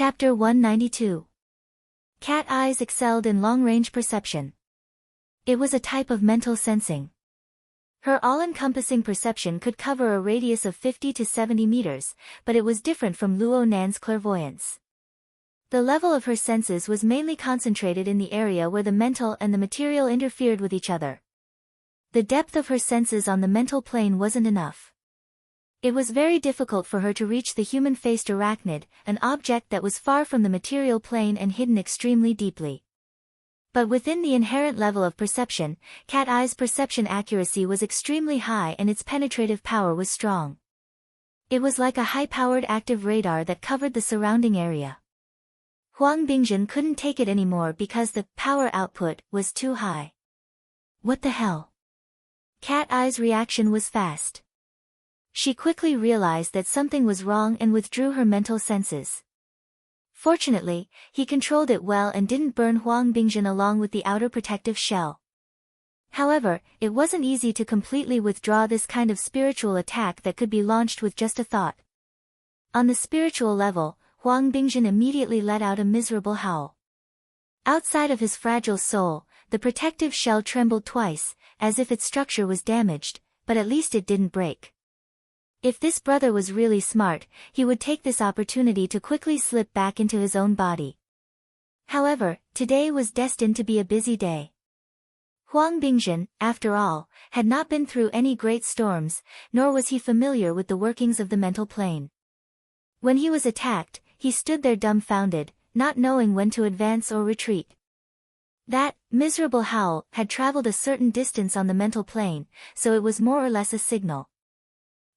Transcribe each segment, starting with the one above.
Chapter 192. Cat eyes excelled in long-range perception. It was a type of mental sensing. Her all-encompassing perception could cover a radius of 50 to 70 meters, but it was different from Luo Nan's clairvoyance. The level of her senses was mainly concentrated in the area where the mental and the material interfered with each other. The depth of her senses on the mental plane wasn't enough. It was very difficult for her to reach the human-faced arachnid, an object that was far from the material plane and hidden extremely deeply. But within the inherent level of perception, Cat Eye's perception accuracy was extremely high and its penetrative power was strong. It was like a high-powered active radar that covered the surrounding area. Huang Bingjin couldn't take it anymore because the power output was too high. What the hell? Cat Eye's reaction was fast. She quickly realized that something was wrong and withdrew her mental senses. Fortunately, he controlled it well and didn't burn Huang Bingjin along with the outer protective shell. However, it wasn't easy to completely withdraw this kind of spiritual attack that could be launched with just a thought. On the spiritual level, Huang Bingjin immediately let out a miserable howl. Outside of his fragile soul, the protective shell trembled twice, as if its structure was damaged, but at least it didn't break. If this brother was really smart, he would take this opportunity to quickly slip back into his own body. However, today was destined to be a busy day. Huang Bingjin, after all, had not been through any great storms, nor was he familiar with the workings of the mental plane. When he was attacked, he stood there dumbfounded, not knowing when to advance or retreat. That miserable howl had traveled a certain distance on the mental plane, so it was more or less a signal.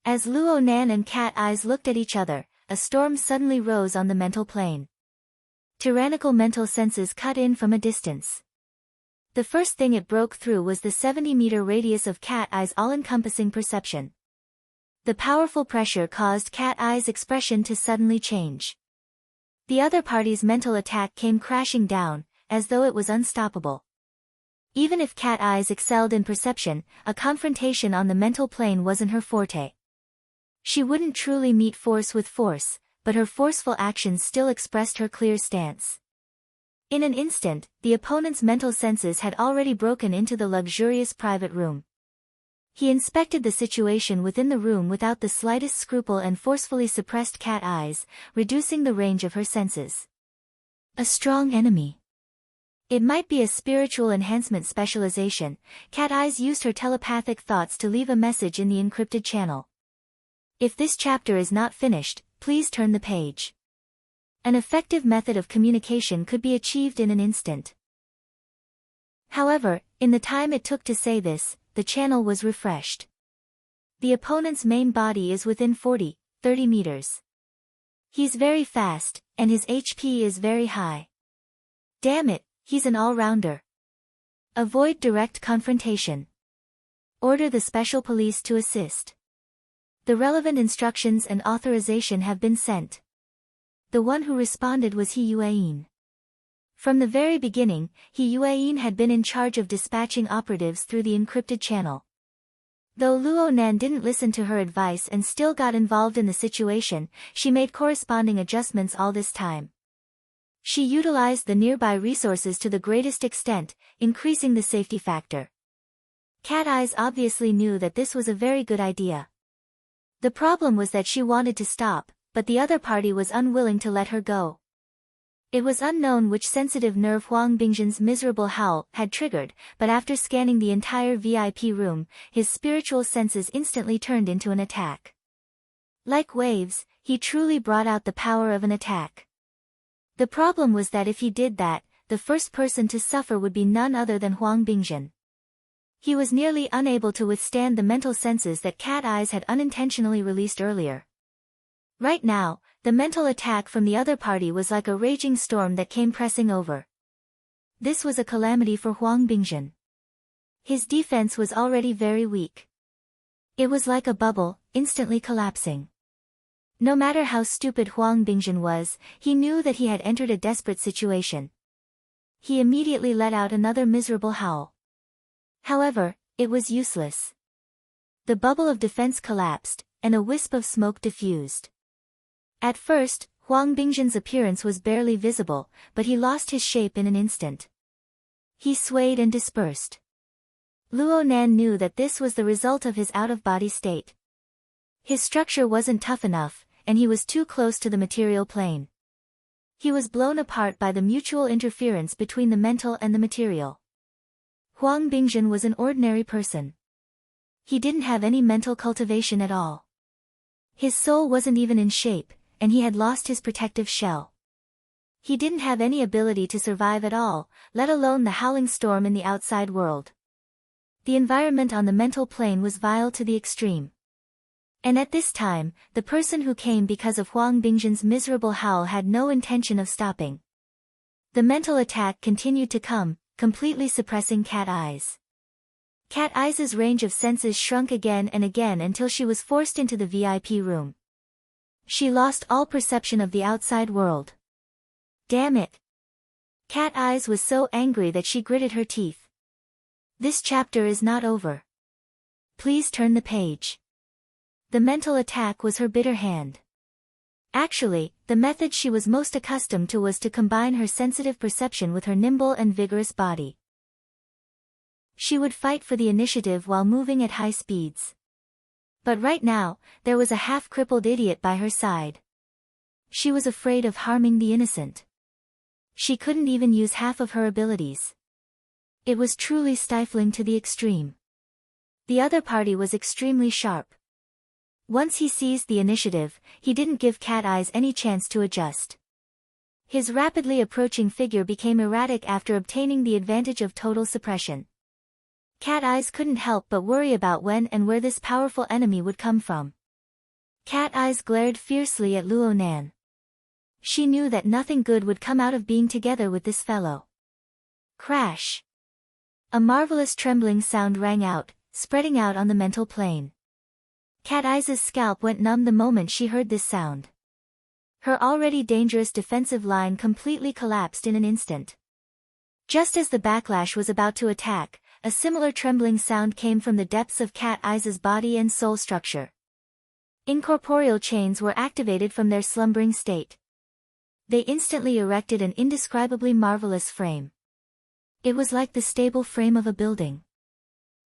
As Luo Nan and Cat Eyes looked at each other, a storm suddenly rose on the mental plane. Tyrannical mental senses cut in from a distance. The first thing it broke through was the 70-meter radius of Cat Eye's all-encompassing perception. The powerful pressure caused Cat Eye's expression to suddenly change. The other party's mental attack came crashing down, as though it was unstoppable. Even if Cat Eyes excelled in perception, a confrontation on the mental plane wasn't her forte. She wouldn't truly meet force with force, but her forceful actions still expressed her clear stance. In an instant, the opponent's mental senses had already broken into the luxurious private room. He inspected the situation within the room without the slightest scruple and forcefully suppressed Cat Eyes, reducing the range of her senses. A strong enemy. It might be a spiritual enhancement specialization. Cat Eyes used her telepathic thoughts to leave a message in the encrypted channel. If this chapter is not finished, please turn the page. An effective method of communication could be achieved in an instant. However, in the time it took to say this, the channel was refreshed. The opponent's main body is within 40, 30 meters. He's very fast, and his HP is very high. Damn it, he's an all-rounder. Avoid direct confrontation. Order the special police to assist. The relevant instructions and authorization have been sent. The one who responded was He Yueyin. From the very beginning, He Yueyin had been in charge of dispatching operatives through the encrypted channel. Though Luo Nan didn't listen to her advice and still got involved in the situation, she made corresponding adjustments all this time. She utilized the nearby resources to the greatest extent, increasing the safety factor. Cat Eyes obviously knew that this was a very good idea. The problem was that she wanted to stop, but the other party was unwilling to let her go. It was unknown which sensitive nerve Huang Bingjin's miserable howl had triggered, but after scanning the entire VIP room, his spiritual senses instantly turned into an attack. Like waves, he truly brought out the power of an attack. The problem was that if he did that, the first person to suffer would be none other than Huang Bingjin. He was nearly unable to withstand the mental senses that Cat Eyes had unintentionally released earlier. Right now, the mental attack from the other party was like a raging storm that came pressing over. This was a calamity for Huang Bingjin. His defense was already very weak. It was like a bubble, instantly collapsing. No matter how stupid Huang Bingjin was, he knew that he had entered a desperate situation. He immediately let out another miserable howl. However, it was useless. The bubble of defense collapsed, and a wisp of smoke diffused. At first, Huang Bingzhen's appearance was barely visible, but he lost his shape in an instant. He swayed and dispersed. Luo Nan knew that this was the result of his out-of-body state. His structure wasn't tough enough, and he was too close to the material plane. He was blown apart by the mutual interference between the mental and the material. Huang Bingzhen was an ordinary person. He didn't have any mental cultivation at all. His soul wasn't even in shape, and he had lost his protective shell. He didn't have any ability to survive at all, let alone the howling storm in the outside world. The environment on the mental plane was vile to the extreme. And at this time, the person who came because of Huang Bingzhen's miserable howl had no intention of stopping. The mental attack continued to come, completely suppressing Cat Eyes. Cat Eyes' range of senses shrunk again and again until she was forced into the VIP room. She lost all perception of the outside world. Damn it! Cat Eyes was so angry that she gritted her teeth. This chapter is not over. Please turn the page. The mental attack was her bitter hand. Actually, the method she was most accustomed to was to combine her sensitive perception with her nimble and vigorous body. She would fight for the initiative while moving at high speeds. But right now, there was a half-crippled idiot by her side. She was afraid of harming the innocent. She couldn't even use half of her abilities. It was truly stifling to the extreme. The other party was extremely sharp. Once he seized the initiative, he didn't give Cat Eyes any chance to adjust. His rapidly approaching figure became erratic after obtaining the advantage of total suppression. Cat Eyes couldn't help but worry about when and where this powerful enemy would come from. Cat Eyes glared fiercely at Luo Nan. She knew that nothing good would come out of being together with this fellow. Crash! A marvelous trembling sound rang out, spreading out on the mental plane. Cat Eyes' scalp went numb the moment she heard this sound. Her already dangerous defensive line completely collapsed in an instant. Just as the backlash was about to attack, a similar trembling sound came from the depths of Cat Eyes' body and soul structure. Incorporeal chains were activated from their slumbering state. They instantly erected an indescribably marvelous frame. It was like the stable frame of a building.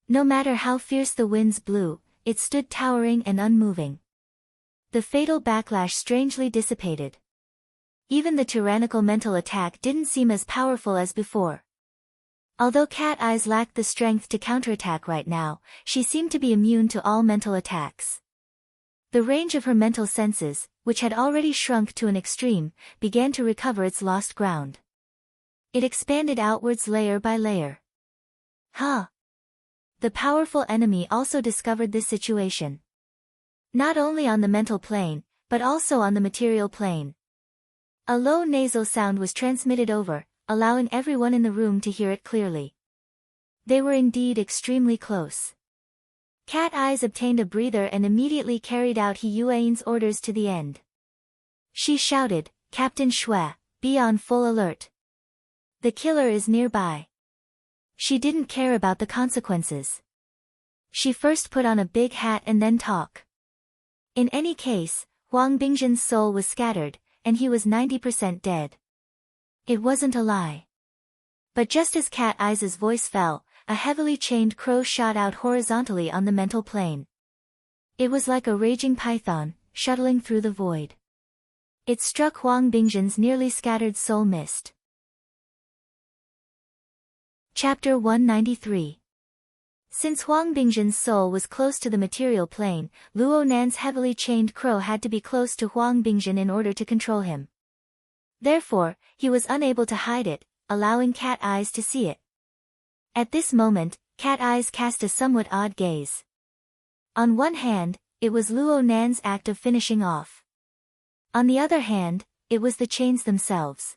No matter how fierce the winds blew, it stood towering and unmoving. The fatal backlash strangely dissipated. Even the tyrannical mental attack didn't seem as powerful as before. Although Cat Eyes lacked the strength to counterattack right now, she seemed to be immune to all mental attacks. The range of her mental senses, which had already shrunk to an extreme, began to recover its lost ground. It expanded outwards layer by layer. Huh! The powerful enemy also discovered this situation. Not only on the mental plane, but also on the material plane. A low nasal sound was transmitted over, allowing everyone in the room to hear it clearly. They were indeed extremely close. Cat Eyes obtained a breather and immediately carried out He Yuan's orders to the end. She shouted, "Captain Shui, be on full alert. The killer is nearby." She didn't care about the consequences. She first put on a big hat and then talk. In any case, Huang Bingzhen's soul was scattered, and he was 90% dead. It wasn't a lie. But just as Cat Eyes' voice fell, a heavily chained crow shot out horizontally on the mental plane. It was like a raging python, shuttling through the void. It struck Huang Bingzhen's nearly scattered soul mist. Chapter 193. Since Huang Bingzhen's soul was close to the material plane, Luo Nan's heavily chained crow had to be close to Huang Bingzhen in order to control him. Therefore, he was unable to hide it, allowing Cat Eyes to see it. At this moment, Cat Eyes cast a somewhat odd gaze. On one hand, it was Luo Nan's act of finishing off. On the other hand, it was the chains themselves.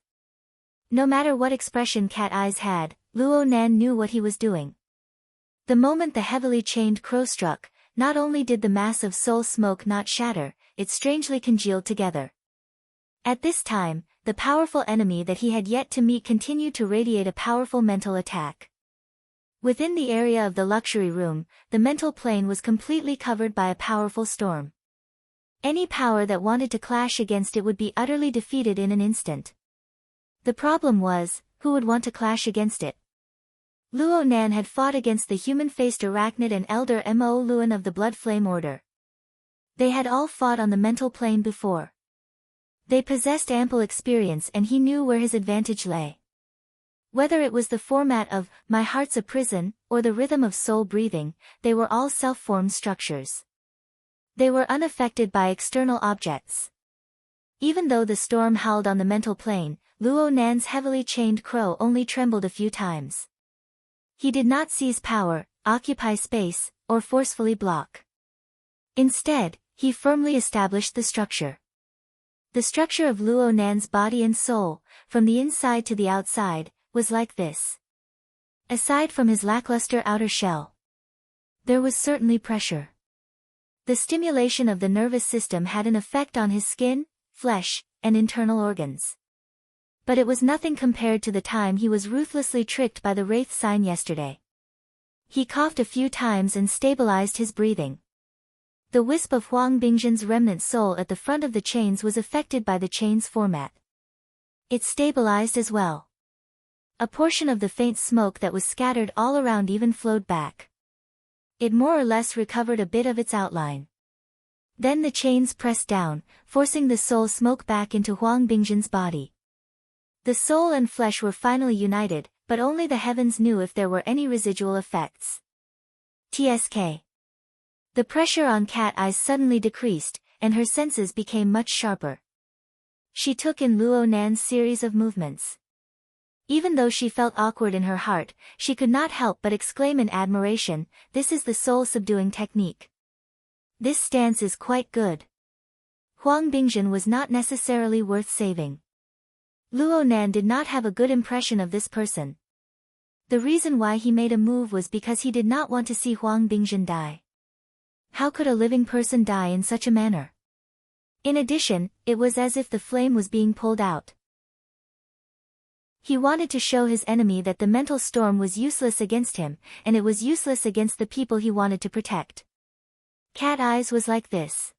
No matter what expression Cat Eyes had, Luo Nan knew what he was doing. The moment the heavily chained crow struck, not only did the mass of soul smoke not shatter, it strangely congealed together. At this time, the powerful enemy that he had yet to meet continued to radiate a powerful mental attack. Within the area of the luxury room, the mental plane was completely covered by a powerful storm. Any power that wanted to clash against it would be utterly defeated in an instant. The problem was, who would want to clash against it? Luo Nan had fought against the human-faced arachnid and Elder Mo Luan of the Blood Flame Order. They had all fought on the mental plane before. They possessed ample experience and he knew where his advantage lay. Whether it was the format of, "My heart's a prison," or the rhythm of soul breathing, they were all self-formed structures. They were unaffected by external objects. Even though the storm howled on the mental plane, Luo Nan's heavily chained crow only trembled a few times. He did not seize power, occupy space, or forcefully block. Instead, he firmly established the structure. The structure of Luo Nan's body and soul, from the inside to the outside, was like this. Aside from his lackluster outer shell, there was certainly pressure. The stimulation of the nervous system had an effect on his skin, flesh, and internal organs. But it was nothing compared to the time he was ruthlessly tricked by the Wraith sign yesterday. He coughed a few times and stabilized his breathing. The wisp of Huang Bingzhen's remnant soul at the front of the chains was affected by the chain's format. It stabilized as well. A portion of the faint smoke that was scattered all around even flowed back. It more or less recovered a bit of its outline. Then the chains pressed down, forcing the soul smoke back into Huang Bingzhen's body. The soul and flesh were finally united, but only the heavens knew if there were any residual effects. TSK. The pressure on Cat Eyes suddenly decreased, and her senses became much sharper. She took in Luo Nan's series of movements. Even though she felt awkward in her heart, she could not help but exclaim in admiration, "This is the soul-subduing technique. This stance is quite good." Huang Bingzhen was not necessarily worth saving. Luo Nan did not have a good impression of this person. The reason why he made a move was because he did not want to see Huang Bingzhen die. How could a living person die in such a manner? In addition, it was as if the flame was being pulled out. He wanted to show his enemy that the mental storm was useless against him, and it was useless against the people he wanted to protect. Cat Eyes was like this.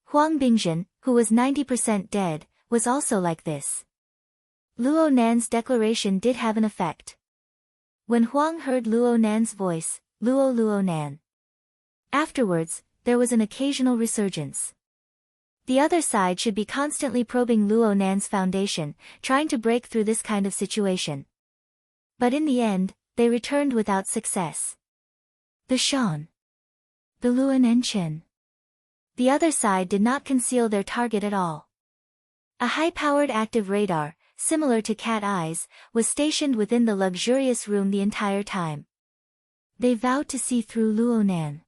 Huang Bingzhen, who was 90% dead, was also like this. Luo Nan's declaration did have an effect. When Huang heard Luo Nan's voice, Luo Nan. Afterwards, there was an occasional resurgence. The other side should be constantly probing Luo Nan's foundation, trying to break through this kind of situation. But in the end, they returned without success. The Shan. The Luan Enchen. The other side did not conceal their target at all. A high-powered active radar, similar to Cat Eyes, was stationed within the luxurious room the entire time. They vowed to see through Luo Nan.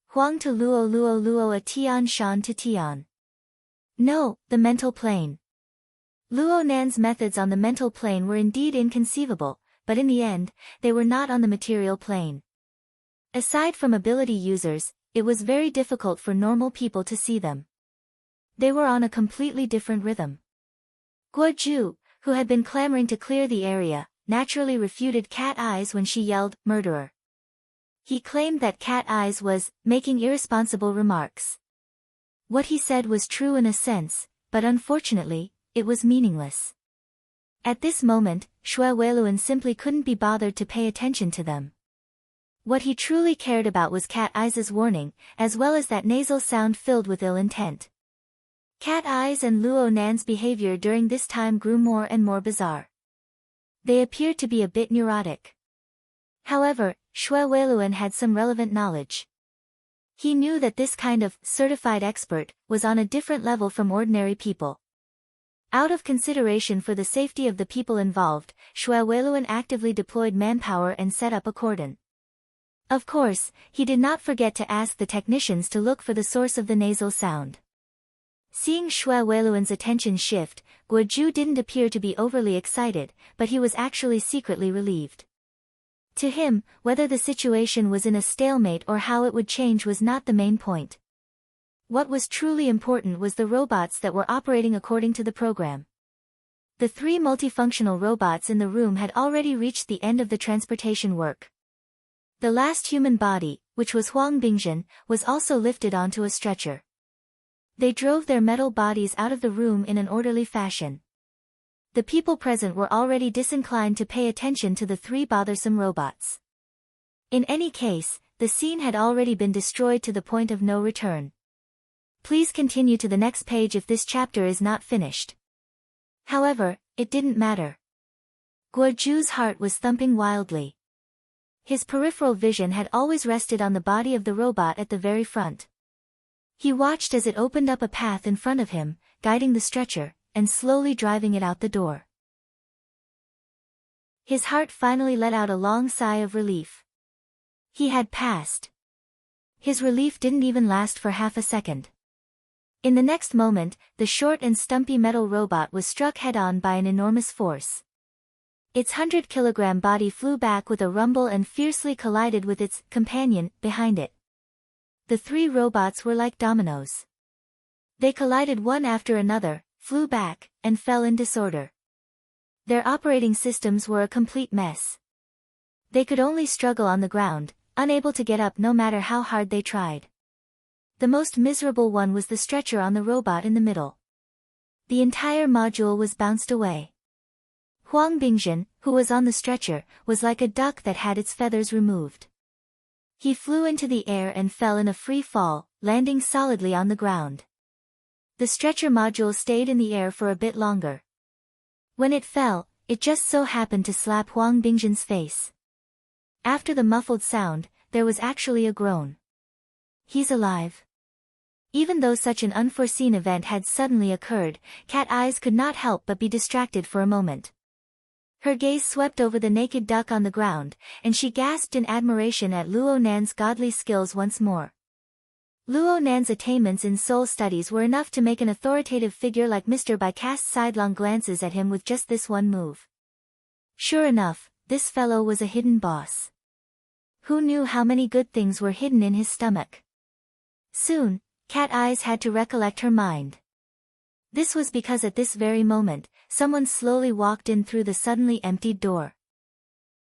Huang to Luo a Tian Shan to Tian. No, the mental plane. Luo Nan's methods on the mental plane were indeed inconceivable, but in the end, they were not on the material plane. Aside from ability users, it was very difficult for normal people to see them. They were on a completely different rhythm. Guo Ju, who had been clamoring to clear the area, naturally refuted Cat Eyes when she yelled, "Murderer." He claimed that Cat Eyes was making irresponsible remarks. What he said was true in a sense, but unfortunately, it was meaningless. At this moment, Shui Weiluan simply couldn't be bothered to pay attention to them. What he truly cared about was Cat Eyes' warning, as well as that nasal sound filled with ill intent. Cat Eyes and Luo Nan's behavior during this time grew more and more bizarre. They appeared to be a bit neurotic. However, Shui Weiluan had some relevant knowledge. He knew that this kind of certified expert was on a different level from ordinary people. Out of consideration for the safety of the people involved, Shui Weiluan actively deployed manpower and set up a cordon. Of course, he did not forget to ask the technicians to look for the source of the nasal sound. Seeing Shui Weiluan's attention shift, Guo Ju didn't appear to be overly excited, but he was actually secretly relieved. To him, whether the situation was in a stalemate or how it would change was not the main point. What was truly important was the robots that were operating according to the program. The 3 multifunctional robots in the room had already reached the end of the transportation work. The last human body, which was Huang Bingzhen, was also lifted onto a stretcher. They drove their metal bodies out of the room in an orderly fashion. The people present were already disinclined to pay attention to the three bothersome robots. In any case, the scene had already been destroyed to the point of no return. Please continue to the next page if this chapter is not finished. However, it didn't matter. Guoju's heart was thumping wildly. His peripheral vision had always rested on the body of the robot at the very front. He watched as it opened up a path in front of him, guiding the stretcher, and slowly driving it out the door. His heart finally let out a long sigh of relief. He had passed. His relief didn't even last for half a second. In the next moment, the short and stumpy metal robot was struck head-on by an enormous force. Its 100-kilogram body flew back with a rumble and fiercely collided with its companion behind it. The three robots were like dominoes. They collided one after another, flew back, and fell in disorder. Their operating systems were a complete mess. They could only struggle on the ground, unable to get up no matter how hard they tried. The most miserable one was the stretcher on the robot in the middle. The entire module was bounced away. Huang Bingzhen, who was on the stretcher, was like a duck that had its feathers removed. He flew into the air and fell in a free fall, landing solidly on the ground. The stretcher module stayed in the air for a bit longer. When it fell, it just so happened to slap Huang Bingzhen's face. After the muffled sound, there was actually a groan. He's alive. Even though such an unforeseen event had suddenly occurred, Cat Eyes could not help but be distracted for a moment. Her gaze swept over the naked duck on the ground, and she gasped in admiration at Luo Nan's godly skills once more. Luo Nan's attainments in soul studies were enough to make an authoritative figure like Mr. Bai cast sidelong glances at him with just this one move. Sure enough, this fellow was a hidden boss. Who knew how many good things were hidden in his stomach? Soon, Cat Eyes had to recollect her mind. This was because at this very moment, someone slowly walked in through the suddenly emptied door.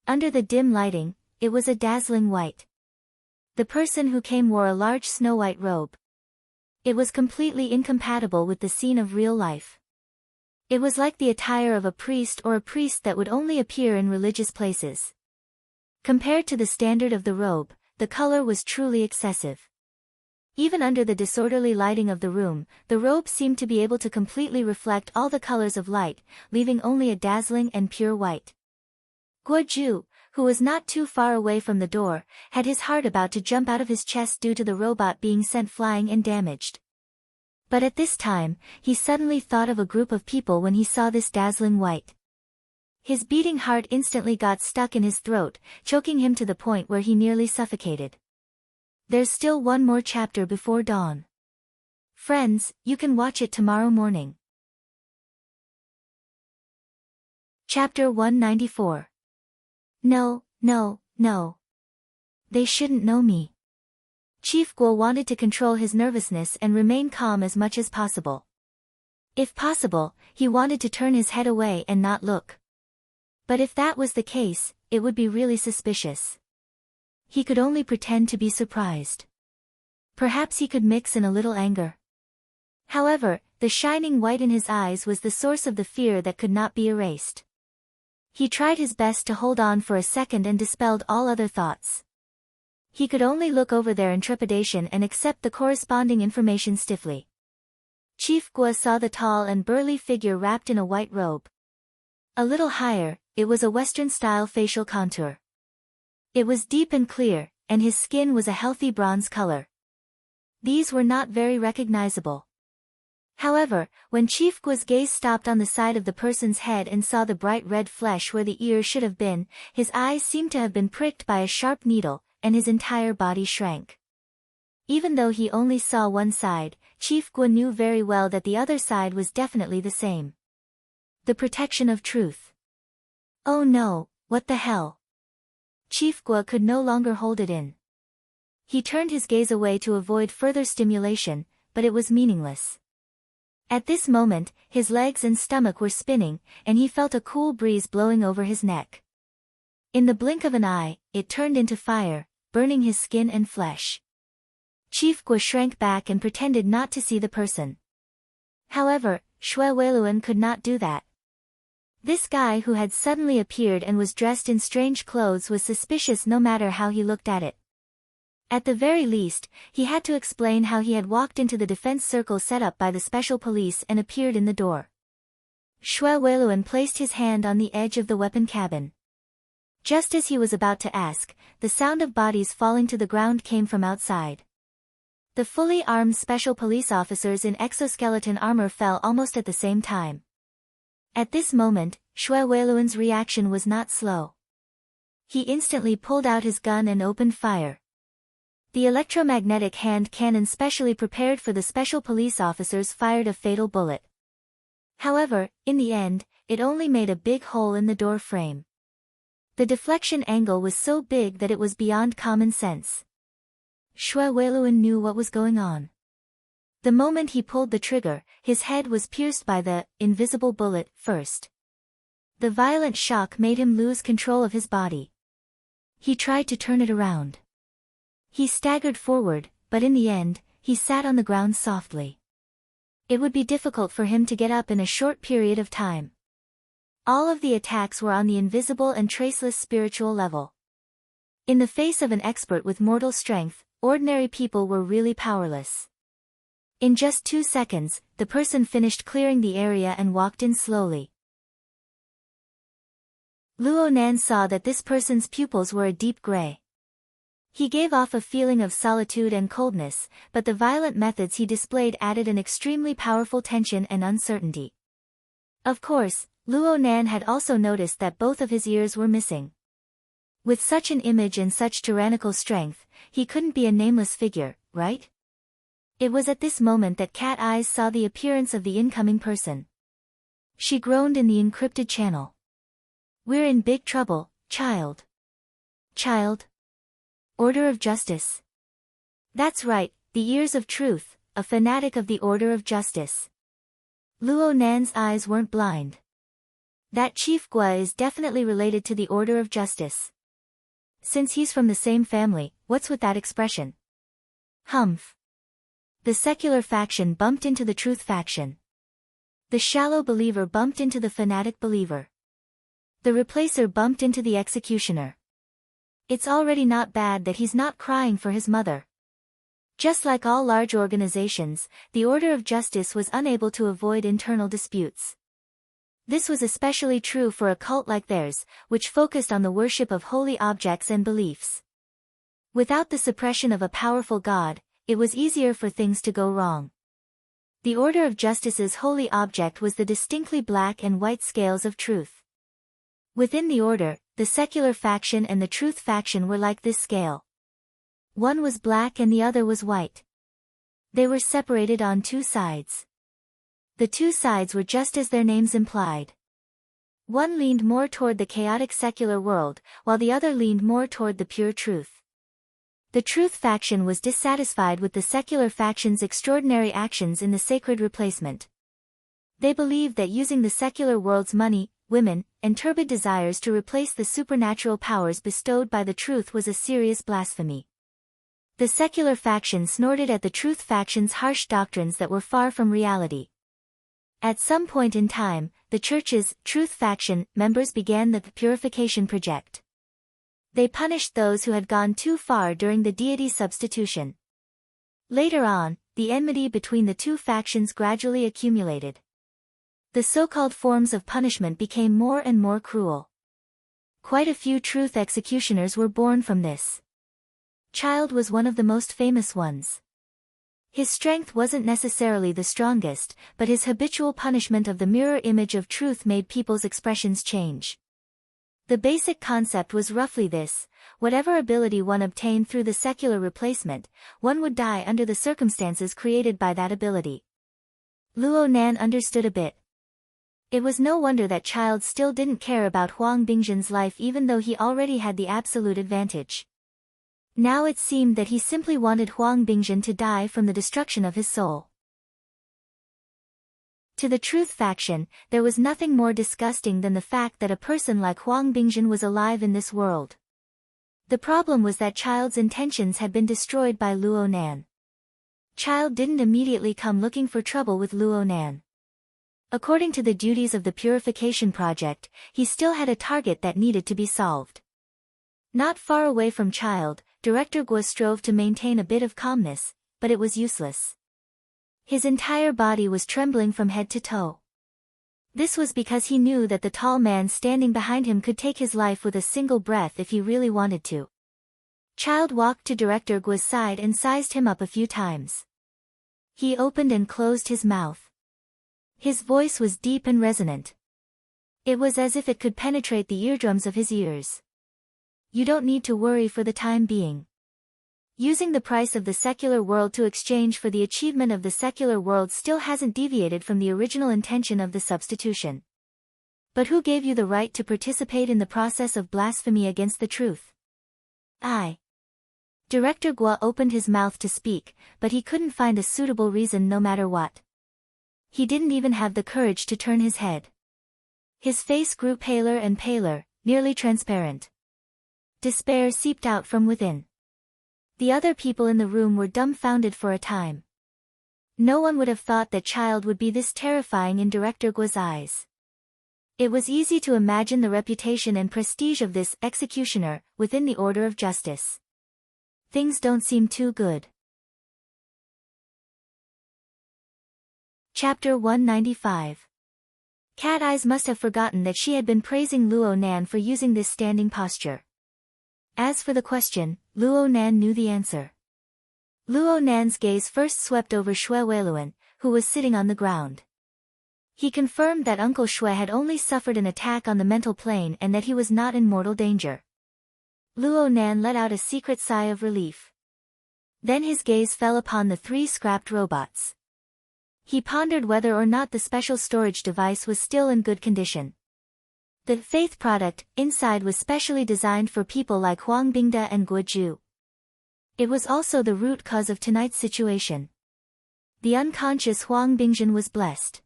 Under the dim lighting, it was a dazzling white. The person who came wore a large snow-white robe. It was completely incompatible with the scene of real life. It was like the attire of a priest or a priest that would only appear in religious places. Compared to the standard of the robe, the color was truly excessive. Even under the disorderly lighting of the room, the robe seemed to be able to completely reflect all the colors of light, leaving only a dazzling and pure white. Guoju, who was not too far away from the door, had his heart about to jump out of his chest due to the robot being sent flying and damaged. But at this time, he suddenly thought of a group of people when he saw this dazzling white. His beating heart instantly got stuck in his throat, choking him to the point where he nearly suffocated. There's still one more chapter before dawn. Friends, you can watch it tomorrow morning. Chapter 194. No, no, no. They shouldn't know me. Chief Guo wanted to control his nervousness and remain calm as much as possible. If possible, he wanted to turn his head away and not look. But if that was the case, it would be really suspicious. He could only pretend to be surprised. Perhaps he could mix in a little anger. However, the shining white in his eyes was the source of the fear that could not be erased. He tried his best to hold on for a second and dispelled all other thoughts. He could only look over there in trepidation and accept the corresponding information stiffly. Chief Guo saw the tall and burly figure wrapped in a white robe. A little higher, it was a Western-style facial contour. It was deep and clear, and his skin was a healthy bronze color. These were not very recognizable. However, when Chief Guo's gaze stopped on the side of the person's head and saw the bright red flesh where the ears should have been, his eyes seemed to have been pricked by a sharp needle, and his entire body shrank. Even though he only saw one side, Chief Guo knew very well that the other side was definitely the same. The protection of truth. Oh no, what the hell? Chief Guo could no longer hold it in. He turned his gaze away to avoid further stimulation, but it was meaningless. At this moment, his legs and stomach were spinning, and he felt a cool breeze blowing over his neck. In the blink of an eye, it turned into fire, burning his skin and flesh. Chief Gua shrank back and pretended not to see the person. However, Shui Weiluan could not do that. This guy who had suddenly appeared and was dressed in strange clothes was suspicious no matter how he looked at it. At the very least, he had to explain how he had walked into the defense circle set up by the special police and appeared in the door. Shui Weiluan placed his hand on the edge of the weapon cabin. Just as he was about to ask, the sound of bodies falling to the ground came from outside. The fully armed special police officers in exoskeleton armor fell almost at the same time. At this moment, Shui Weiluan's reaction was not slow. He instantly pulled out his gun and opened fire. The electromagnetic hand cannon specially prepared for the special police officers fired a fatal bullet. However, in the end, it only made a big hole in the door frame. The deflection angle was so big that it was beyond common sense. Shui Weiluan knew what was going on. The moment he pulled the trigger, his head was pierced by the invisible bullet first. The violent shock made him lose control of his body. He tried to turn it around. He staggered forward, but in the end, he sat on the ground softly. It would be difficult for him to get up in a short period of time. All of the attacks were on the invisible and traceless spiritual level. In the face of an expert with mortal strength, ordinary people were really powerless. In just 2 seconds, the person finished clearing the area and walked in slowly. Luo Nan saw that this person's pupils were a deep gray. He gave off a feeling of solitude and coldness, but the violent methods he displayed added an extremely powerful tension and uncertainty. Of course, Luo Nan had also noticed that both of his ears were missing. With such an image and such tyrannical strength, he couldn't be a nameless figure, right? It was at this moment that Cat Eyes saw the appearance of the incoming person. She groaned in the encrypted channel. "We're in big trouble, child." "Child? Order of Justice." "That's right, the Ears of Truth, a fanatic of the Order of Justice." Luo Nan's eyes weren't blind. That Chief Gua is definitely related to the Order of Justice. Since he's from the same family, what's with that expression? Humph. The secular faction bumped into the truth faction. The shallow believer bumped into the fanatic believer. The replacer bumped into the executioner. It's already not bad that he's not crying for his mother. Just like all large organizations, the Order of Justice was unable to avoid internal disputes. This was especially true for a cult like theirs, which focused on the worship of holy objects and beliefs. Without the suppression of a powerful god, it was easier for things to go wrong. The Order of Justice's holy object was the distinctly black and white scales of truth. Within the order, the secular faction and the truth faction were like this scale. One was black and the other was white. They were separated on 2 sides. The 2 sides were just as their names implied. One leaned more toward the chaotic secular world, while the other leaned more toward the pure truth. The truth faction was dissatisfied with the secular faction's extraordinary actions in the sacred replacement. They believed that using the secular world's money, women, and turbid desires to replace the supernatural powers bestowed by the truth was a serious blasphemy. The secular faction snorted at the truth faction's harsh doctrines that were far from reality. At some point in time, the church's truth faction members began the purification project. They punished those who had gone too far during the deity substitution. Later on, the enmity between the 2 factions gradually accumulated. The so-called forms of punishment became more and more cruel. Quite a few truth executioners were born from this. Child was one of the most famous ones. His strength wasn't necessarily the strongest, but his habitual punishment of the mirror image of truth made people's expressions change. The basic concept was roughly this: whatever ability one obtained through the secular replacement, one would die under the circumstances created by that ability. Luo Nan understood a bit. It was no wonder that Child still didn't care about Huang Bingzhen's life even though he already had the absolute advantage. Now it seemed that he simply wanted Huang Bingzhen to die from the destruction of his soul. To the truth faction, there was nothing more disgusting than the fact that a person like Huang Bingzhen was alive in this world. The problem was that Child's intentions had been destroyed by Luo Nan. Child didn't immediately come looking for trouble with Luo Nan. According to the duties of the purification project, he still had a target that needed to be solved. Not far away from Child, Director Guo strove to maintain a bit of calmness, but it was useless. His entire body was trembling from head to toe. This was because he knew that the tall man standing behind him could take his life with a single breath if he really wanted to. Child walked to Director Guo's side and sized him up a few times. He opened and closed his mouth. His voice was deep and resonant. It was as if it could penetrate the eardrums of his ears. You don't need to worry for the time being. Using the price of the secular world to exchange for the achievement of the secular world still hasn't deviated from the original intention of the substitution. But who gave you the right to participate in the process of blasphemy against the truth? I. Director Guo opened his mouth to speak, but he couldn't find a suitable reason no matter what. He didn't even have the courage to turn his head. His face grew paler and paler, nearly transparent. Despair seeped out from within. The other people in the room were dumbfounded for a time. No one would have thought that Child would be this terrifying in Director Guo's eyes. It was easy to imagine the reputation and prestige of this executioner within the order of justice. Things don't seem too good. Chapter 195. Cat Eyes must have forgotten that she had been praising Luo Nan for using this standing posture. As for the question, Luo Nan knew the answer. Luo Nan's gaze first swept over Shui Weiluan, who was sitting on the ground. He confirmed that Uncle Shui had only suffered an attack on the mental plane and that he was not in mortal danger. Luo Nan let out a secret sigh of relief. Then his gaze fell upon the 3 scrapped robots. He pondered whether or not the special storage device was still in good condition. The faith product inside was specially designed for people like Huang Bingda and Guo Ju. It was also the root cause of tonight's situation. The unconscious Huang Bingzhen was blessed.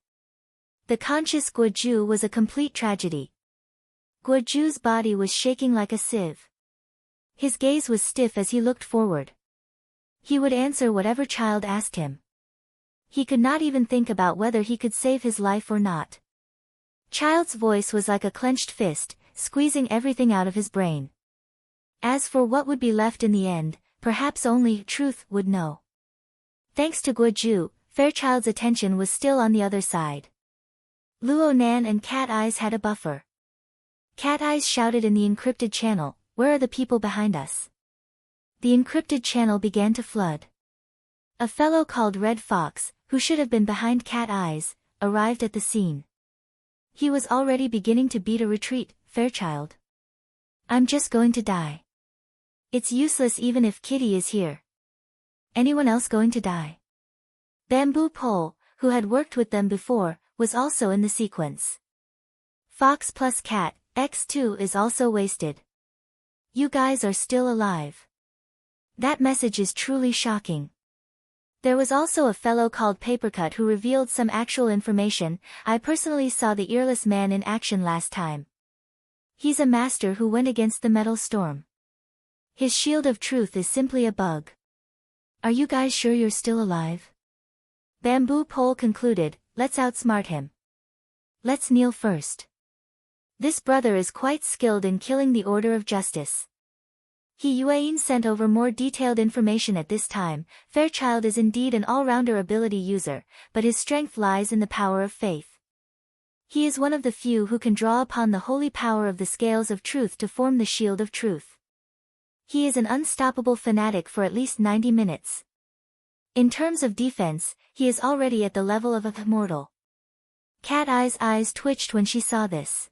The conscious Guo Ju was a complete tragedy. Guo Ju's body was shaking like a sieve. His gaze was stiff as he looked forward. He would answer whatever Child asked him. He could not even think about whether he could save his life or not. Child's voice was like a clenched fist, squeezing everything out of his brain. As for what would be left in the end, perhaps only Truth would know. Thanks to Guo Ju, Fairchild's attention was still on the other side. Luo Nan and Cat Eyes had a buffer. Cat Eyes shouted in the encrypted channel, "Where are the people behind us?" The encrypted channel began to flood. A fellow called Red Fox, who should have been behind Cat Eyes, arrived at the scene. He was already beginning to beat a retreat. "Fairchild. I'm just going to die. It's useless even if Kitty is here. Anyone else going to die?" Bamboo Pole, who had worked with them before, was also in the sequence. Fox plus Cat, X2 is also wasted. You guys are still alive. That message is truly shocking. There was also a fellow called Papercut who revealed some actual information. I personally saw the earless man in action last time. He's a master who went against the metal storm. His shield of truth is simply a bug. Are you guys sure you're still alive? Bamboo Pole concluded, let's outsmart him. Let's kneel first. This brother is quite skilled in killing the order of justice. Yuan sent over more detailed information at this time. Fairchild is indeed an all-rounder ability user, but his strength lies in the power of faith. He is one of the few who can draw upon the holy power of the scales of truth to form the shield of truth. He is an unstoppable fanatic for at least 90 minutes. In terms of defense, he is already at the level of a mortal. Cat Eye's eyes twitched when she saw this.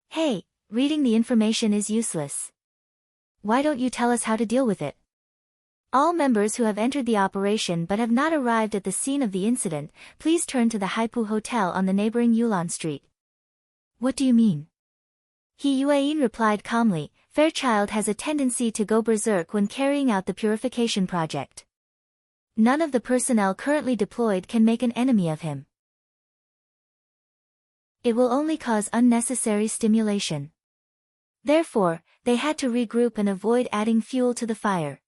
Hey, reading the information is useless. Why don't you tell us how to deal with it? All members who have entered the operation but have not arrived at the scene of the incident, please turn to the Haipu Hotel on the neighboring Yulon Street. What do you mean? Yuan replied calmly, Fairchild has a tendency to go berserk when carrying out the purification project. None of the personnel currently deployed can make an enemy of him. It will only cause unnecessary stimulation. Therefore, they had to regroup and avoid adding fuel to the fire.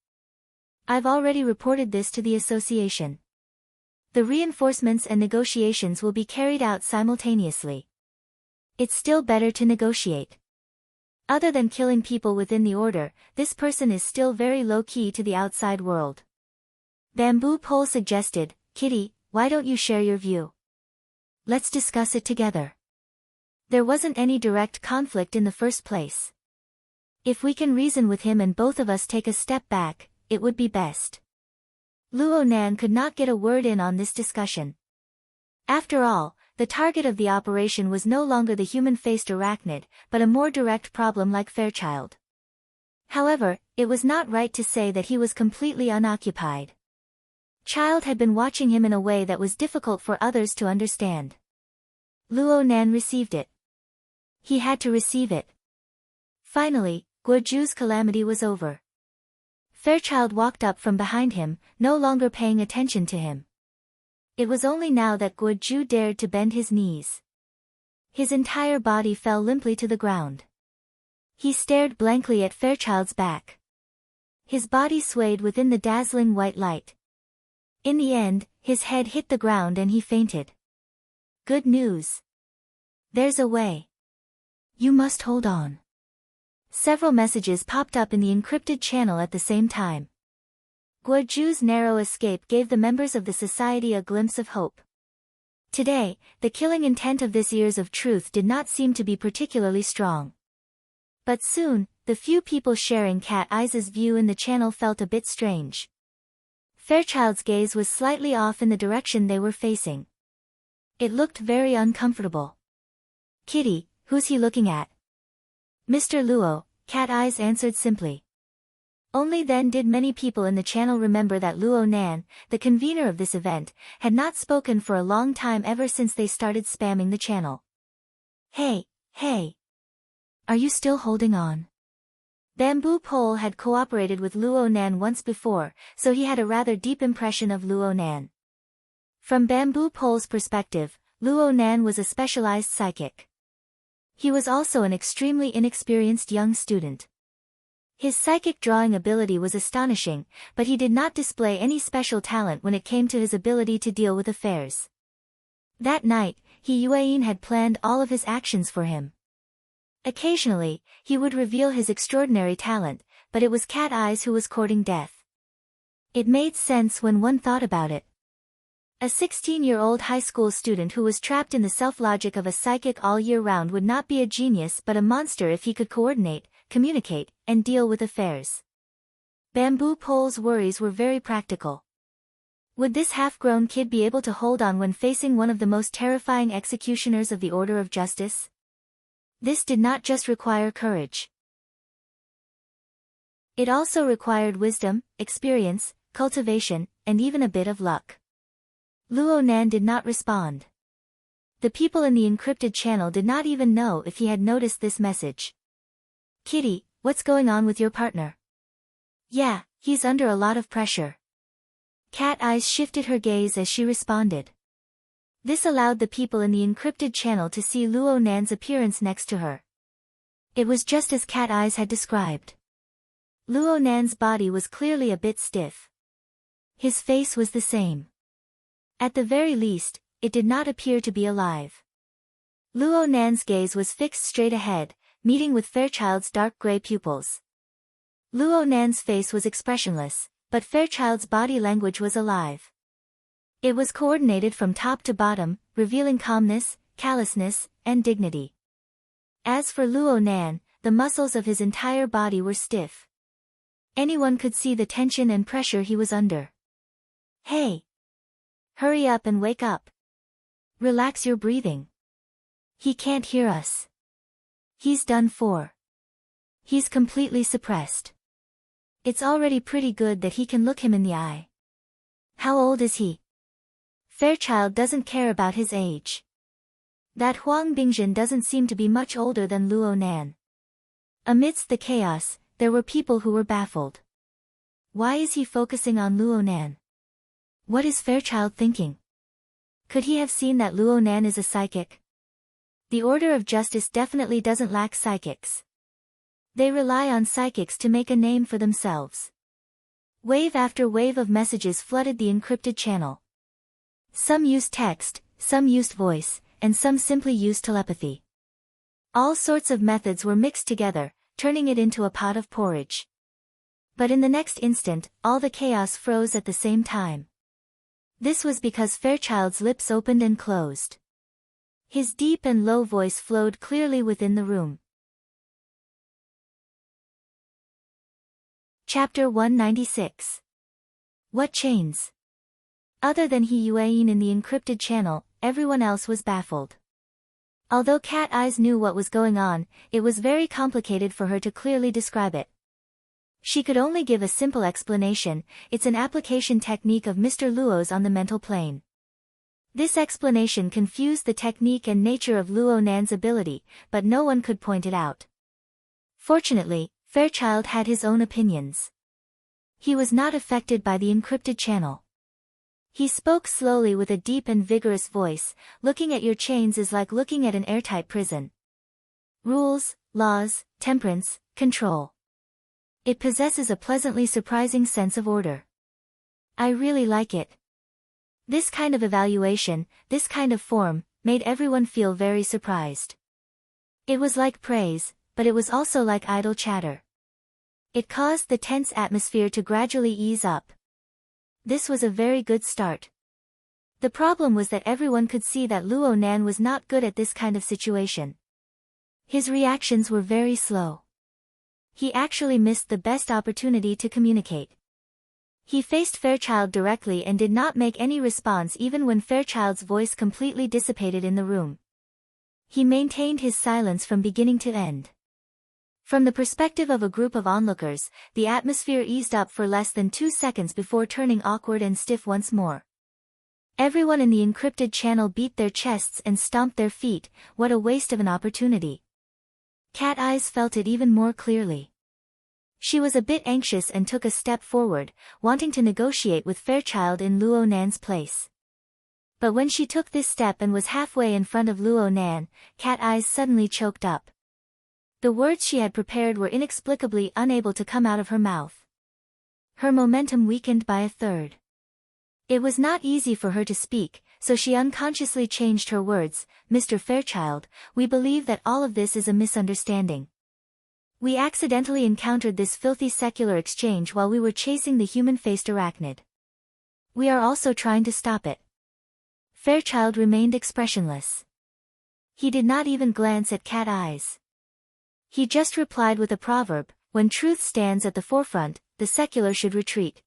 I've already reported this to the association. The reinforcements and negotiations will be carried out simultaneously. It's still better to negotiate. Other than killing people within the order, this person is still very low-key to the outside world. Bamboo Pole suggested, Kitty, why don't you share your view? Let's discuss it together. There wasn't any direct conflict in the first place. If we can reason with him and both of us take a step back, it would be best. Luo Nan could not get a word in on this discussion. After all, the target of the operation was no longer the human-faced arachnid, but a more direct problem like Fairchild. However, it was not right to say that he was completely unoccupied. Child had been watching him in a way that was difficult for others to understand. Luo Nan received it. He had to receive it. Finally, Guoju's calamity was over. Fairchild walked up from behind him, no longer paying attention to him. It was only now that Guoju dared to bend his knees. His entire body fell limply to the ground. He stared blankly at Fairchild's back. His body swayed within the dazzling white light. In the end, his head hit the ground and he fainted. Good news. There's a way. You must hold on. Several messages popped up in the encrypted channel at the same time. Guoju's narrow escape gave the members of the society a glimpse of hope. Today, the killing intent of this Ears of Truth did not seem to be particularly strong. But soon, the few people sharing Cat Eyes' view in the channel felt a bit strange. Fairchild's gaze was slightly off in the direction they were facing. It looked very uncomfortable. Kitty, who's he looking at? Mr. Luo, Cat Eyes answered simply. Only then did many people in the channel remember that Luo Nan, the convener of this event, had not spoken for a long time ever since they started spamming the channel. Hey. Are you still holding on? Bamboo Pole had cooperated with Luo Nan once before, so he had a rather deep impression of Luo Nan. From Bamboo Pole's perspective, Luo Nan was a specialized psychic. He was also an extremely inexperienced young student. His psychic drawing ability was astonishing, but he did not display any special talent when it came to his ability to deal with affairs. That night, Yuan had planned all of his actions for him. Occasionally, he would reveal his extraordinary talent, but it was Cat Eyes who was courting death. It made sense when one thought about it. A 16-year-old high school student who was trapped in the self-logic of a psychic all year round would not be a genius but a monster if he could coordinate, communicate, and deal with affairs. Bamboo Pole's worries were very practical. Would this half-grown kid be able to hold on when facing one of the most terrifying executioners of the Order of Justice? This did not just require courage. It also required wisdom, experience, cultivation, and even a bit of luck. Luo Nan did not respond. The people in the encrypted channel did not even know if he had noticed this message. Kitty, what's going on with your partner? Yeah, he's under a lot of pressure. Cat Eyes shifted her gaze as she responded. This allowed the people in the encrypted channel to see Luo Nan's appearance next to her. It was just as Cat Eyes had described. Luo Nan's body was clearly a bit stiff. His face was the same. At the very least, it did not appear to be alive. Luo Nan's gaze was fixed straight ahead, meeting with Fairchild's dark gray pupils. Luo Nan's face was expressionless, but Fairchild's body language was alive. It was coordinated from top to bottom, revealing calmness, callousness, and dignity. As for Luo Nan, the muscles of his entire body were stiff. Anyone could see the tension and pressure he was under. Hey! Hurry up and wake up. Relax your breathing. He can't hear us. He's done for. He's completely suppressed. It's already pretty good that he can look him in the eye. How old is he? Fairchild doesn't care about his age. That Huang Bingjin doesn't seem to be much older than Luo Nan. Amidst the chaos, there were people who were baffled. Why is he focusing on Luo Nan? What is Fairchild thinking? Could he have seen that Luo Nan is a psychic? The Order of Justice definitely doesn't lack psychics. They rely on psychics to make a name for themselves. Wave after wave of messages flooded the encrypted channel. Some used text, some used voice, and some simply used telepathy. All sorts of methods were mixed together, turning it into a pot of porridge. But in the next instant, all the chaos froze at the same time. This was because Fairchild's lips opened and closed. His deep and low voice flowed clearly within the room. Chapter 196. What chains? Other than He Yuan in the encrypted channel, everyone else was baffled. Although Cat Eyes knew what was going on, it was very complicated for her to clearly describe it. She could only give a simple explanation: it's an application technique of Mr. Luo's on the mental plane. This explanation confused the technique and nature of Luo Nan's ability, but no one could point it out. Fortunately, Fairchild had his own opinions. He was not affected by the encrypted channel. He spoke slowly with a deep and vigorous voice. Looking at your chains is like looking at an airtight prison. Rules, laws, temperance, control. It possesses a pleasantly surprising sense of order. I really like it. This kind of evaluation, this kind of form, made everyone feel very surprised. It was like praise, but it was also like idle chatter. It caused the tense atmosphere to gradually ease up. This was a very good start. The problem was that everyone could see that Luo Nan was not good at this kind of situation. His reactions were very slow. He actually missed the best opportunity to communicate. He faced Fairchild directly and did not make any response even when Fairchild's voice completely dissipated in the room. He maintained his silence from beginning to end. From the perspective of a group of onlookers, the atmosphere eased up for less than 2 seconds before turning awkward and stiff once more. Everyone in the encrypted channel beat their chests and stomped their feet. What a waste of an opportunity. Cat Eyes felt it even more clearly. She was a bit anxious and took a step forward, wanting to negotiate with Fairchild in Luo Nan's place. But when she took this step and was halfway in front of Luo Nan, Cat Eyes suddenly choked up. The words she had prepared were inexplicably unable to come out of her mouth. Her momentum weakened by a third. It was not easy for her to speak, so she unconsciously changed her words. Mr. Fairchild, we believe that all of this is a misunderstanding. We accidentally encountered this filthy secular exchange while we were chasing the human-faced arachnid. We are also trying to stop it. Fairchild remained expressionless. He did not even glance at Cat Eyes. He just replied with a proverb: when truth stands at the forefront, the secular should retreat.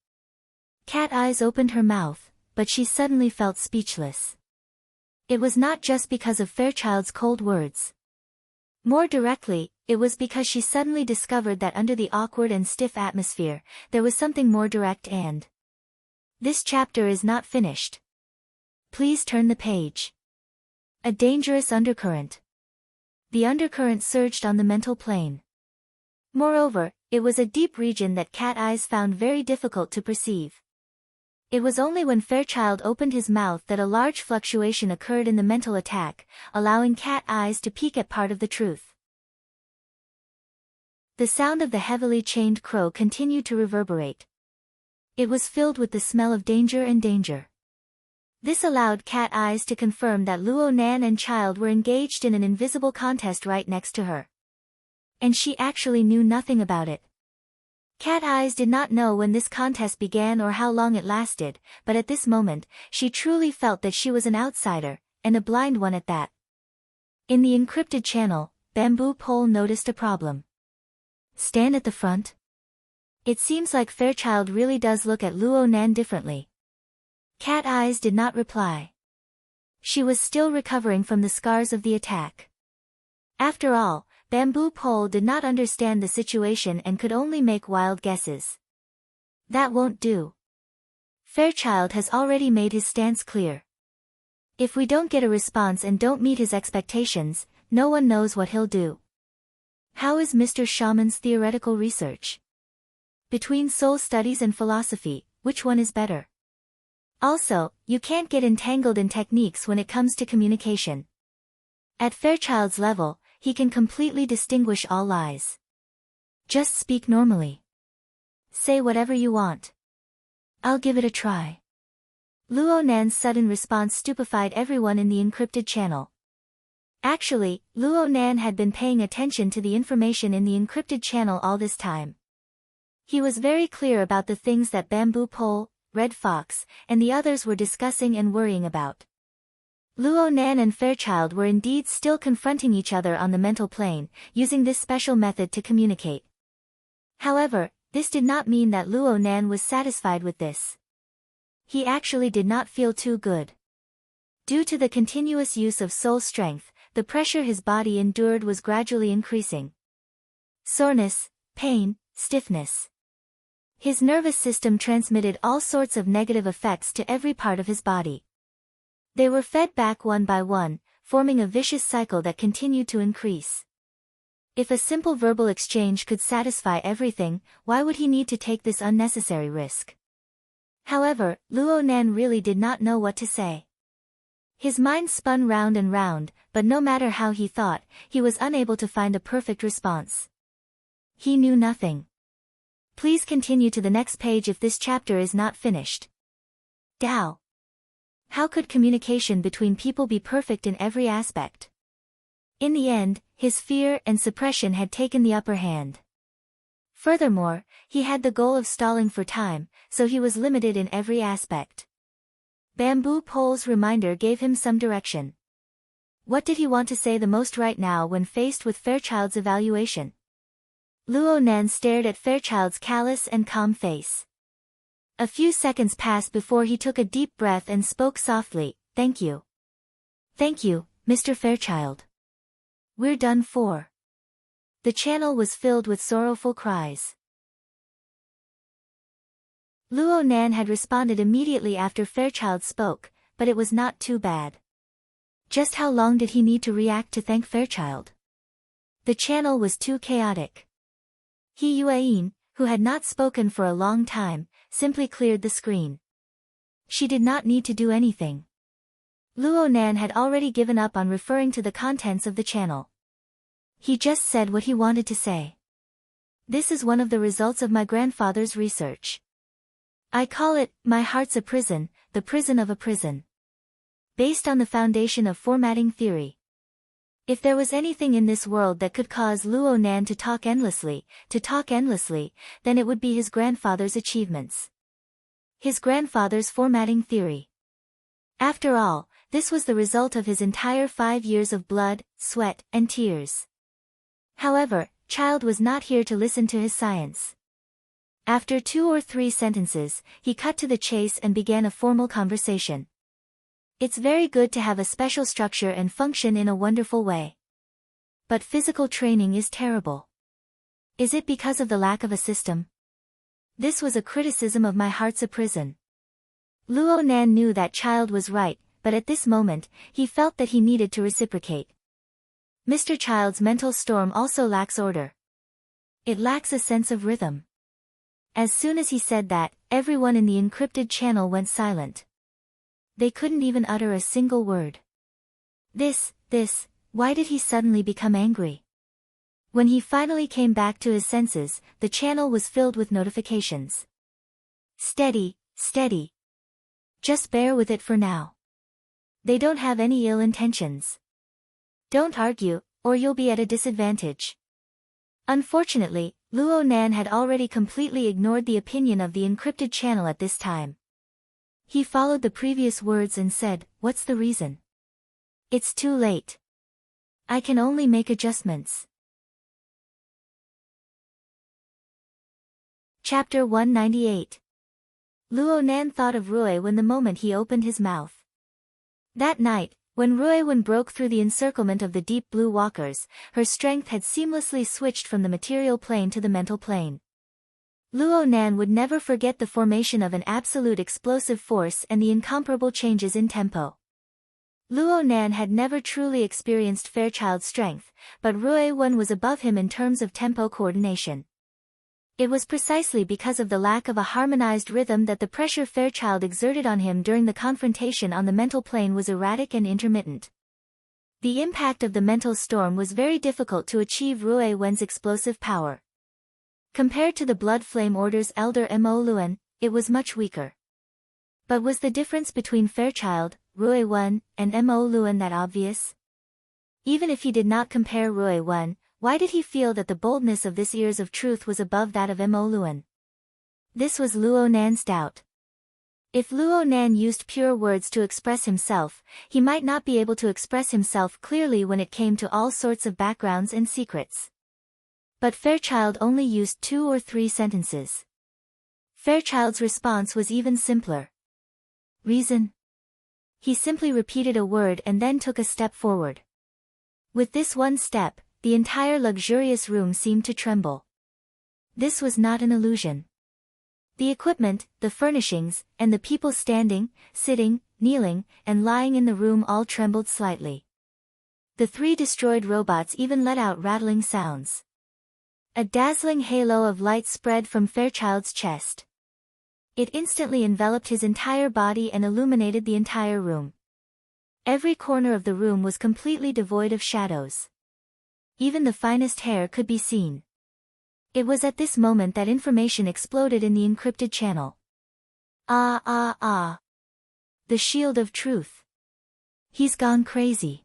Cat Eyes opened her mouth, but she suddenly felt speechless. It was not just because of Fairchild's cold words. More directly, it was because she suddenly discovered that under the awkward and stiff atmosphere, there was something more direct and... This chapter is not finished. Please turn the page. A dangerous undercurrent. The undercurrent surged on the mental plane. Moreover, it was a deep region that Cat Eyes found very difficult to perceive. It was only when Fairchild opened his mouth that a large fluctuation occurred in the mental attack, allowing Cat Eyes to peek at part of the truth. The sound of the heavily chained crow continued to reverberate. It was filled with the smell of danger and danger. This allowed Cat Eyes to confirm that Luo Nan and Child were engaged in an invisible contest right next to her. And she actually knew nothing about it. Cat Eyes did not know when this contest began or how long it lasted, but at this moment, she truly felt that she was an outsider, and a blind one at that. In the encrypted channel, Bamboo Pole noticed a problem. Stand at the front? It seems like Fairchild really does look at Luo Nan differently. Cat Eyes did not reply. She was still recovering from the scars of the attack. After all, Bamboo Pole did not understand the situation and could only make wild guesses. That won't do. Fairchild has already made his stance clear. If we don't get a response and don't meet his expectations, no one knows what he'll do. How is Mr. Shaman's theoretical research? Between soul studies and philosophy, which one is better? Also, you can't get entangled in techniques when it comes to communication. At Fairchild's level, he can completely distinguish all lies. Just speak normally. Say whatever you want. I'll give it a try. Luo Nan's sudden response stupefied everyone in the encrypted channel. Actually, Luo Nan had been paying attention to the information in the encrypted channel all this time. He was very clear about the things that Bamboo Pole, Red Fox, and the others were discussing and worrying about. Luo Nan and Fairchild were indeed still confronting each other on the mental plane, using this special method to communicate. However, this did not mean that Luo Nan was satisfied with this. He actually did not feel too good. Due to the continuous use of soul strength, the pressure his body endured was gradually increasing. Soreness, pain, stiffness. His nervous system transmitted all sorts of negative effects to every part of his body. They were fed back one by one, forming a vicious cycle that continued to increase. If a simple verbal exchange could satisfy everything, why would he need to take this unnecessary risk? However, Luo Nan really did not know what to say. His mind spun round and round, but no matter how he thought, he was unable to find a perfect response. He knew nothing. Please continue to the next page if this chapter is not finished. Tao. How could communication between people be perfect in every aspect? In the end, his fear and suppression had taken the upper hand. Furthermore, he had the goal of stalling for time, so he was limited in every aspect. Bamboo Pole's reminder gave him some direction. What did he want to say the most right now when faced with Fairchild's evaluation? Luo Nan stared at Fairchild's callous and calm face. A few seconds passed before he took a deep breath and spoke softly, "Thank you. Thank you, Mr. Fairchild. We're done for." The channel was filled with sorrowful cries. Luo Nan had responded immediately after Fairchild spoke, but it was not too bad. Just how long did he need to react to thank Fairchild? The channel was too chaotic. He Yuan, who had not spoken for a long time, simply cleared the screen. She did not need to do anything. Luo Nan had already given up on referring to the contents of the channel. He just said what he wanted to say. This is one of the results of my grandfather's research. I call it, my heart's a prison, the prison of a prison. Based on the foundation of formatting theory. If there was anything in this world that could cause Luo Nan to talk endlessly, then it would be his grandfather's achievements. His grandfather's formatting theory. After all, this was the result of his entire 5 years of blood, sweat, and tears. However, Child was not here to listen to his science. After 2 or 3 sentences, he cut to the chase and began a formal conversation. It's very good to have a special structure and function in a wonderful way. But physical training is terrible. Is it because of the lack of a system? This was a criticism of my heart's a prison. Luo Nan knew that Child was right, but at this moment, he felt that he needed to reciprocate. Mr. Child's mental storm also lacks order. It lacks a sense of rhythm. As soon as he said that, everyone in the encrypted channel went silent. They couldn't even utter a single word. Why did he suddenly become angry? When he finally came back to his senses, the channel was filled with notifications. Steady. Just bear with it for now. They don't have any ill intentions. Don't argue, or you'll be at a disadvantage. Unfortunately, Luo Nan had already completely ignored the opinion of the encrypted channel at this time. He followed the previous words and said, "What's the reason?" "It's too late. I can only make adjustments." Chapter 198. Luo Nan thought of Ruiwen the moment he opened his mouth. That night, when Ruiwen broke through the encirclement of the deep blue walkers, her strength had seamlessly switched from the material plane to the mental plane. Luo Nan would never forget the formation of an absolute explosive force and the incomparable changes in tempo. Luo Nan had never truly experienced Fairchild's strength, but Ruiwen was above him in terms of tempo coordination. It was precisely because of the lack of a harmonized rhythm that the pressure Fairchild exerted on him during the confrontation on the mental plane was erratic and intermittent. The impact of the mental storm was very difficult to achieve Ruiwen's explosive power. Compared to the Blood Flame Order's Elder Mo Luan, it was much weaker. But was the difference between Fairchild, Rui Wen, and Mo Luan that obvious? Even if he did not compare Rui Wen, why did he feel that the boldness of this ears of truth was above that of Mo Luan? This was Luo Nan's doubt. If Luo Nan used pure words to express himself, he might not be able to express himself clearly when it came to all sorts of backgrounds and secrets. But Fairchild only used 2 or 3 sentences. Fairchild's response was even simpler. Reason. He simply repeated a word and then took a step forward. With this one step, the entire luxurious room seemed to tremble. This was not an illusion. The equipment, the furnishings, and the people standing, sitting, kneeling, and lying in the room all trembled slightly. The 3 destroyed robots even let out rattling sounds. A dazzling halo of light spread from Fairchild's chest. It instantly enveloped his entire body and illuminated the entire room. Every corner of the room was completely devoid of shadows. Even the finest hair could be seen. It was at this moment that information exploded in the encrypted channel. Ah. The shield of truth. He's gone crazy.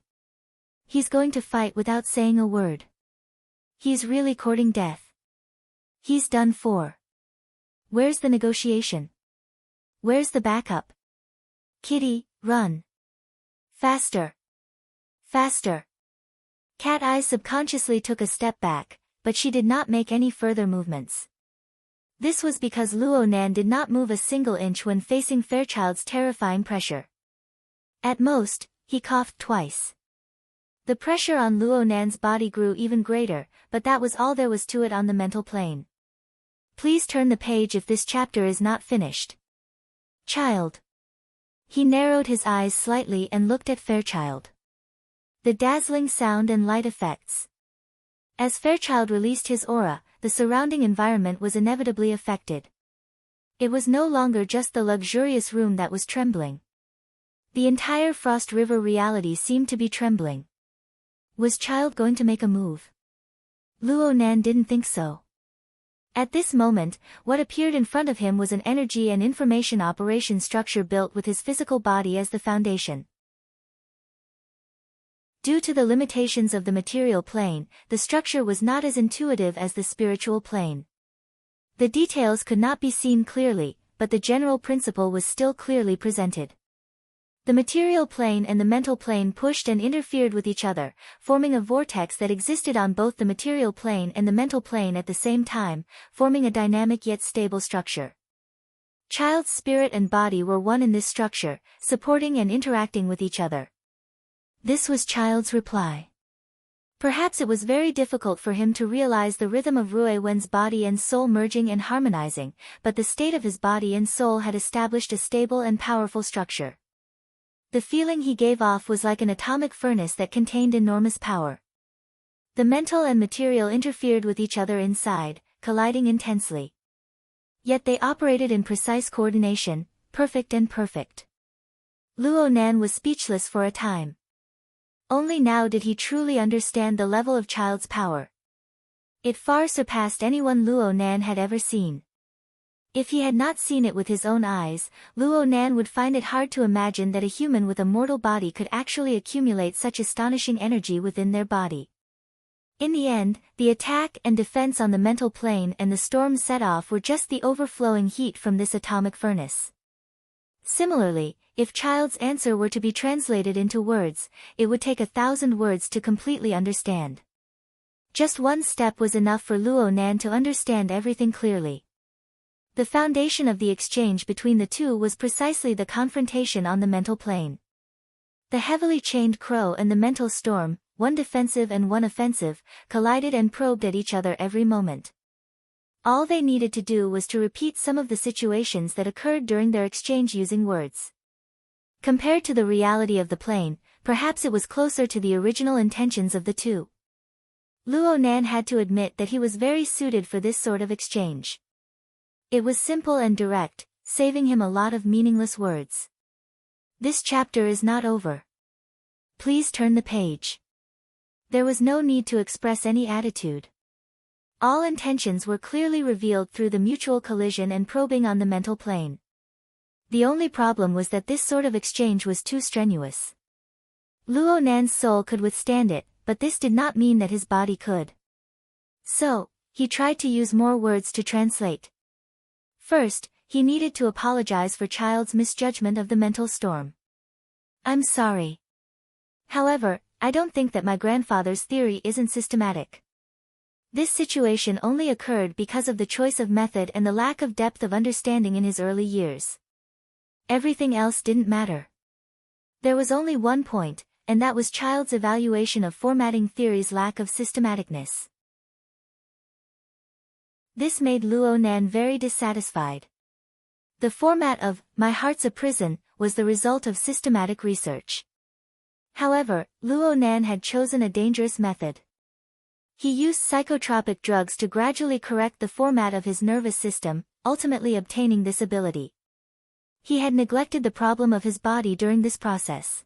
He's going to fight without saying a word. He's really courting death. He's done for. Where's the negotiation? Where's the backup? Kitty, run. Faster. Faster. Cat Eyes subconsciously took a step back, but she did not make any further movements. This was because Luo Nan did not move a single inch when facing Fairchild's terrifying pressure. At most, he coughed twice. The pressure on Luo Nan's body grew even greater, but that was all there was to it on the mental plane. Please turn the page if this chapter is not finished. Child. He narrowed his eyes slightly and looked at Fairchild. The dazzling sound and light effects. As Fairchild released his aura, the surrounding environment was inevitably affected. It was no longer just the luxurious room that was trembling. The entire Frost River reality seemed to be trembling. Was Child going to make a move? Luo Nan didn't think so. At this moment, what appeared in front of him was an energy and information operation structure built with his physical body as the foundation. Due to the limitations of the material plane, the structure was not as intuitive as the spiritual plane. The details could not be seen clearly, but the general principle was still clearly presented. The material plane and the mental plane pushed and interfered with each other, forming a vortex that existed on both the material plane and the mental plane at the same time, forming a dynamic yet stable structure. Child's spirit and body were one in this structure, supporting and interacting with each other. This was Child's reply. Perhaps it was very difficult for him to realize the rhythm of Rui Wen's body and soul merging and harmonizing, but the state of his body and soul had established a stable and powerful structure. The feeling he gave off was like an atomic furnace that contained enormous power. The mental and material interfered with each other inside, colliding intensely. Yet they operated in precise coordination, perfect and perfect. Luo Nan was speechless for a time. Only now did he truly understand the level of Child's power. It far surpassed anyone Luo Nan had ever seen. If he had not seen it with his own eyes, Luo Nan would find it hard to imagine that a human with a mortal body could actually accumulate such astonishing energy within their body. In the end, the attack and defense on the mental plane and the storm set off were just the overflowing heat from this atomic furnace. Similarly, if Child's answer were to be translated into words, it would take 1,000 words to completely understand. Just one step was enough for Luo Nan to understand everything clearly. The foundation of the exchange between the two was precisely the confrontation on the mental plane. The heavily chained crow and the mental storm, one defensive and one offensive, collided and probed at each other every moment. All they needed to do was to repeat some of the situations that occurred during their exchange using words. Compared to the reality of the plane, perhaps it was closer to the original intentions of the two. Luo Nan had to admit that he was very suited for this sort of exchange. It was simple and direct, saving him a lot of meaningless words. This chapter is not over. Please turn the page. There was no need to express any attitude. All intentions were clearly revealed through the mutual collision and probing on the mental plane. The only problem was that this sort of exchange was too strenuous. Luo Nan's soul could withstand it, but this did not mean that his body could. So, he tried to use more words to translate. First, he needed to apologize for Child's misjudgment of the mental storm. I'm sorry. However, I don't think that my grandfather's theory isn't systematic. This situation only occurred because of the choice of method and the lack of depth of understanding in his early years. Everything else didn't matter. There was only one point, and that was Child's evaluation of formatting theory's lack of systematicness. This made Luo Nan very dissatisfied. The format of My Heart's a Prison was the result of systematic research. However, Luo Nan had chosen a dangerous method. He used psychotropic drugs to gradually correct the format of his nervous system, ultimately obtaining this ability. He had neglected the problem of his body during this process.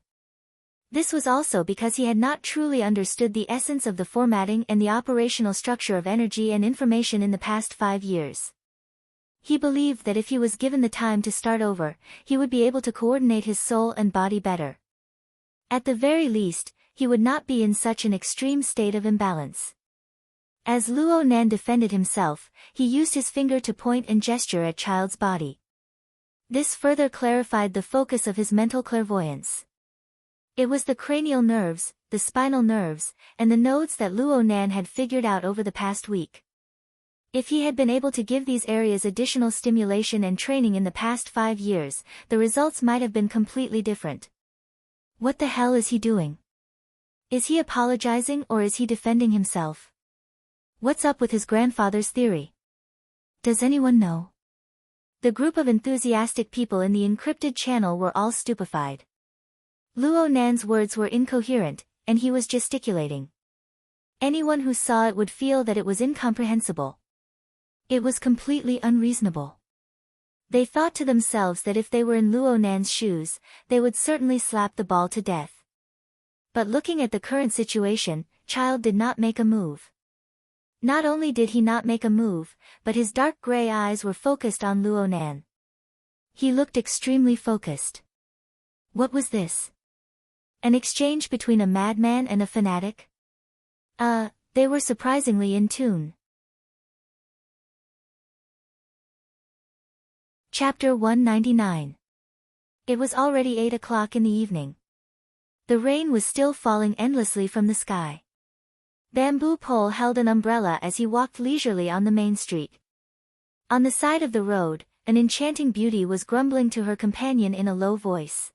This was also because he had not truly understood the essence of the formatting and the operational structure of energy and information in the past 5 years. He believed that if he was given the time to start over, he would be able to coordinate his soul and body better. At the very least, he would not be in such an extreme state of imbalance. As Luo Nan defended himself, he used his finger to point and gesture at Child's body. This further clarified the focus of his mental clairvoyance. It was the cranial nerves, the spinal nerves, and the nodes that Luo Nan had figured out over the past week. If he had been able to give these areas additional stimulation and training in the past 5 years, the results might have been completely different. What the hell is he doing? Is he apologizing or is he defending himself? What's up with his grandfather's theory? Does anyone know? The group of enthusiastic people in the encrypted channel were all stupefied. Luo Nan's words were incoherent, and he was gesticulating. Anyone who saw it would feel that it was incomprehensible. It was completely unreasonable. They thought to themselves that if they were in Luo Nan's shoes, they would certainly slap the ball to death. But looking at the current situation, Child did not make a move. Not only did he not make a move, but his dark gray eyes were focused on Luo Nan. He looked extremely focused. What was this? An exchange between a madman and a fanatic? They were surprisingly in tune. Chapter 199. It was already 8 o'clock in the evening. The rain was still falling endlessly from the sky. Bamboo Pole held an umbrella as he walked leisurely on the main street. On the side of the road, an enchanting beauty was grumbling to her companion in a low voice.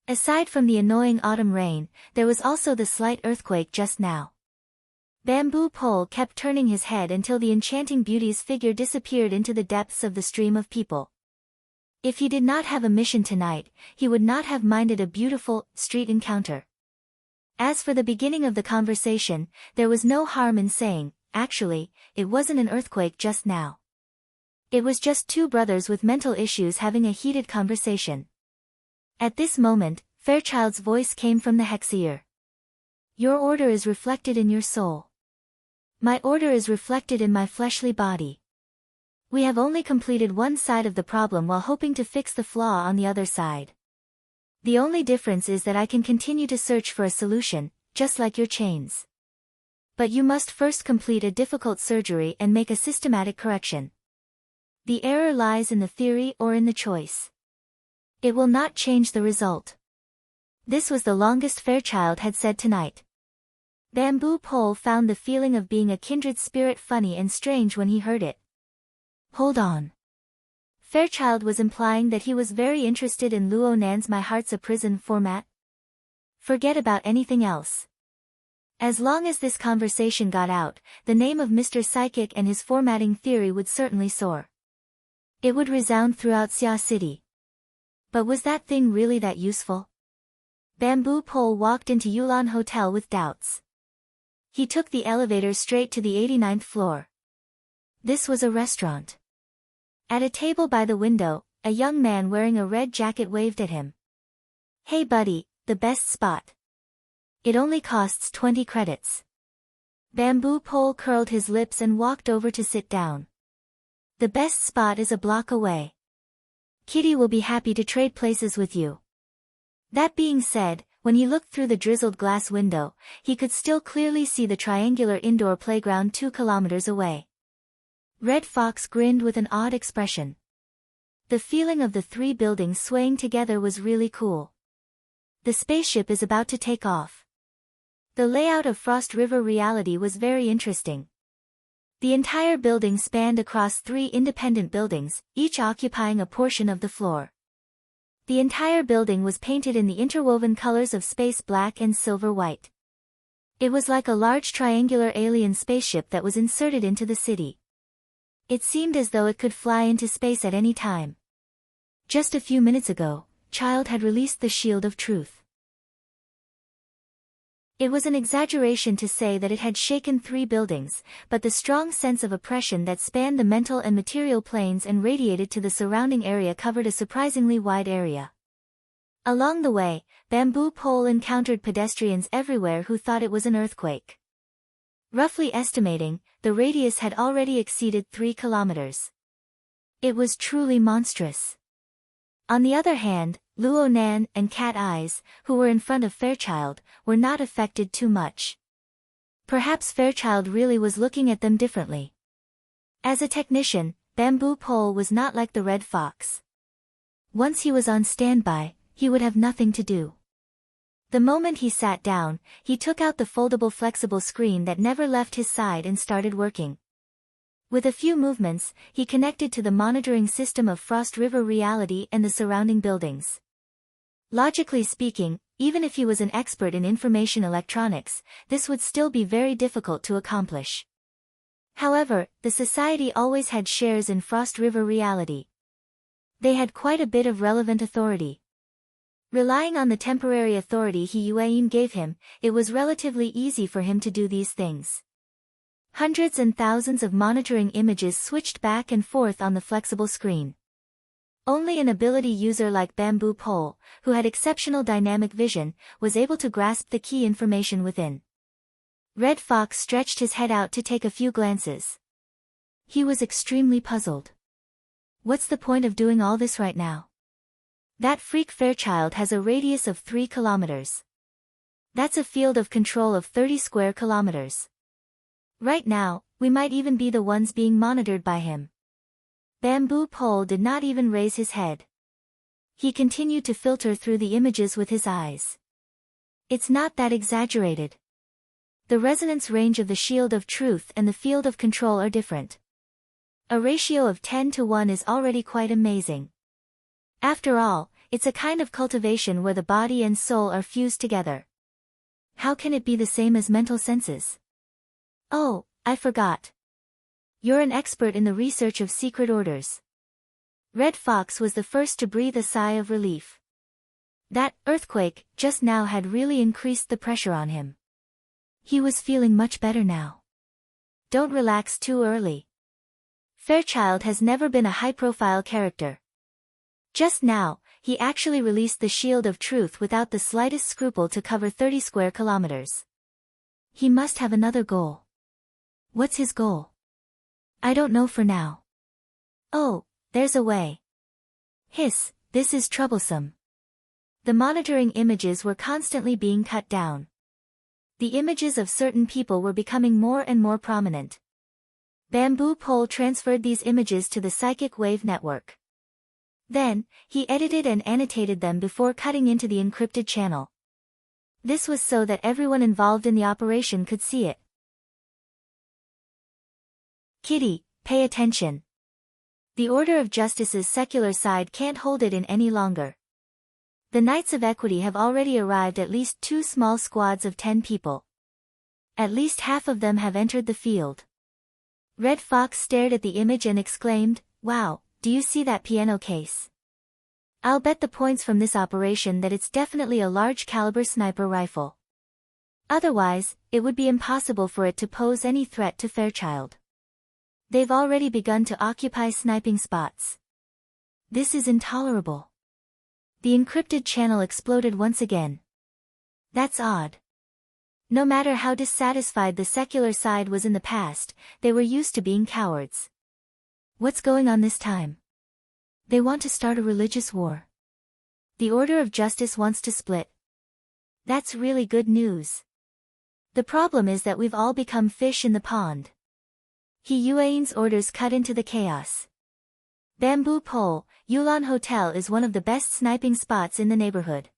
Aside from the annoying autumn rain, there was also the slight earthquake just now. Bamboo Pole kept turning his head until the enchanting beauty's figure disappeared into the depths of the stream of people. If he did not have a mission tonight, he would not have minded a beautiful street encounter. As for the beginning of the conversation, there was no harm in saying, actually, it wasn't an earthquake just now. It was just two brothers with mental issues having a heated conversation. At this moment, Fairchild's voice came from the Hexier. Your order is reflected in your soul. My order is reflected in my fleshly body. We have only completed one side of the problem while hoping to fix the flaw on the other side. The only difference is that I can continue to search for a solution, just like your chains. But you must first complete a difficult surgery and make a systematic correction. The error lies in the theory or in the choice. It will not change the result. This was the longest Fairchild had said tonight. Bamboo Pole found the feeling of being a kindred spirit funny and strange when he heard it. Hold on. Fairchild was implying that he was very interested in Luo Nan's My Heart's a Prison format. Forget about anything else. As long as this conversation got out, the name of Mr. Psychic and his formatting theory would certainly soar. It would resound throughout Xia City. But was that thing really that useful? Bamboo Pole walked into Yulan Hotel with doubts. He took the elevator straight to the 89th floor. This was a restaurant. At a table by the window, a young man wearing a red jacket waved at him. Hey buddy, the best spot. It only costs 20 credits. Bamboo Pole curled his lips and walked over to sit down. The best spot is a block away. Kitty will be happy to trade places with you. That being said, when he looked through the drizzled glass window, he could still clearly see the triangular indoor playground 2 kilometers away. Red Fox grinned with an odd expression. The feeling of the 3 buildings swaying together was really cool. The spaceship is about to take off. The layout of Frost River Reality was very interesting. The entire building spanned across 3 independent buildings, each occupying a portion of the floor. The entire building was painted in the interwoven colors of space black and silver white. It was like a large triangular alien spaceship that was inserted into the city. It seemed as though it could fly into space at any time. Just a few minutes ago, Child had released the Shield of Truth. It was an exaggeration to say that it had shaken 3 buildings, but the strong sense of oppression that spanned the mental and material planes and radiated to the surrounding area covered a surprisingly wide area. Along the way, Bamboo Pole encountered pedestrians everywhere who thought it was an earthquake. Roughly estimating, the radius had already exceeded 3 kilometers. It was truly monstrous. On the other hand, Luo Nan and Cat Eyes, who were in front of Fairchild, were not affected too much. Perhaps Fairchild really was looking at them differently. As a technician, Bamboo Pole was not like the Red Fox. Once he was on standby, he would have nothing to do. The moment he sat down, he took out the foldable flexible screen that never left his side and started working. With a few movements, he connected to the monitoring system of Frost River Reality and the surrounding buildings. Logically speaking, even if he was an expert in information electronics, this would still be very difficult to accomplish. However, the Society always had shares in Frost River Reality. They had quite a bit of relevant authority. Relying on the temporary authority Yuan gave him, it was relatively easy for him to do these things. Hundreds and thousands of monitoring images switched back and forth on the flexible screen. Only an ability user like Bamboo Pole, who had exceptional dynamic vision, was able to grasp the key information within. Red Fox stretched his head out to take a few glances. He was extremely puzzled. What's the point of doing all this right now? That freak Fairchild has a radius of 3 kilometers. That's a field of control of 30 square kilometers. Right now, we might even be the ones being monitored by him. Bamboo Pole did not even raise his head. He continued to filter through the images with his eyes. It's not that exaggerated. The resonance range of the Shield of Truth and the field of control are different. A ratio of 10 to 1 is already quite amazing. After all, it's a kind of cultivation where the body and soul are fused together. How can it be the same as mental senses? Oh, I forgot. You're an expert in the research of secret orders. Red Fox was the first to breathe a sigh of relief. That earthquake just now had really increased the pressure on him. He was feeling much better now. Don't relax too early. Fairchild has never been a high-profile character. Just now, he actually released the Shield of Truth without the slightest scruple to cover 30 square kilometers. He must have another goal. What's his goal? I don't know for now. Oh, there's a way. Hiss, this is troublesome. The monitoring images were constantly being cut down. The images of certain people were becoming more and more prominent. Bamboo Pole transferred these images to the psychic wave network. Then, he edited and annotated them before cutting into the encrypted channel. This was so that everyone involved in the operation could see it. Kitty, pay attention. The Order of Justice's secular side can't hold it in any longer. The Knights of Equity have already arrived, at least 2 small squads of 10 people. At least half of them have entered the field. Red Fox stared at the image and exclaimed, "Wow, do you see that piano case? I'll bet the points from this operation that it's definitely a large caliber sniper rifle. Otherwise, it would be impossible for it to pose any threat to Fairchild. They've already begun to occupy sniping spots. This is intolerable." The encrypted channel exploded once again. That's odd. No matter how dissatisfied the secular side was in the past, they were used to being cowards. What's going on this time? They want to start a religious war. The order of justice wants to split. That's really good news. The problem is that we've all become fish in the pond. Yuan's orders cut into the chaos. Bamboo Pole, Yulan Hotel is one of the best sniping spots in the neighborhood.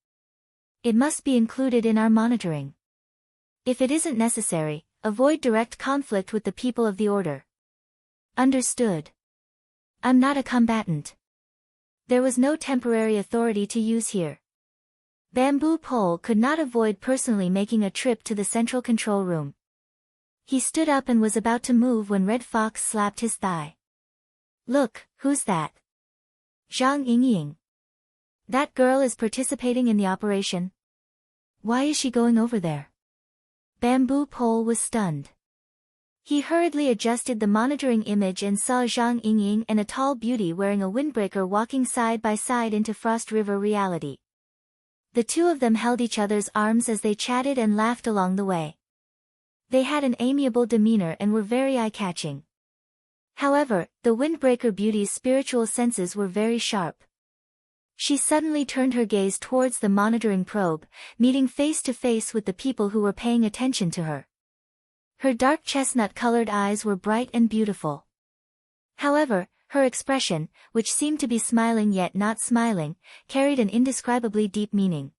It must be included in our monitoring. If it isn't necessary, avoid direct conflict with the people of the order. Understood. I'm not a combatant. There was no temporary authority to use here. Bamboo Pole could not avoid personally making a trip to the central control room. He stood up and was about to move when Red Fox slapped his thigh. Look, who's that? Zhang Yingying. That girl is participating in the operation. Why is she going over there? Bamboo Pole was stunned. He hurriedly adjusted the monitoring image and saw Zhang Yingying and a tall beauty wearing a windbreaker walking side by side into Frost River reality. The two of them held each other's arms as they chatted and laughed along the way. They had an amiable demeanor and were very eye-catching. However, the windbreaker beauty's spiritual senses were very sharp. She suddenly turned her gaze towards the monitoring probe, meeting face to face with the people who were paying attention to her. Her dark chestnut-colored eyes were bright and beautiful. However, her expression, which seemed to be smiling yet not smiling, carried an indescribably deep meaning.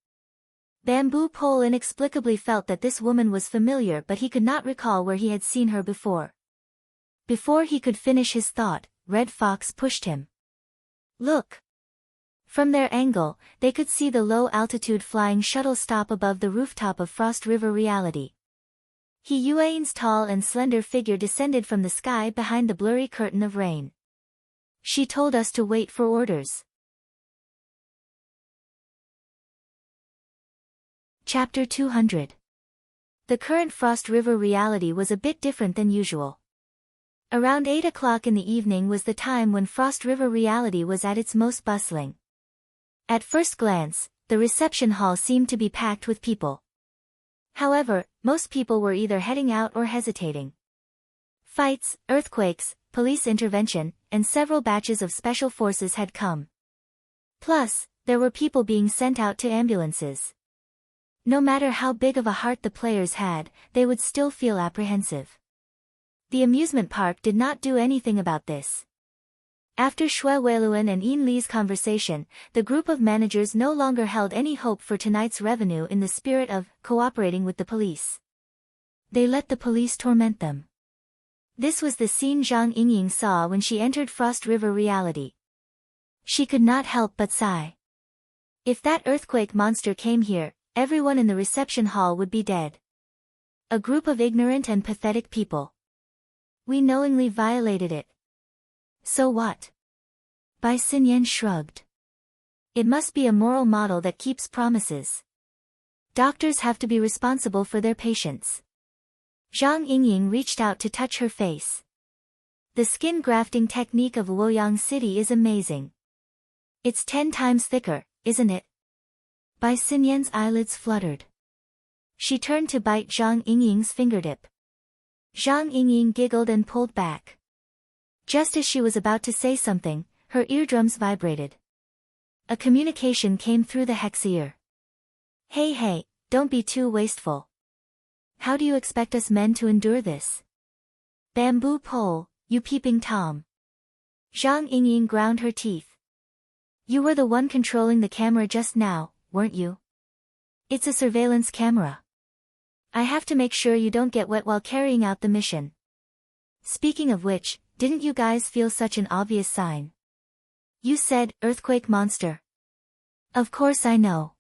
Bamboo Pole inexplicably felt that this woman was familiar, but he could not recall where he had seen her before. Before he could finish his thought, Red Fox pushed him. Look! From their angle, they could see the low-altitude flying shuttle stop above the rooftop of Frost River reality. Yuan's tall and slender figure descended from the sky behind the blurry curtain of rain. She told us to wait for orders. Chapter 200. The current Frost River reality was a bit different than usual. Around 8 o'clock in the evening was the time when Frost River reality was at its most bustling. At first glance, the reception hall seemed to be packed with people. However, most people were either heading out or hesitating. Fights, earthquakes, police intervention, and several batches of special forces had come. Plus, there were people being sent out to ambulances. No matter how big of a heart the players had, they would still feel apprehensive. The amusement park did not do anything about this. After Shui Weiluan and Yin Li's conversation, the group of managers no longer held any hope for tonight's revenue in the spirit of cooperating with the police. They let the police torment them. This was the scene Zhang Yingying saw when she entered Frost River reality. She could not help but sigh. If that earthquake monster came here, everyone in the reception hall would be dead. A group of ignorant and pathetic people. We knowingly violated it. So what? Bai Xinyan shrugged. It must be a moral model that keeps promises. Doctors have to be responsible for their patients. Zhang Yingying reached out to touch her face. The skin grafting technique of Luoyang City is amazing. It's 10 times thicker, isn't it? Bai Xinyan's eyelids fluttered. She turned to bite Zhang Yingying's fingertip. Zhang Yingying giggled and pulled back. Just as she was about to say something, her eardrums vibrated. A communication came through the hex ear. Hey, don't be too wasteful. How do you expect us men to endure this? Bamboo Pole, you peeping Tom. Zhang Yingying ground her teeth. You were the one controlling the camera just now, weren't you? It's a surveillance camera. I have to make sure you don't get wet while carrying out the mission. Speaking of which, didn't you guys feel such an obvious sign? You said, earthquake monster. Of course I know.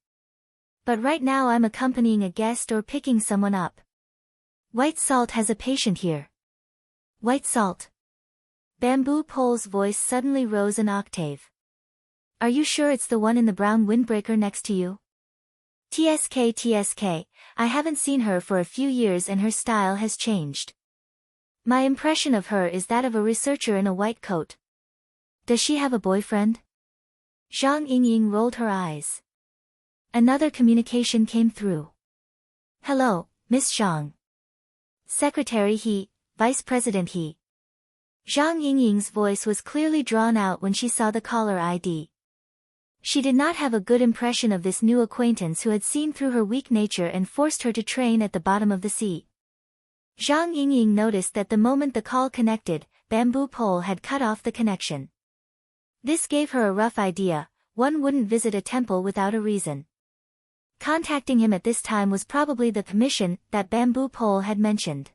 But right now I'm accompanying a guest or picking someone up. White Salt has a patient here. White Salt. Bamboo Pole's voice suddenly rose an octave. Are you sure it's the one in the brown windbreaker next to you? TSK, I haven't seen her for a few years and her style has changed. My impression of her is that of a researcher in a white coat. Does she have a boyfriend? Zhang Yingying rolled her eyes. Another communication came through. Hello, Miss Zhang. Secretary He, Vice President He. Zhang Yingying's voice was clearly drawn out when she saw the caller ID. She did not have a good impression of this new acquaintance who had seen through her weak nature and forced her to train at the bottom of the sea. Zhang Yingying noticed that the moment the call connected, bamboo pole had cut off the connection. This gave her a rough idea: one wouldn't visit a temple without a reason. Contacting him at this time was probably the commission that bamboo pole had mentioned.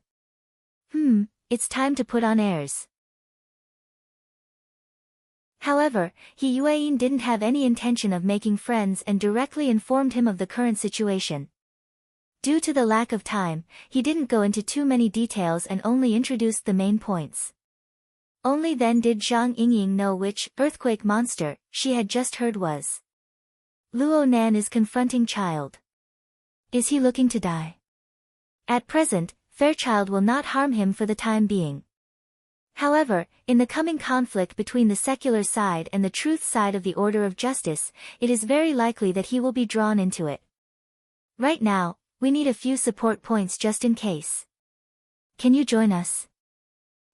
It's time to put on airs. However, He Yueyin didn't have any intention of making friends and directly informed him of the current situation. Due to the lack of time, he didn't go into too many details and only introduced the main points. Only then did Zhang Yingying know which earthquake monster she had just heard was. Luo Nan is confronting child. Is he looking to die? At present, Fairchild will not harm him for the time being. However, in the coming conflict between the secular side and the truth side of the order of justice, it is very likely that he will be drawn into it. Right now, we need a few support points just in case. Can you join us?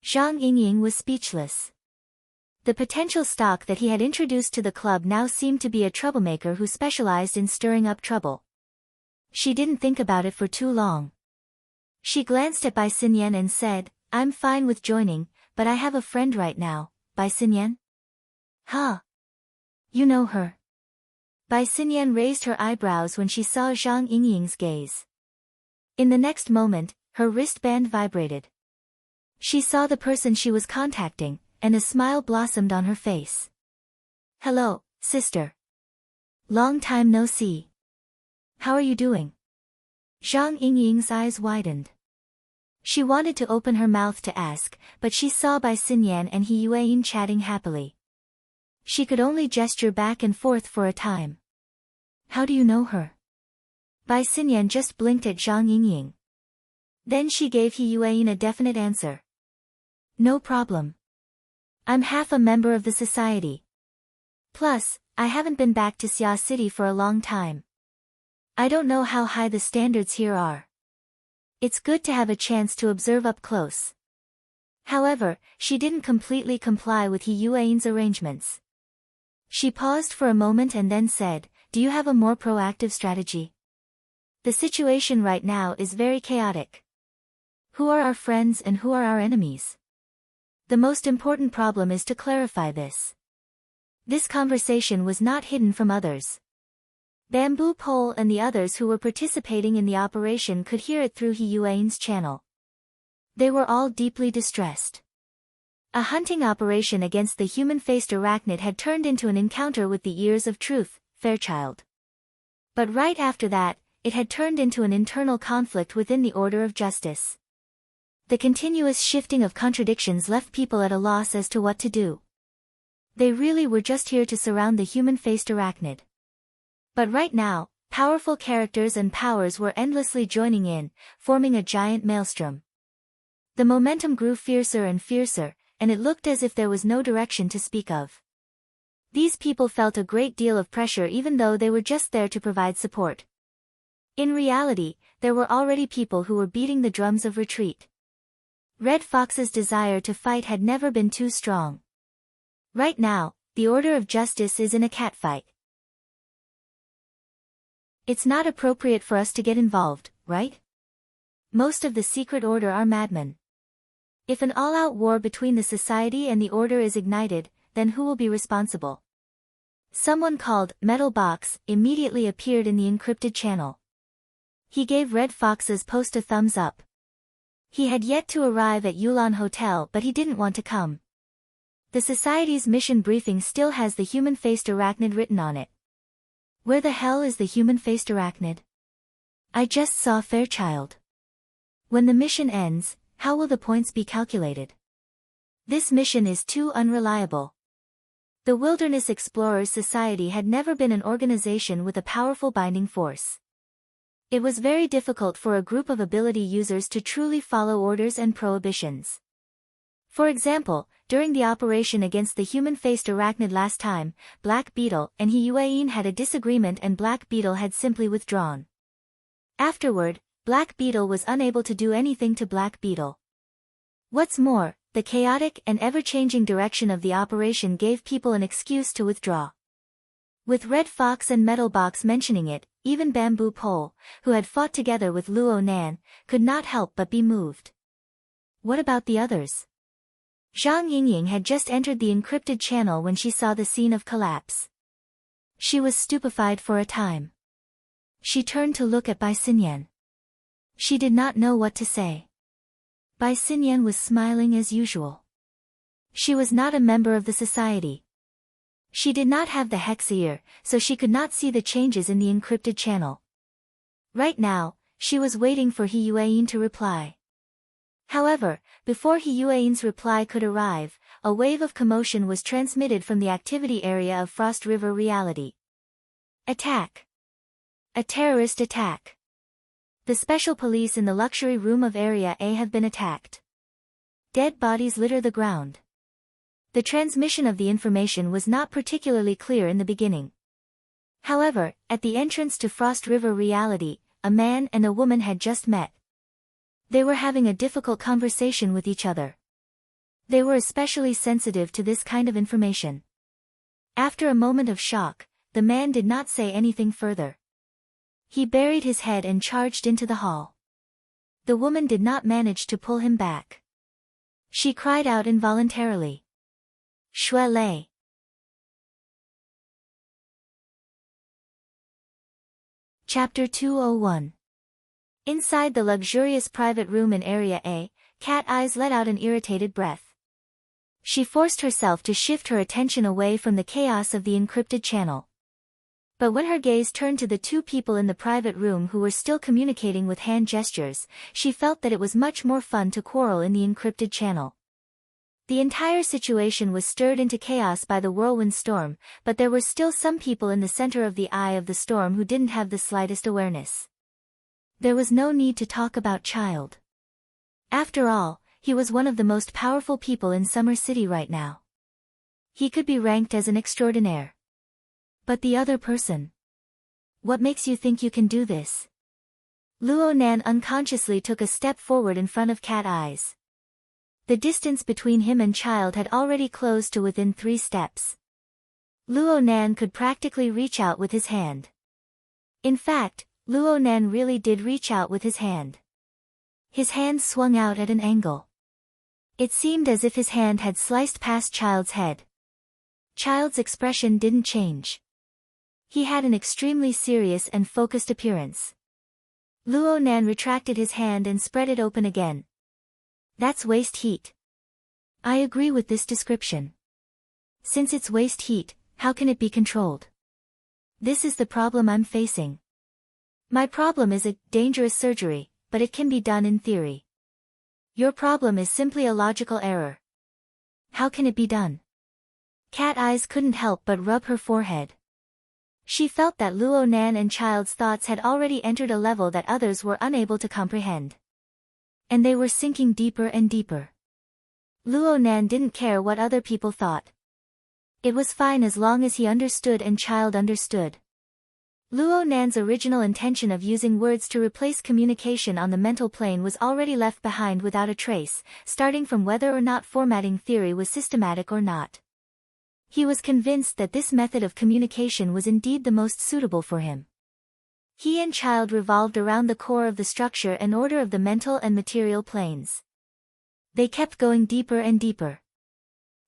Zhang Yingying was speechless. The potential stock that he had introduced to the club now seemed to be a troublemaker who specialized in stirring up trouble. She didn't think about it for too long. She glanced at Bai Xinyan and said, I'm fine with joining, but I have a friend right now. Bai Xinyan? Huh? You know her? Bai Xinyan raised her eyebrows when she saw Zhang Yingying's gaze. In the next moment, her wristband vibrated. She saw the person she was contacting, and a smile blossomed on her face. Hello, sister. Long time no see. How are you doing? Zhang Yingying's eyes widened. She wanted to open her mouth to ask, but she saw Bai Xinyan and He Yueyin chatting happily. She could only gesture back and forth for a time. How do you know her? Bai Xinyan just blinked at Zhang Yingying. Then she gave He Yueyin a definite answer. No problem. I'm half a member of the society. Plus, I haven't been back to Xia City for a long time. I don't know how high the standards here are. It's good to have a chance to observe up close. However, she didn't completely comply with He Yueyin's arrangements. She paused for a moment and then said, do you have a more proactive strategy? The situation right now is very chaotic. Who are our friends and who are our enemies? The most important problem is to clarify this. This conversation was not hidden from others. Bamboo Pole and the others who were participating in the operation could hear it through He Yueyin's channel. They were all deeply distressed. A hunting operation against the human-faced arachnid had turned into an encounter with the ears of truth, Fairchild. But right after that, it had turned into an internal conflict within the order of justice. The continuous shifting of contradictions left people at a loss as to what to do. They really were just here to surround the human-faced arachnid. But right now, powerful characters and powers were endlessly joining in, forming a giant maelstrom. The momentum grew fiercer and fiercer, and it looked as if there was no direction to speak of. These people felt a great deal of pressure even though they were just there to provide support. In reality, there were already people who were beating the drums of retreat. Red Fox's desire to fight had never been too strong. Right now, the order of justice is in a catfight. It's not appropriate for us to get involved, right? Most of the secret order are madmen. If an all-out war between the society and the order is ignited, then who will be responsible? Someone called Metal Box immediately appeared in the encrypted channel. He gave Red Fox's post a thumbs up. He had yet to arrive at Yulan Hotel but he didn't want to come. The society's mission briefing still has the human-faced arachnid written on it. Where the hell is the human-faced arachnid? I just saw Fairchild. When the mission ends, how will the points be calculated? This mission is too unreliable. The Wilderness Explorers Society had never been an organization with a powerful binding force. It was very difficult for a group of ability users to truly follow orders and prohibitions. For example, during the operation against the human-faced arachnid last time, Black Beetle and He Yueyin had a disagreement and Black Beetle had simply withdrawn. Afterward, Black Beetle was unable to do anything to Black Beetle. What's more, the chaotic and ever-changing direction of the operation gave people an excuse to withdraw. With Red Fox and Metal Box mentioning it, even Bamboo Pole, who had fought together with Luo Nan, could not help but be moved. What about the others? Zhang Yingying had just entered the encrypted channel when she saw the scene of collapse. She was stupefied for a time. She turned to look at Bai Xinyan. She did not know what to say. Bai Xinyan was smiling as usual. She was not a member of the society. She did not have the hex ear, so she could not see the changes in the encrypted channel. Right now, she was waiting for He Yueyin to reply. However, before He Yueyin's reply could arrive, a wave of commotion was transmitted from the activity area of Frost River Reality. Attack! A terrorist attack! The special police in the luxury room of Area A have been attacked. Dead bodies litter the ground. The transmission of the information was not particularly clear in the beginning. However, at the entrance to Frost River Reality, a man and a woman had just met. They were having a difficult conversation with each other. They were especially sensitive to this kind of information. After a moment of shock, the man did not say anything further. He buried his head and charged into the hall. The woman did not manage to pull him back. She cried out involuntarily. Shui Lei. Chapter 201. Inside the luxurious private room in Area A, Cat Eyes let out an irritated breath. She forced herself to shift her attention away from the chaos of the encrypted channel. But when her gaze turned to the two people in the private room who were still communicating with hand gestures, she felt that it was much more fun to quarrel in the encrypted channel. The entire situation was stirred into chaos by the whirlwind storm, but there were still some people in the center of the eye of the storm who didn't have the slightest awareness. There was no need to talk about Child. After all, he was one of the most powerful people in Summer City right now. He could be ranked as an extraordinaire. But the other person? What makes you think you can do this? Luo Nan unconsciously took a step forward in front of Cat Eyes. The distance between him and Child had already closed to within 3 steps. Luo Nan could practically reach out with his hand. In fact, Luo Nan really did reach out with his hand. His hand swung out at an angle. It seemed as if his hand had sliced past Child's head. Child's expression didn't change. He had an extremely serious and focused appearance. Luo Nan retracted his hand and spread it open again. That's waste heat. I agree with this description. Since it's waste heat, how can it be controlled? This is the problem I'm facing. My problem is a dangerous surgery, but it can be done in theory. Your problem is simply a logical error. How can it be done? Cat Eyes couldn't help but rub her forehead. She felt that Luo Nan and Child's thoughts had already entered a level that others were unable to comprehend. And they were sinking deeper and deeper. Luo Nan didn't care what other people thought. It was fine as long as he understood and Child understood. Luo Nan's original intention of using words to replace communication on the mental plane was already left behind without a trace, starting from whether or not formatting theory was systematic or not. He was convinced that this method of communication was indeed the most suitable for him. He and Child revolved around the core of the structure and order of the mental and material planes. They kept going deeper and deeper.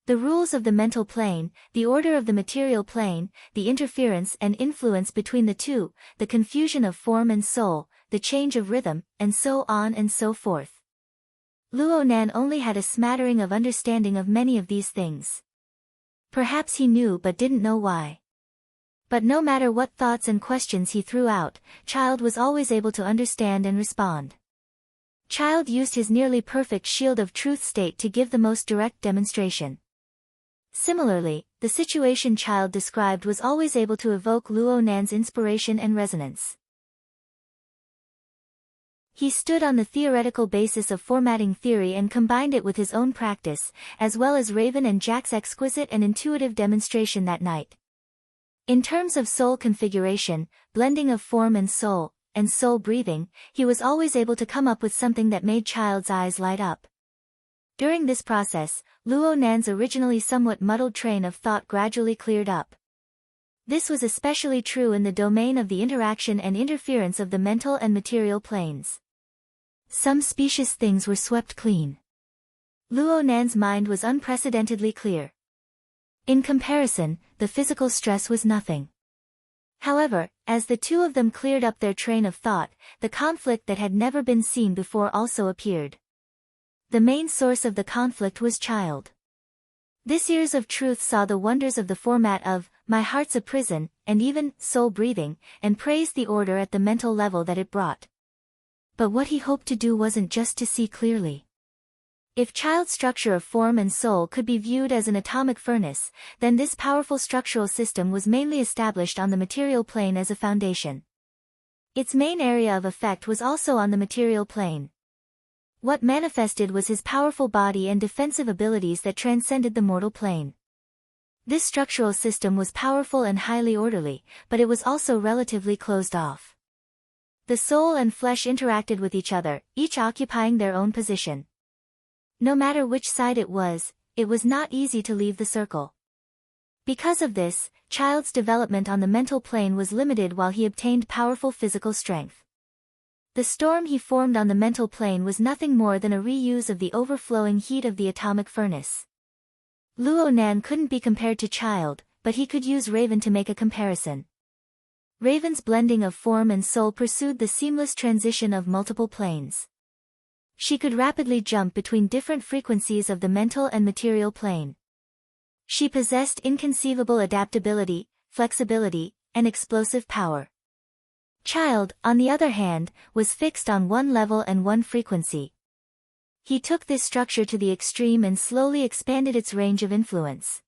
The rules of the mental plane, the order of the material plane, the interference and influence between the two, the confusion of form and soul, the change of rhythm, and so on and so forth. Luo Nan only had a smattering of understanding of many of these things. Perhaps he knew but didn't know why. But no matter what thoughts and questions he threw out, Child was always able to understand and respond. Child used his nearly perfect shield of truth state to give the most direct demonstration. Similarly, the situation Child described was always able to evoke Luo Nan's inspiration and resonance. He stood on the theoretical basis of formatting theory and combined it with his own practice, as well as Raven and Jack's exquisite and intuitive demonstration that night. In terms of soul configuration, blending of form and soul, and soul breathing, he was always able to come up with something that made Child's eyes light up. During this process, Luo Nan's originally somewhat muddled train of thought gradually cleared up. This was especially true in the domain of the interaction and interference of the mental and material planes. Some specious things were swept clean. Luo Nan's mind was unprecedentedly clear. In comparison, the physical stress was nothing. However, as the two of them cleared up their train of thought, the conflict that had never been seen before also appeared. The main source of the conflict was Child. This Ears of Truth saw the wonders of the format of My Heart's a Prison, and even soul breathing, and praised the order at the mental level that it brought. But what he hoped to do wasn't just to see clearly. If Child's structure of form and soul could be viewed as an atomic furnace, then this powerful structural system was mainly established on the material plane as a foundation. Its main area of effect was also on the material plane. What manifested was his powerful body and defensive abilities that transcended the mortal plane. This structural system was powerful and highly orderly, but it was also relatively closed off. The soul and flesh interacted with each other, each occupying their own position. No matter which side it was not easy to leave the circle. Because of this, Child's development on the mental plane was limited while he obtained powerful physical strength. The storm he formed on the mental plane was nothing more than a reuse of the overflowing heat of the atomic furnace. Luo Nan couldn't be compared to Child, but he could use Raven to make a comparison. Raven's blending of form and soul pursued the seamless transition of multiple planes. She could rapidly jump between different frequencies of the mental and material plane. She possessed inconceivable adaptability, flexibility, and explosive power. Child, on the other hand, was fixed on one level and one frequency. He took this structure to the extreme and slowly expanded its range of influence.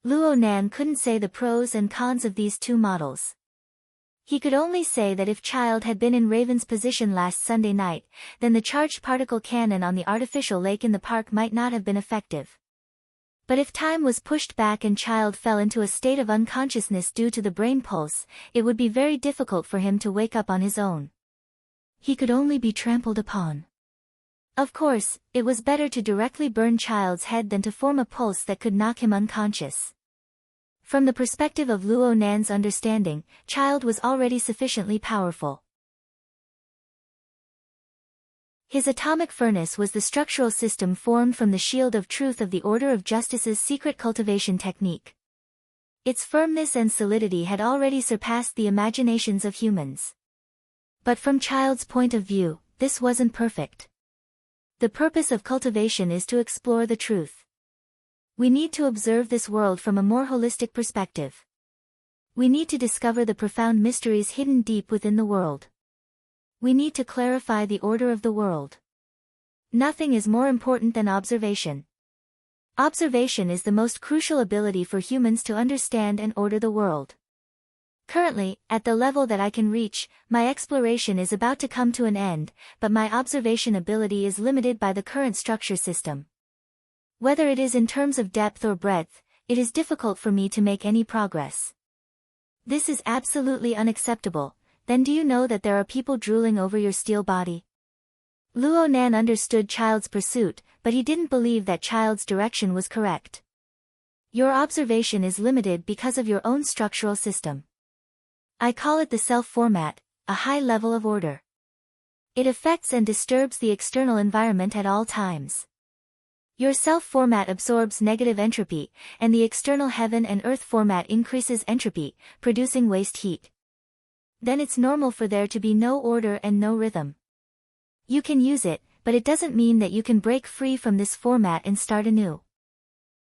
Luo Nan couldn't say the pros and cons of these two models. He could only say that if Child had been in Raven's position last Sunday night, then the charged particle cannon on the artificial lake in the park might not have been effective. But if time was pushed back and Child fell into a state of unconsciousness due to the brain pulse, it would be very difficult for him to wake up on his own. He could only be trampled upon. Of course, it was better to directly burn Child's head than to form a pulse that could knock him unconscious. From the perspective of Luo Nan's understanding, Child was already sufficiently powerful. His atomic furnace was the structural system formed from the shield of truth of the Order of Justice's secret cultivation technique. Its firmness and solidity had already surpassed the imaginations of humans. But from Child's point of view, this wasn't perfect. The purpose of cultivation is to explore the truth. We need to observe this world from a more holistic perspective. We need to discover the profound mysteries hidden deep within the world. We need to clarify the order of the world. Nothing is more important than observation. Observation is the most crucial ability for humans to understand and order the world. Currently, at the level that I can reach, my exploration is about to come to an end, but my observation ability is limited by the current structure system. Whether it is in terms of depth or breadth, it is difficult for me to make any progress. This is absolutely unacceptable. Then do you know that there are people drooling over your steel body? Luo Nan understood Child's pursuit, but he didn't believe that Child's direction was correct. Your observation is limited because of your own structural system. I call it the self-format, a high level of order. It affects and disturbs the external environment at all times. Your self-format absorbs negative entropy, and the external heaven and earth format increases entropy, producing waste heat. Then it's normal for there to be no order and no rhythm. You can use it, but it doesn't mean that you can break free from this format and start anew.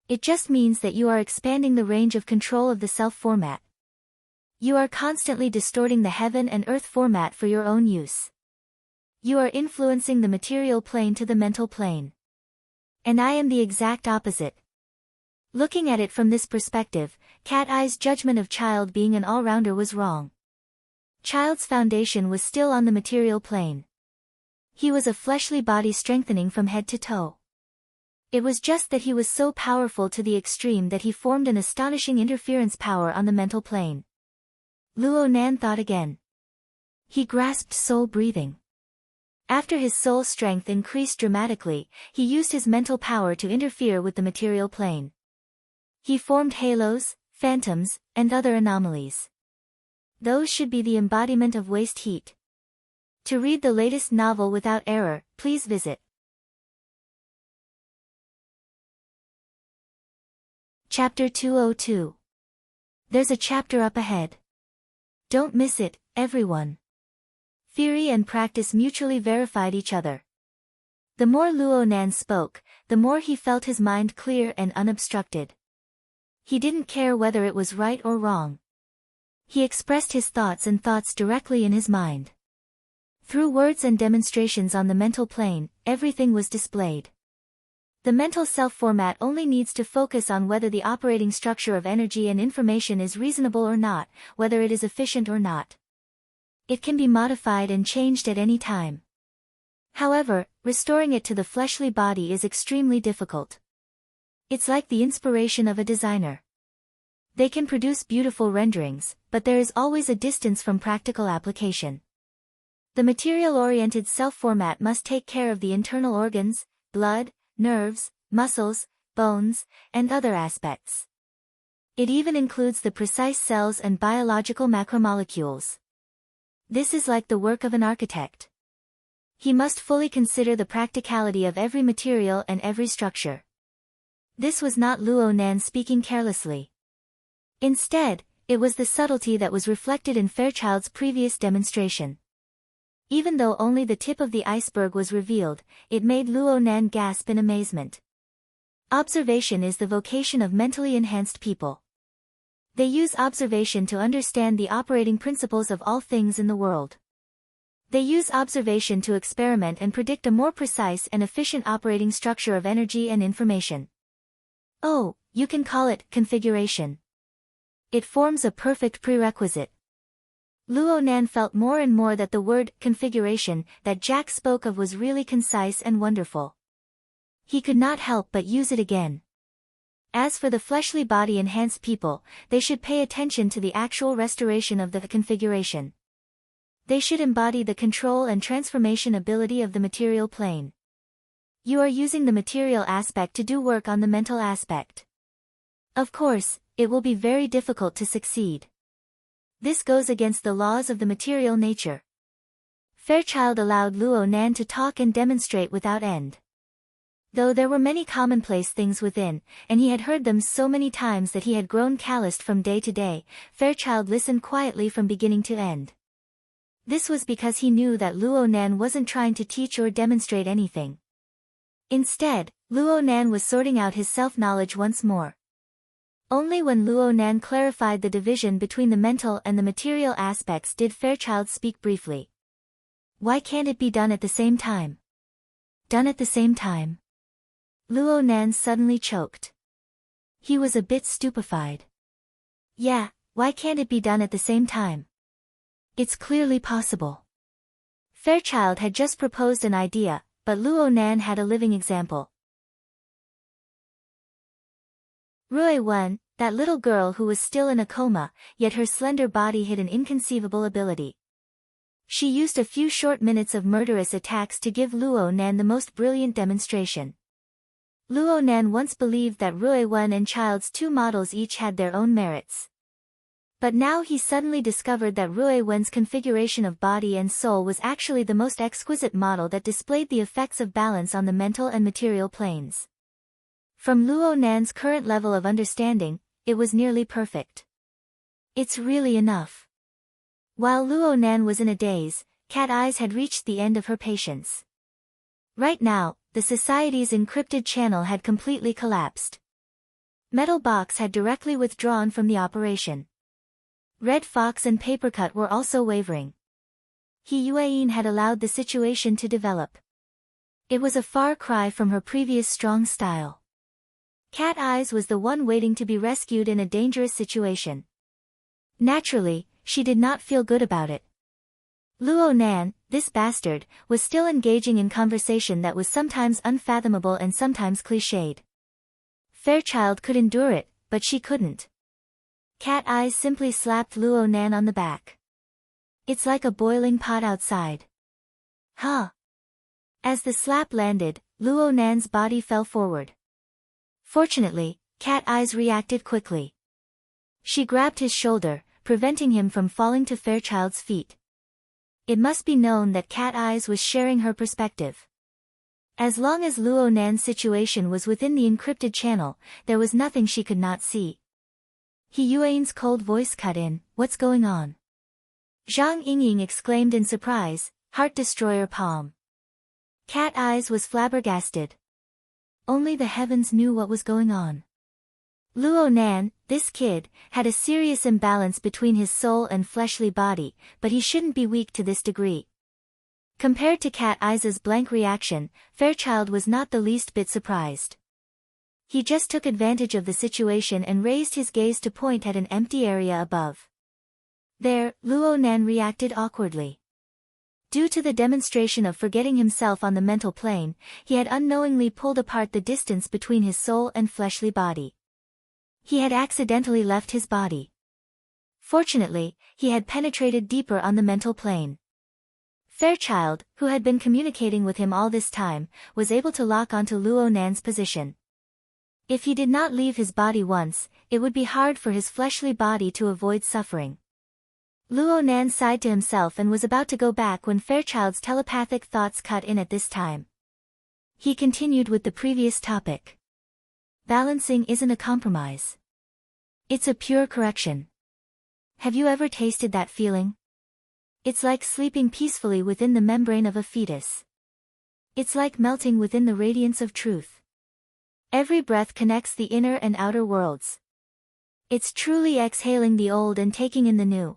It just means that you are expanding the range of control of the self-format. You are constantly distorting the heaven and earth format for your own use. You are influencing the material plane to the mental plane. And I am the exact opposite. Looking at it from this perspective, Cat Eye's judgment of Child being an all-rounder was wrong. Child's foundation was still on the material plane. He was a fleshly body strengthening from head to toe. It was just that he was so powerful to the extreme that he formed an astonishing interference power on the mental plane. Luo Nan thought again. He grasped soul breathing. After his soul strength increased dramatically, he used his mental power to interfere with the material plane. He formed halos, phantoms, and other anomalies. Those should be the embodiment of waste heat. To read the latest novel without error, please visit Chapter 202. There's a chapter up ahead. Don't miss it, everyone. Theory and practice mutually verified each other. The more Luo Nan spoke, the more he felt his mind clear and unobstructed. He didn't care whether it was right or wrong. He expressed his thoughts and thoughts directly in his mind. Through words and demonstrations on the mental plane, everything was displayed. The mental self-format only needs to focus on whether the operating structure of energy and information is reasonable or not, whether it is efficient or not. It can be modified and changed at any time. However, restoring it to the fleshly body is extremely difficult. It's like the inspiration of a designer. They can produce beautiful renderings, but there is always a distance from practical application. The material-oriented self-format must take care of the internal organs, blood, nerves, muscles, bones, and other aspects. It even includes the precise cells and biological macromolecules. This is like the work of an architect. He must fully consider the practicality of every material and every structure. This was not Luo Nan speaking carelessly. Instead, it was the subtlety that was reflected in Fairchild's previous demonstration. Even though only the tip of the iceberg was revealed, it made Luo Nan gasp in amazement. Observation is the vocation of mentally enhanced people. They use observation to understand the operating principles of all things in the world. They use observation to experiment and predict a more precise and efficient operating structure of energy and information. Oh, you can call it configuration. It forms a perfect prerequisite. Luo Nan felt more and more that the word configuration that Jack spoke of was really concise and wonderful. He could not help but use it again. As for the fleshly body enhanced people, they should pay attention to the actual restoration of the configuration. They should embody the control and transformation ability of the material plane. You are using the material aspect to do work on the mental aspect. Of course, it will be very difficult to succeed. This goes against the laws of the material nature. Fairchild allowed Luo Nan to talk and demonstrate without end. Though there were many commonplace things within, and he had heard them so many times that he had grown calloused from day to day, Fairchild listened quietly from beginning to end. This was because he knew that Luo Nan wasn't trying to teach or demonstrate anything. Instead, Luo Nan was sorting out his self-knowledge once more. Only when Luo Nan clarified the division between the mental and the material aspects did Fairchild speak briefly. Why can't it be done at the same time? Done at the same time? Luo Nan suddenly choked. He was a bit stupefied. Yeah, why can't it be done at the same time? It's clearly possible. Fairchild had just proposed an idea, but Luo Nan had a living example. Rui Wen, that little girl who was still in a coma, yet her slender body hid an inconceivable ability. She used a few short minutes of murderous attacks to give Luo Nan the most brilliant demonstration. Luo Nan once believed that Rui Wen and Child's two models each had their own merits. But now he suddenly discovered that Rui Wen's configuration of body and soul was actually the most exquisite model that displayed the effects of balance on the mental and material planes. From Luo Nan's current level of understanding, it was nearly perfect. It's really enough. While Luo Nan was in a daze, Cat Eyes had reached the end of her patience. Right now, the society's encrypted channel had completely collapsed. Metal Box had directly withdrawn from the operation. Red Fox and Papercut were also wavering. He Yueyin had allowed the situation to develop. It was a far cry from her previous strong style. Cat Eyes was the one waiting to be rescued in a dangerous situation. Naturally, she did not feel good about it. Luo Nan, this bastard, was still engaging in conversation that was sometimes unfathomable and sometimes cliched. Fairchild could endure it, but she couldn't. Cat Eyes simply slapped Luo Nan on the back. It's like a boiling pot outside. Huh. As the slap landed, Luo Nan's body fell forward. Fortunately, Cat Eyes reacted quickly. She grabbed his shoulder, preventing him from falling to Fairchild's feet. It must be known that Cat Eyes was sharing her perspective. As long as Luo Nan's situation was within the encrypted channel, there was nothing she could not see. He Yuan's cold voice cut in, "What's going on?" Zhang Yingying exclaimed in surprise, "Heart Destroyer Palm." Cat Eyes was flabbergasted. Only the heavens knew what was going on. Luo Nan, this kid, had a serious imbalance between his soul and fleshly body, but he shouldn't be weak to this degree. Compared to Cat Eyes' blank reaction, Fairchild was not the least bit surprised. He just took advantage of the situation and raised his gaze to point at an empty area above. There, Luo Nan reacted awkwardly. Due to the demonstration of forgetting himself on the mental plane, he had unknowingly pulled apart the distance between his soul and fleshly body. He had accidentally left his body. Fortunately, he had penetrated deeper on the mental plane. Fairchild, who had been communicating with him all this time, was able to lock onto Luo Nan's position. If he did not leave his body once, it would be hard for his fleshly body to avoid suffering. Luo Nan sighed to himself and was about to go back when Fairchild's telepathic thoughts cut in at this time. He continued with the previous topic. Balancing isn't a compromise. It's a pure correction. Have you ever tasted that feeling? It's like sleeping peacefully within the membrane of a fetus. It's like melting within the radiance of truth. Every breath connects the inner and outer worlds. It's truly exhaling the old and taking in the new.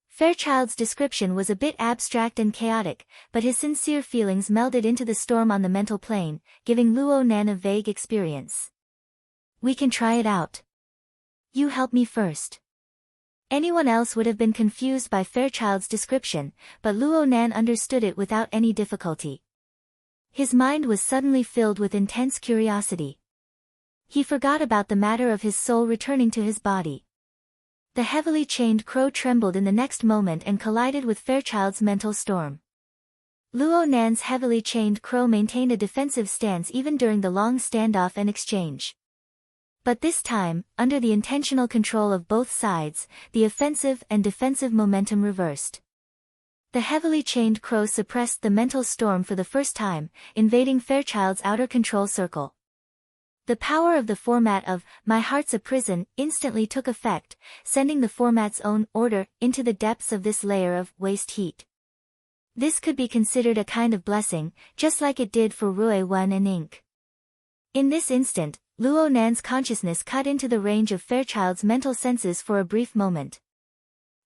Fairchild's description was a bit abstract and chaotic, but his sincere feelings melded into the storm on the mental plane, giving Luo Nan a vague experience. We can try it out. You help me first. Anyone else would have been confused by Fairchild's description, but Luo Nan understood it without any difficulty. His mind was suddenly filled with intense curiosity. He forgot about the matter of his soul returning to his body. The heavily chained crow trembled in the next moment and collided with Fairchild's mental storm. Luo Nan's heavily chained crow maintained a defensive stance even during the long standoff and exchange. But this time, under the intentional control of both sides, the offensive and defensive momentum reversed. The heavily chained crow suppressed the mental storm for the first time, invading Fairchild's outer control circle. The power of the format of "My Heart's a Prison" instantly took effect, sending the format's own order into the depths of this layer of waste heat. This could be considered a kind of blessing, just like it did for Rui Wen and Ink. In this instant, Luo Nan's consciousness cut into the range of Fairchild's mental senses for a brief moment.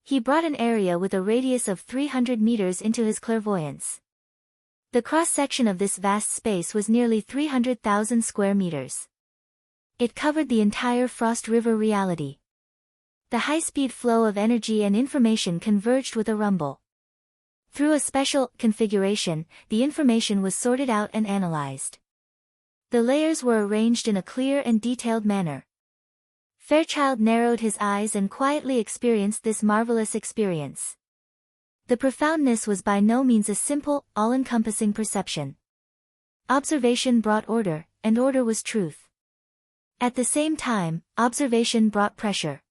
He brought an area with a radius of 300 meters into his clairvoyance. The cross-section of this vast space was nearly 300,000 square meters. It covered the entire Frost River reality. The high-speed flow of energy and information converged with a rumble. Through a special configuration, the information was sorted out and analyzed. The layers were arranged in a clear and detailed manner. Fairchild narrowed his eyes and quietly experienced this marvelous experience. The profoundness was by no means a simple, all-encompassing perception. Observation brought order, and order was truth. At the same time, observation brought pressure.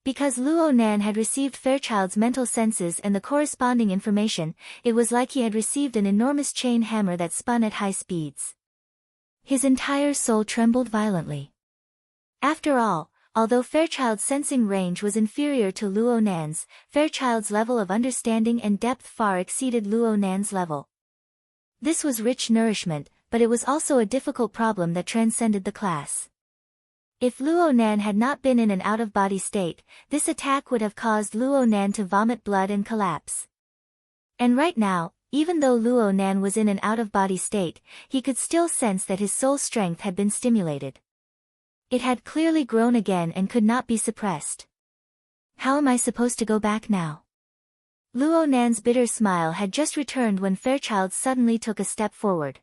Because Luo Nan had received Fairchild's mental senses and the corresponding information, it was like he had received an enormous chain hammer that spun at high speeds. His entire soul trembled violently. After all, although Fairchild's sensing range was inferior to Luo Nan's, Fairchild's level of understanding and depth far exceeded Luo Nan's level. This was rich nourishment, but it was also a difficult problem that transcended the class. If Luo Nan had not been in an out-of-body state, this attack would have caused Luo Nan to vomit blood and collapse. And right now, even though Luo Nan was in an out-of-body state, he could still sense that his soul strength had been stimulated. It had clearly grown again and could not be suppressed. How am I supposed to go back now? Luo Nan's bitter smile had just returned when Fairchild suddenly took a step forward.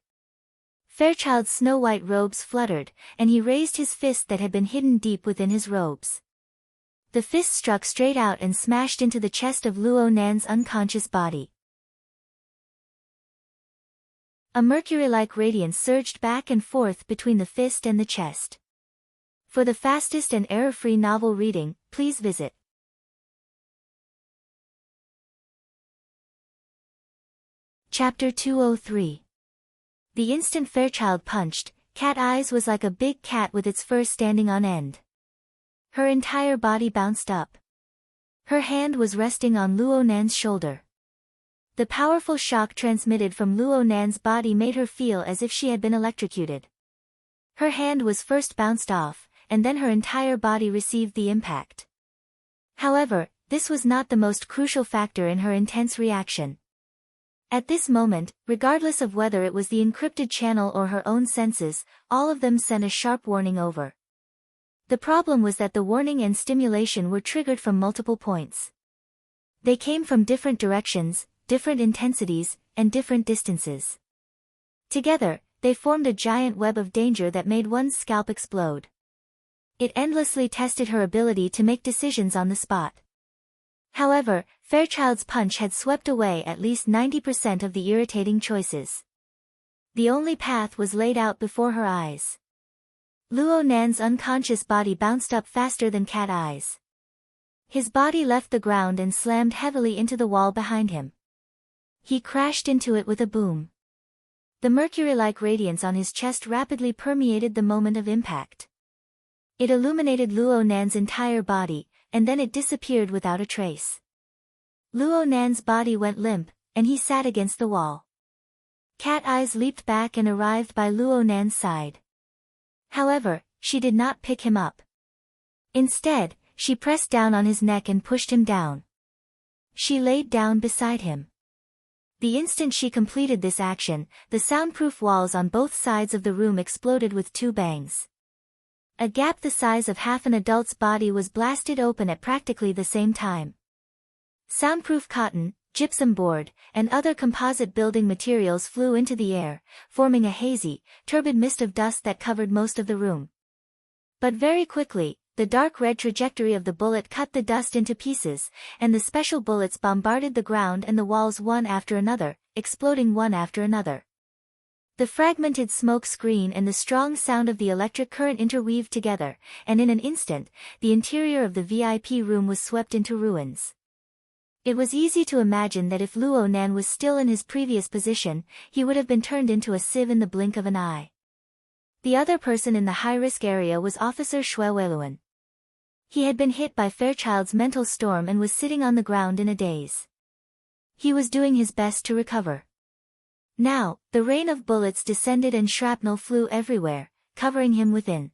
Fairchild's snow-white robes fluttered, and he raised his fist that had been hidden deep within his robes. The fist struck straight out and smashed into the chest of Luo Nan's unconscious body. A mercury-like radiance surged back and forth between the fist and the chest. For the fastest and error-free novel reading, please visit Chapter 203. The instant Fairchild punched, Cat Eyes was like a big cat with its fur standing on end. Her entire body bounced up. Her hand was resting on Luo Nan's shoulder. The powerful shock transmitted from Luo Nan's body made her feel as if she had been electrocuted. Her hand was first bounced off, and then her entire body received the impact. However, this was not the most crucial factor in her intense reaction. At this moment, regardless of whether it was the encrypted channel or her own senses, all of them sent a sharp warning over. The problem was that the warning and stimulation were triggered from multiple points. They came from different directions, different intensities, and different distances. Together, they formed a giant web of danger that made one's scalp explode. It endlessly tested her ability to make decisions on the spot. However, Fairchild's punch had swept away at least 90% of the irritating choices. The only path was laid out before her eyes. Luo Nan's unconscious body bounced up faster than Cat Eyes. His body left the ground and slammed heavily into the wall behind him. He crashed into it with a boom. The mercury-like radiance on his chest rapidly permeated the moment of impact. It illuminated Luo Nan's entire body, and then it disappeared without a trace. Luo Nan's body went limp, and he sat against the wall. Cat Eyes leaped back and arrived by Luo Nan's side. However, she did not pick him up. Instead, she pressed down on his neck and pushed him down. She laid down beside him. The instant she completed this action, the soundproof walls on both sides of the room exploded with two bangs. A gap the size of half an adult's body was blasted open at practically the same time. Soundproof cotton, gypsum board, and other composite building materials flew into the air, forming a hazy, turbid mist of dust that covered most of the room. But very quickly, the dark red trajectory of the bullet cut the dust into pieces, and the special bullets bombarded the ground and the walls one after another, exploding one after another. The fragmented smoke screen and the strong sound of the electric current interweaved together, and in an instant, the interior of the VIP room was swept into ruins. It was easy to imagine that if Luo Nan was still in his previous position, he would have been turned into a sieve in the blink of an eye. The other person in the high-risk area was Officer Shueweluan. He had been hit by Fairchild's mental storm and was sitting on the ground in a daze. He was doing his best to recover. Now, the rain of bullets descended and shrapnel flew everywhere, covering him within.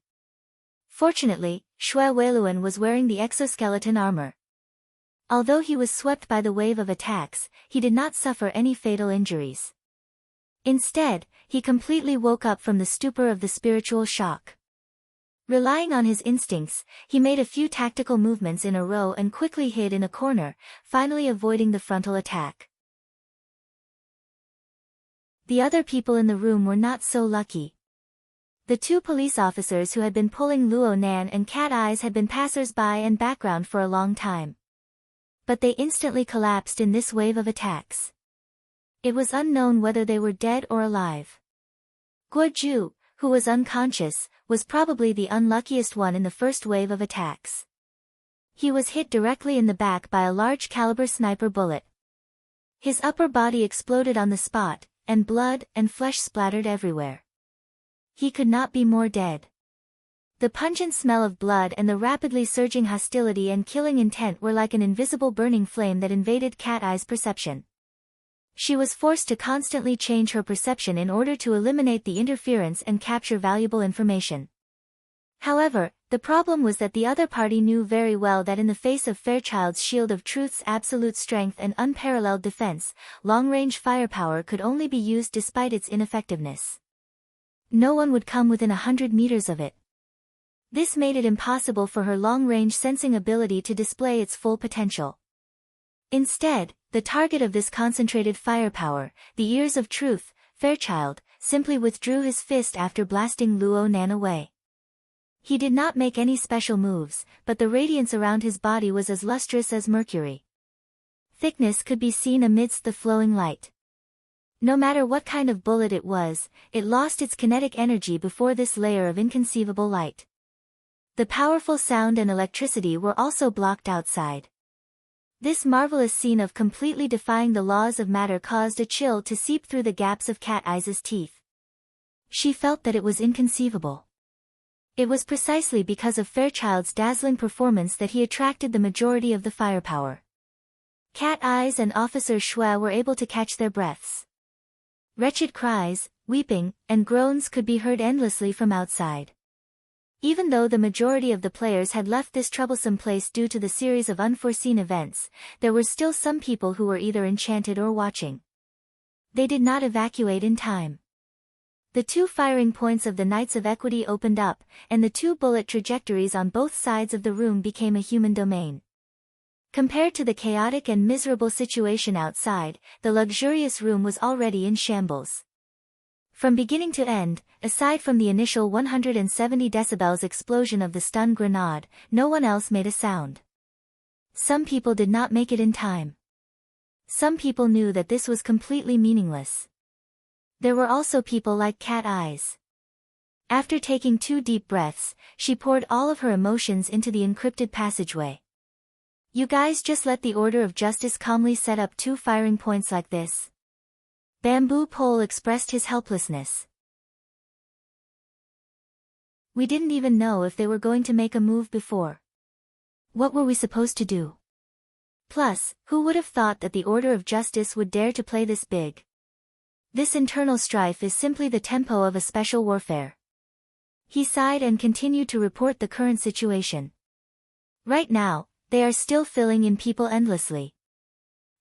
Fortunately, Shueweluan was wearing the exoskeleton armor. Although he was swept by the wave of attacks, he did not suffer any fatal injuries. Instead, he completely woke up from the stupor of the spiritual shock. Relying on his instincts, he made a few tactical movements in a row and quickly hid in a corner, finally avoiding the frontal attack. The other people in the room were not so lucky. The two police officers who had been pulling Luo Nan and Cat Eyes had been passers-by and background for a long time. But they instantly collapsed in this wave of attacks. It was unknown whether they were dead or alive. Guo Ju, who was unconscious, was probably the unluckiest one in the first wave of attacks. He was hit directly in the back by a large-caliber sniper bullet. His upper body exploded on the spot, and blood and flesh splattered everywhere. He could not be more dead. The pungent smell of blood and the rapidly surging hostility and killing intent were like an invisible burning flame that invaded Cat Eye's perception. She was forced to constantly change her perception in order to eliminate the interference and capture valuable information. However, the problem was that the other party knew very well that in the face of Fairchild's shield of truth's absolute strength and unparalleled defense, long-range firepower could only be used despite its ineffectiveness. No one would come within 100 meters of it. This made it impossible for her long-range sensing ability to display its full potential. Instead, the target of this concentrated firepower, the ears of truth, Fairchild, simply withdrew his fist after blasting Luo Nan away. He did not make any special moves, but the radiance around his body was as lustrous as mercury. Thickness could be seen amidst the flowing light. No matter what kind of bullet it was, it lost its kinetic energy before this layer of inconceivable light. The powerful sound and electricity were also blocked outside. This marvelous scene of completely defying the laws of matter caused a chill to seep through the gaps of Cat Eye's teeth. She felt that it was inconceivable. It was precisely because of Fairchild's dazzling performance that he attracted the majority of the firepower. Cat Eyes and Officer Shui were able to catch their breaths. Wretched cries, weeping, and groans could be heard endlessly from outside. Even though the majority of the players had left this troublesome place due to the series of unforeseen events, there were still some people who were either enchanted or watching. They did not evacuate in time. The 2 firing points of the Knights of Equity opened up, and the 2 bullet trajectories on both sides of the room became a human domain. Compared to the chaotic and miserable situation outside, the luxurious room was already in shambles. From beginning to end, aside from the initial 170 decibels explosion of the stun grenade, no one else made a sound. Some people did not make it in time. Some people knew that this was completely meaningless. There were also people like Cat Eyes. After taking 2 deep breaths, she poured all of her emotions into the encrypted passageway. You guys just let the Order of Justice calmly set up 2 firing points like this? Bamboo Pole expressed his helplessness. We didn't even know if they were going to make a move before. What were we supposed to do? Plus, who would have thought that the Order of Justice would dare to play this big? This internal strife is simply the tempo of a special warfare. He sighed and continued to report the current situation. Right now, they are still filling in people endlessly.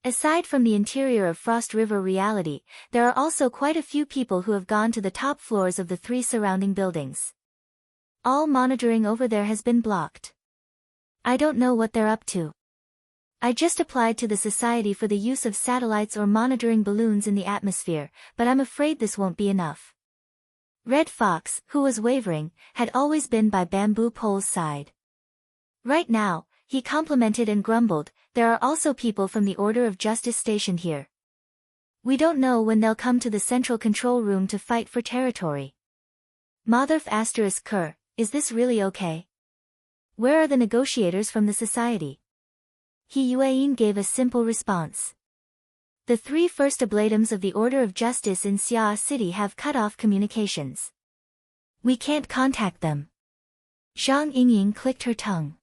Aside from the interior of Frost River reality, there are also quite a few people who have gone to the top floors of the 3 surrounding buildings. All monitoring over there has been blocked. I don't know what they're up to. I just applied to the Society for the use of satellites or monitoring balloons in the atmosphere, but I'm afraid this won't be enough. Red Fox, who was wavering, had always been by Bamboo Pole's side. Right now, he complimented and grumbled, there are also people from the Order of Justice stationed here. We don't know when they'll come to the central control room to fight for territory. Motherf ***, is this really okay? Where are the negotiators from the Society? He Yueyin gave a simple response. The 3 first ablatums of the Order of Justice in Xia City have cut off communications. We can't contact them. Zhang Yingying clicked her tongue.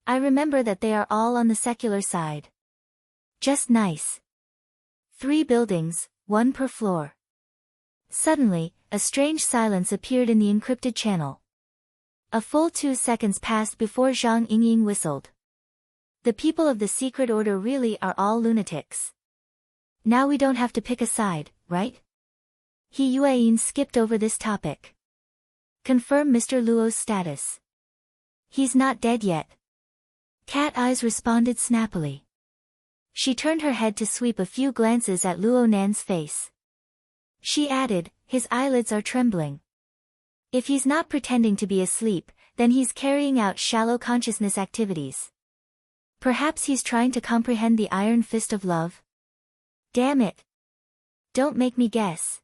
I remember that they are all on the secular side. Just nice. 3 buildings, 1 per floor. Suddenly, a strange silence appeared in the encrypted channel. A full 2 seconds passed before Zhang Yingying whistled. The people of the secret order really are all lunatics. Now we don't have to pick a side, right? He Yueyin skipped over this topic. Confirm Mr. Luo's status. He's not dead yet. Cat Eyes responded snappily. She turned her head to sweep a few glances at Luo Nan's face. She added, his eyelids are trembling. If he's not pretending to be asleep, then he's carrying out shallow consciousness activities. Perhaps he's trying to comprehend the iron fist of love? Damn it. Don't make me guess.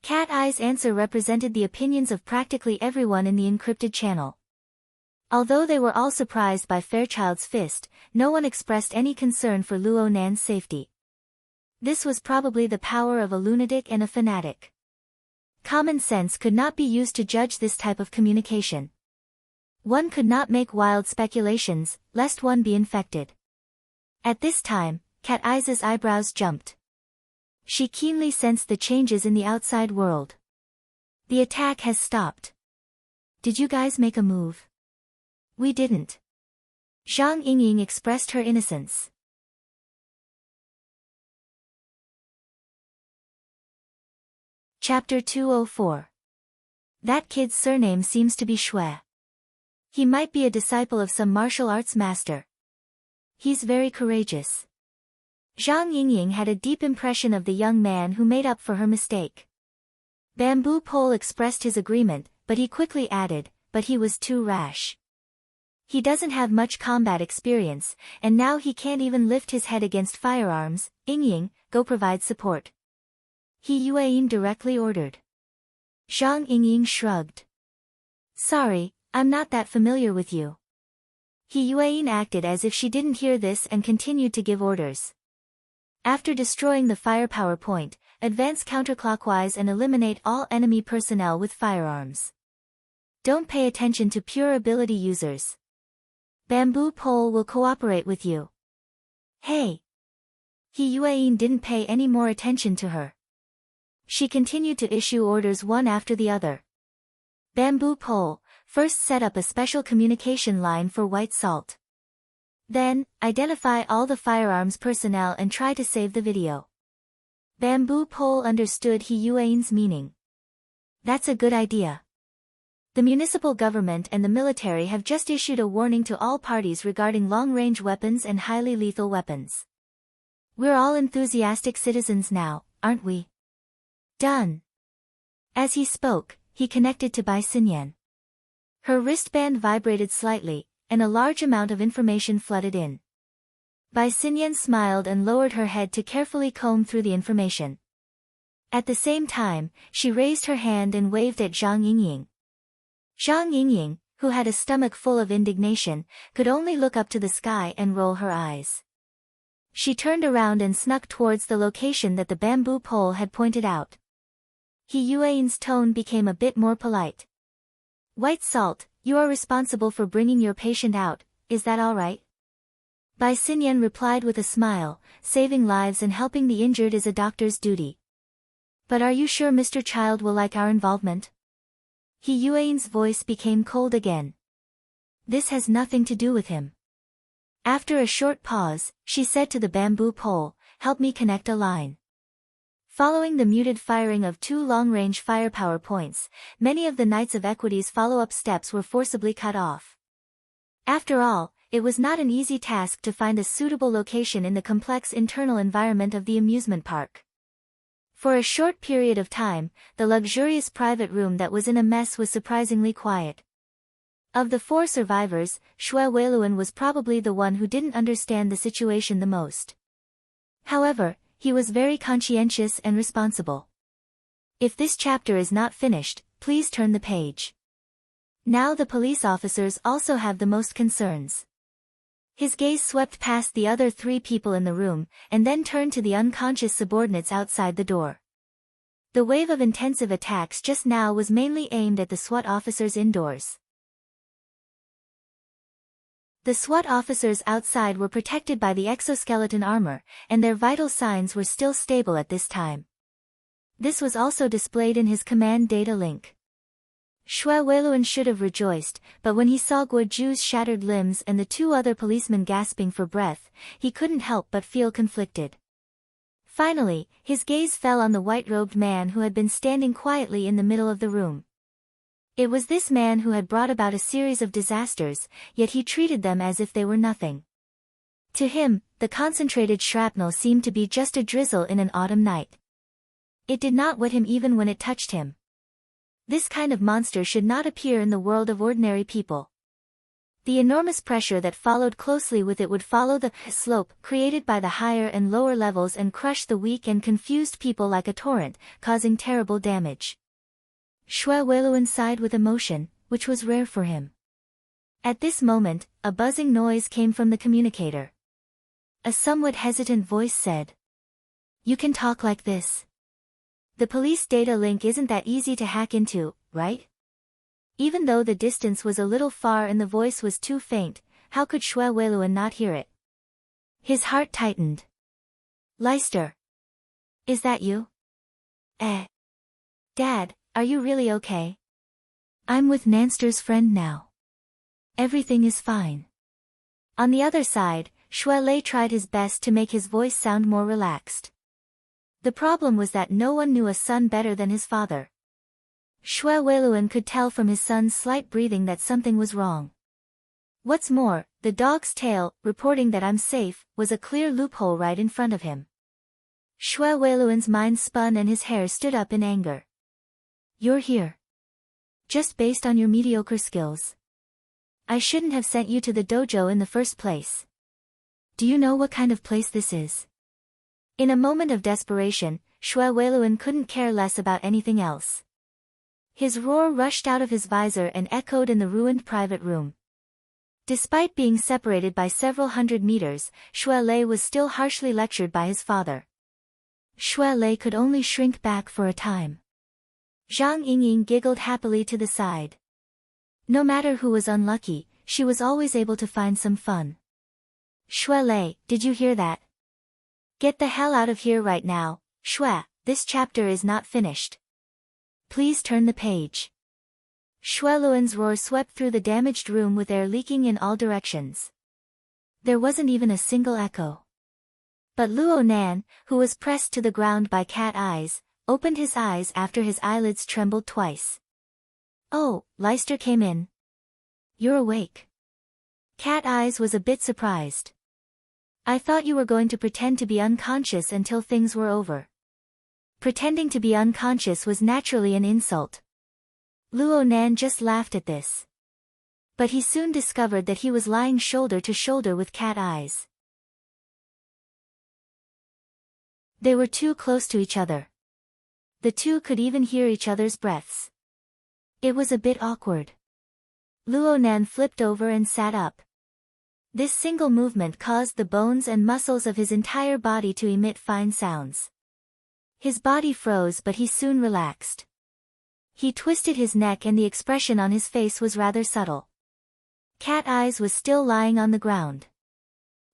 Cat Eye's answer represented the opinions of practically everyone in the encrypted channel. Although they were all surprised by Fairchild's fist, no one expressed any concern for Luo Nan's safety. This was probably the power of a lunatic and a fanatic. Common sense could not be used to judge this type of communication. One could not make wild speculations, lest one be infected. At this time, Cat Eyes' eyebrows jumped. She keenly sensed the changes in the outside world. The attack has stopped. Did you guys make a move? We didn't. Zhang Yingying expressed her innocence. Chapter 204. That kid's surname seems to be Shui. He might be a disciple of some martial arts master. He's very courageous. Zhang Yingying had a deep impression of the young man who made up for her mistake. Bamboo Pole expressed his agreement, but he quickly added, but he was too rash. He doesn't have much combat experience, and now he can't even lift his head against firearms. Yingying, go provide support. He Yuan directly ordered. Zhang Yingying shrugged. Sorry, I'm not that familiar with you. He Yuan acted as if she didn't hear this and continued to give orders. After destroying the firepower point, advance counterclockwise and eliminate all enemy personnel with firearms. Don't pay attention to pure ability users. Bamboo pole will cooperate with you. Hey! He Yuan didn't pay any more attention to her. She continued to issue orders one after the other. Bamboo pole, first set up a special communication line for white salt. Then, identify all the firearms personnel and try to save the video. Bamboo pole understood He Yuan's meaning. That's a good idea. The municipal government and the military have just issued a warning to all parties regarding long-range weapons and highly lethal weapons. We're all enthusiastic citizens now, aren't we? Done. As he spoke, he connected to Bai Xinyan. Her wristband vibrated slightly, and a large amount of information flooded in. Bai Xinyan smiled and lowered her head to carefully comb through the information. At the same time, she raised her hand and waved at Zhang Yingying. Zhang Yingying, who had a stomach full of indignation, could only look up to the sky and roll her eyes. She turned around and snuck towards the location that the bamboo pole had pointed out. He Yuan's tone became a bit more polite. White Salt, you are responsible for bringing your patient out, is that all right? Bai Xinyan replied with a smile, saving lives and helping the injured is a doctor's duty. But are you sure Mr. Child will like our involvement? He Yuan's voice became cold again. This has nothing to do with him. After a short pause, she said to the bamboo pole, help me connect a line. Following the muted firing of 2 long-range firepower points, many of the Knights of Equity's follow-up steps were forcibly cut off. After all, it was not an easy task to find a suitable location in the complex internal environment of the amusement park. For a short period of time, the luxurious private room that was in a mess was surprisingly quiet. Of the 4 survivors, Xue Weiluan was probably the one who didn't understand the situation the most. However, he was very conscientious and responsible. If this chapter is not finished, please turn the page. Now the police officers also have the most concerns. His gaze swept past the other 3 people in the room, and then turned to the unconscious subordinates outside the door. The wave of intensive attacks just now was mainly aimed at the SWAT officers indoors. The SWAT officers outside were protected by the exoskeleton armor, and their vital signs were still stable at this time. This was also displayed in his command data link. Xue Weiluan should have rejoiced, but when he saw Guoju's shattered limbs and the 2 other policemen gasping for breath, he couldn't help but feel conflicted. Finally, his gaze fell on the white-robed man who had been standing quietly in the middle of the room. It was this man who had brought about a series of disasters, yet he treated them as if they were nothing. To him, the concentrated shrapnel seemed to be just a drizzle in an autumn night. It did not wet him even when it touched him. This kind of monster should not appear in the world of ordinary people. The enormous pressure that followed closely with it would follow the slope created by the higher and lower levels and crush the weak and confused people like a torrent, causing terrible damage. Xue Weiluan sighed with emotion, which was rare for him. At this moment, a buzzing noise came from the communicator. A somewhat hesitant voice said, "You can talk like this. The police data link isn't that easy to hack into, right?" Even though the distance was a little far and the voice was too faint, how could Xue Weiluan not hear it? His heart tightened. "Leister. Is that you?" Dad, are you really okay? I'm with Nanster's friend now. Everything is fine." On the other side, Xue Lei tried his best to make his voice sound more relaxed. The problem was that no one knew a son better than his father. Xue Weiluan could tell from his son's slight breathing that something was wrong. What's more, the dog's tail, reporting that I'm safe, was a clear loophole right in front of him. Xue Weiluan's mind spun and his hair stood up in anger. "You're here. Just based on your mediocre skills. I shouldn't have sent you to the dojo in the first place. Do you know what kind of place this is? In a moment of desperation, Xue Weiluan couldn't care less about anything else. His roar rushed out of his visor and echoed in the ruined private room. Despite being separated by several hundred meters, Xue Lei was still harshly lectured by his father. Xue Lei could only shrink back for a time. Zhang Yingying giggled happily to the side. No matter who was unlucky, she was always able to find some fun. Xue Lei, did you hear that? Get the hell out of here right now, Xue, this chapter is not finished. Please turn the page. Xue Luan's roar swept through the damaged room with air leaking in all directions. There wasn't even a single echo. But Luo Nan, who was pressed to the ground by cat eyes, opened his eyes after his eyelids trembled twice. Oh, Leicester came in. You're awake. Cat Eyes was a bit surprised. I thought you were going to pretend to be unconscious until things were over. Pretending to be unconscious was naturally an insult. Luo Nan just laughed at this. But he soon discovered that he was lying shoulder to shoulder with Cat Eyes. They were too close to each other. The two could even hear each other's breaths. It was a bit awkward. Luo Nan flipped over and sat up. This single movement caused the bones and muscles of his entire body to emit fine sounds. His body froze, but he soon relaxed. He twisted his neck and the expression on his face was rather subtle. Cat Eyes was still lying on the ground.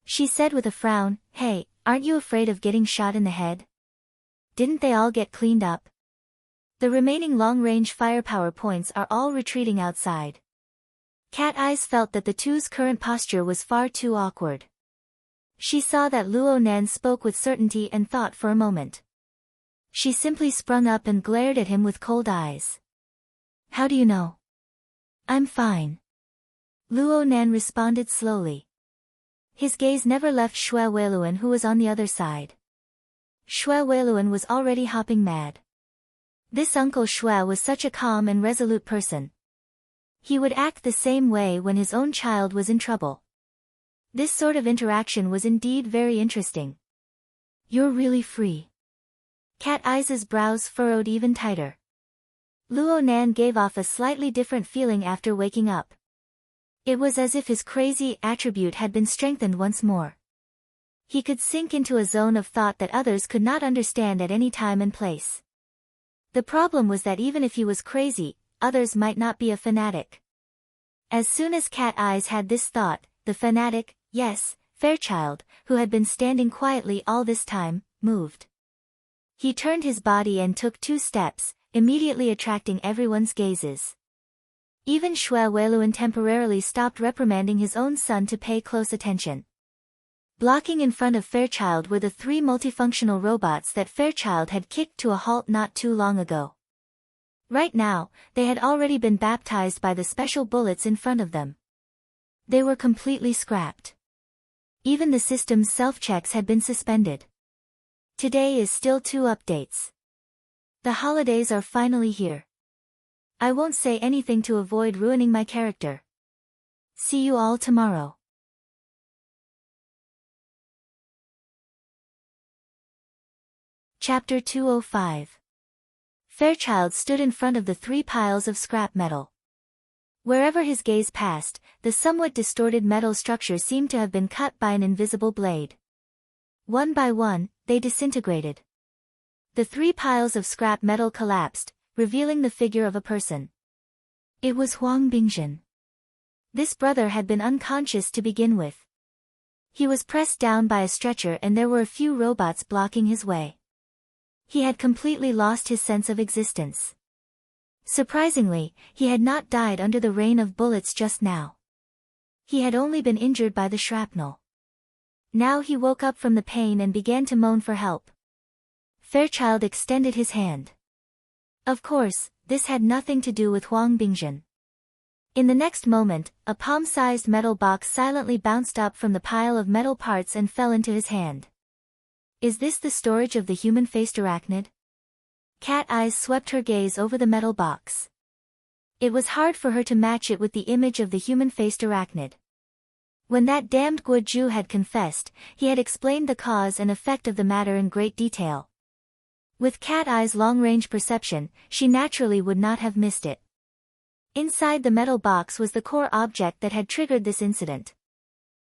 She said with a frown, "Hey, aren't you afraid of getting shot in the head? Didn't they all get cleaned up? The remaining long-range firepower points are all retreating outside." Cat Eyes felt that the two's current posture was far too awkward. She saw that Luo Nan spoke with certainty and thought for a moment. She simply sprung up and glared at him with cold eyes. "How do you know?" "I'm fine." Luo Nan responded slowly. His gaze never left Xue Weiluan, who was on the other side. Xue Weiluan was already hopping mad. This Uncle Xue was such a calm and resolute person. He would act the same way when his own child was in trouble. This sort of interaction was indeed very interesting. "You're really free." Cat Eyes' brows furrowed even tighter. Luo Nan gave off a slightly different feeling after waking up. It was as if his crazy attribute had been strengthened once more. He could sink into a zone of thought that others could not understand at any time and place. The problem was that even if he was crazy, others might not be a fanatic. As soon as Cat Eyes had this thought, the fanatic, yes, Fairchild, who had been standing quietly all this time, moved. He turned his body and took 2 steps, immediately attracting everyone's gazes. Even Xue Weiluan temporarily stopped reprimanding his own son to pay close attention. Blocking in front of Fairchild were the 3 multifunctional robots that Fairchild had kicked to a halt not too long ago. Right now, they had already been baptized by the special bullets in front of them. They were completely scrapped. Even the system's self-checks had been suspended. Today is still 2 updates. The holidays are finally here. I won't say anything to avoid ruining my character. See you all tomorrow. Chapter 205. Fairchild stood in front of the 3 piles of scrap metal. Wherever his gaze passed, the somewhat distorted metal structure seemed to have been cut by an invisible blade. One by one, they disintegrated. The 3 piles of scrap metal collapsed, revealing the figure of a person. It was Huang Bingjin. This brother had been unconscious to begin with. He was pressed down by a stretcher and there were a few robots blocking his way. He had completely lost his sense of existence. Surprisingly, he had not died under the rain of bullets just now. He had only been injured by the shrapnel. Now he woke up from the pain and began to moan for help. Fairchild extended his hand. Of course, this had nothing to do with Huang Bingjin. In the next moment, a palm-sized metal box silently bounced up from the pile of metal parts and fell into his hand. Is this the storage of the human-faced arachnid? Cat Eyes swept her gaze over the metal box. It was hard for her to match it with the image of the human-faced arachnid. When that damned Guo had confessed, he had explained the cause and effect of the matter in great detail. With Cat Eye's long-range perception, she naturally would not have missed it. Inside the metal box was the core object that had triggered this incident.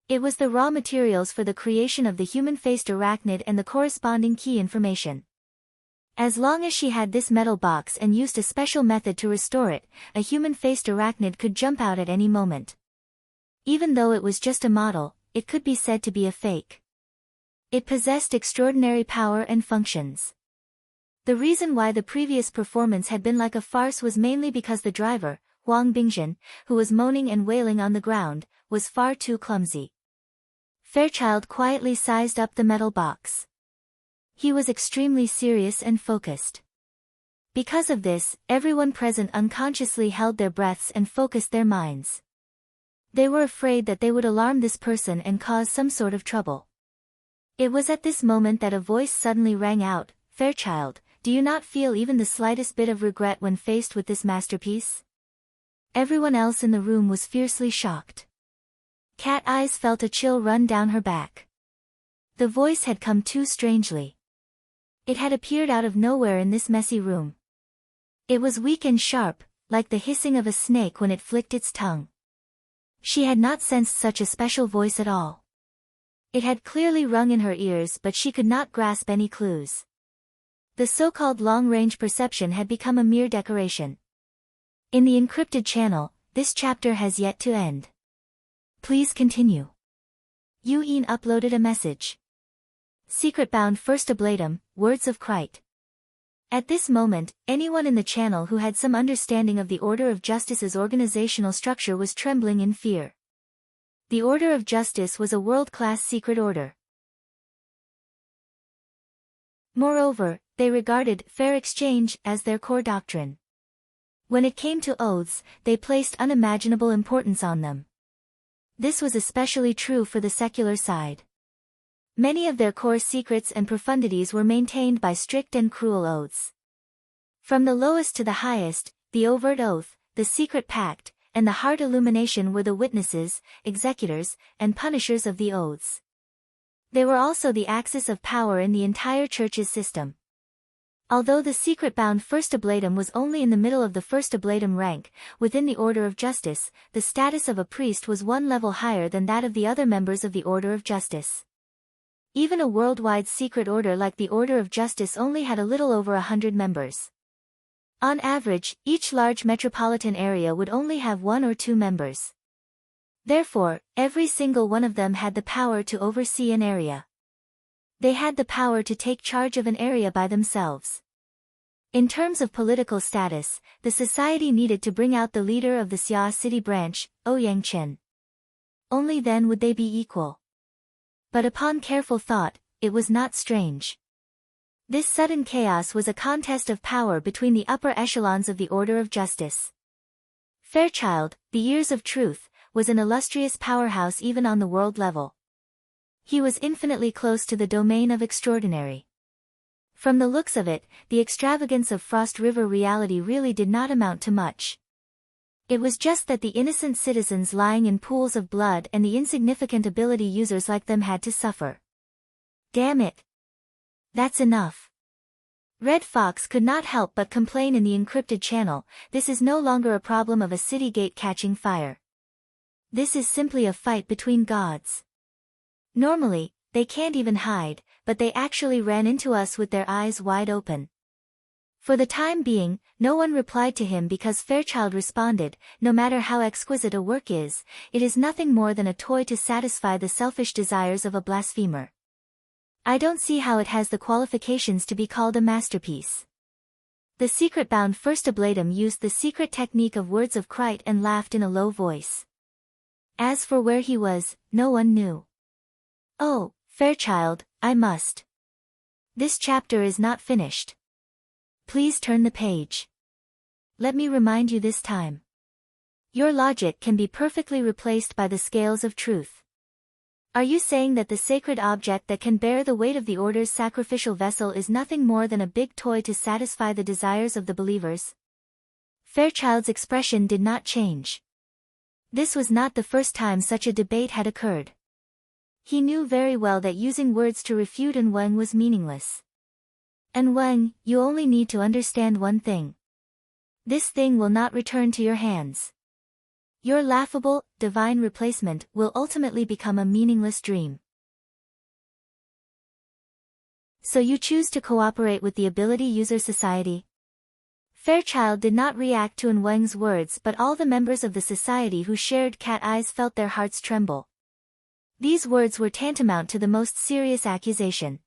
It was the raw materials for the creation of the human-faced arachnid and the corresponding key information. As long as she had this metal box and used a special method to restore it, a human-faced arachnid could jump out at any moment. Even though it was just a model, it could be said to be a fake. It possessed extraordinary power and functions. The reason why the previous performance had been like a farce was mainly because the driver, Huang Bingjin, who was moaning and wailing on the ground, was far too clumsy. Fairchild quietly sized up the metal box. He was extremely serious and focused. Because of this, everyone present unconsciously held their breaths and focused their minds. They were afraid that they would alarm this person and cause some sort of trouble. It was at this moment that a voice suddenly rang out, "Fairchild, do you not feel even the slightest bit of regret when faced with this masterpiece?" Everyone else in the room was fiercely shocked. Cat Eyes felt a chill run down her back. The voice had come too strangely. It had appeared out of nowhere in this messy room. It was weak and sharp, like the hissing of a snake when it flicked its tongue. She had not sensed such a special voice at all. It had clearly rung in her ears, but she could not grasp any clues. The so-called long-range perception had become a mere decoration. In the encrypted channel, this chapter has yet to end. Please continue. Yu Yin uploaded a message. Secret-bound first ablatum, words of Krite. At this moment, anyone in the channel who had some understanding of the Order of Justice's organizational structure was trembling in fear. The Order of Justice was a world-class secret order. Moreover, they regarded fair exchange as their core doctrine. When it came to oaths, they placed unimaginable importance on them. This was especially true for the secular side. Many of their core secrets and profundities were maintained by strict and cruel oaths. From the lowest to the highest, the overt oath, the secret pact, and the heart illumination were the witnesses, executors, and punishers of the oaths. They were also the axis of power in the entire church's system. Although the secret-bound first ablatum was only in the middle of the first ablatum rank, within the Order of Justice, the status of a priest was one level higher than that of the other members of the Order of Justice. Even a worldwide secret order like the Order of Justice only had a little over 100 members. On average, each large metropolitan area would only have 1 or 2 members. Therefore, every single one of them had the power to oversee an area. They had the power to take charge of an area by themselves. In terms of political status, the society needed to bring out the leader of the Xia city branch, Ouyang Chen. Only then would they be equal. But upon careful thought, it was not strange. This sudden chaos was a contest of power between the upper echelons of the Order of Justice. Fairchild, the Ears of Truth, was an illustrious powerhouse even on the world level. He was infinitely close to the domain of extraordinary. From the looks of it, the extravagance of Frost River reality really did not amount to much. It was just that the innocent citizens lying in pools of blood and the insignificant ability users like them had to suffer. Damn it! That's enough. Red Fox could not help but complain in the encrypted channel, this is no longer a problem of a city gate catching fire. This is simply a fight between gods. Normally, they can't even hide, but they actually ran into us with their eyes wide open. For the time being, no one replied to him because Fairchild responded, no matter how exquisite a work is, it is nothing more than a toy to satisfy the selfish desires of a blasphemer. I don't see how it has the qualifications to be called a masterpiece. The secret-bound first ablatum used the secret technique of words of Krite and laughed in a low voice. As for where he was, no one knew. Oh, Fairchild, I must. This chapter is not finished. Please turn the page. Let me remind you this time. Your logic can be perfectly replaced by the scales of truth. Are you saying that the sacred object that can bear the weight of the Order's sacrificial vessel is nothing more than a big toy to satisfy the desires of the believers? Fairchild's expression did not change. This was not the first time such a debate had occurred. He knew very well that using words to refute An Weng was meaningless. An Weng, you only need to understand one thing. This thing will not return to your hands. Your laughable, divine replacement will ultimately become a meaningless dream. So you choose to cooperate with the Ability User Society? Fairchild did not react to An Weng's words, but all the members of the society who shared cat eyes felt their hearts tremble. These words were tantamount to the most serious accusation.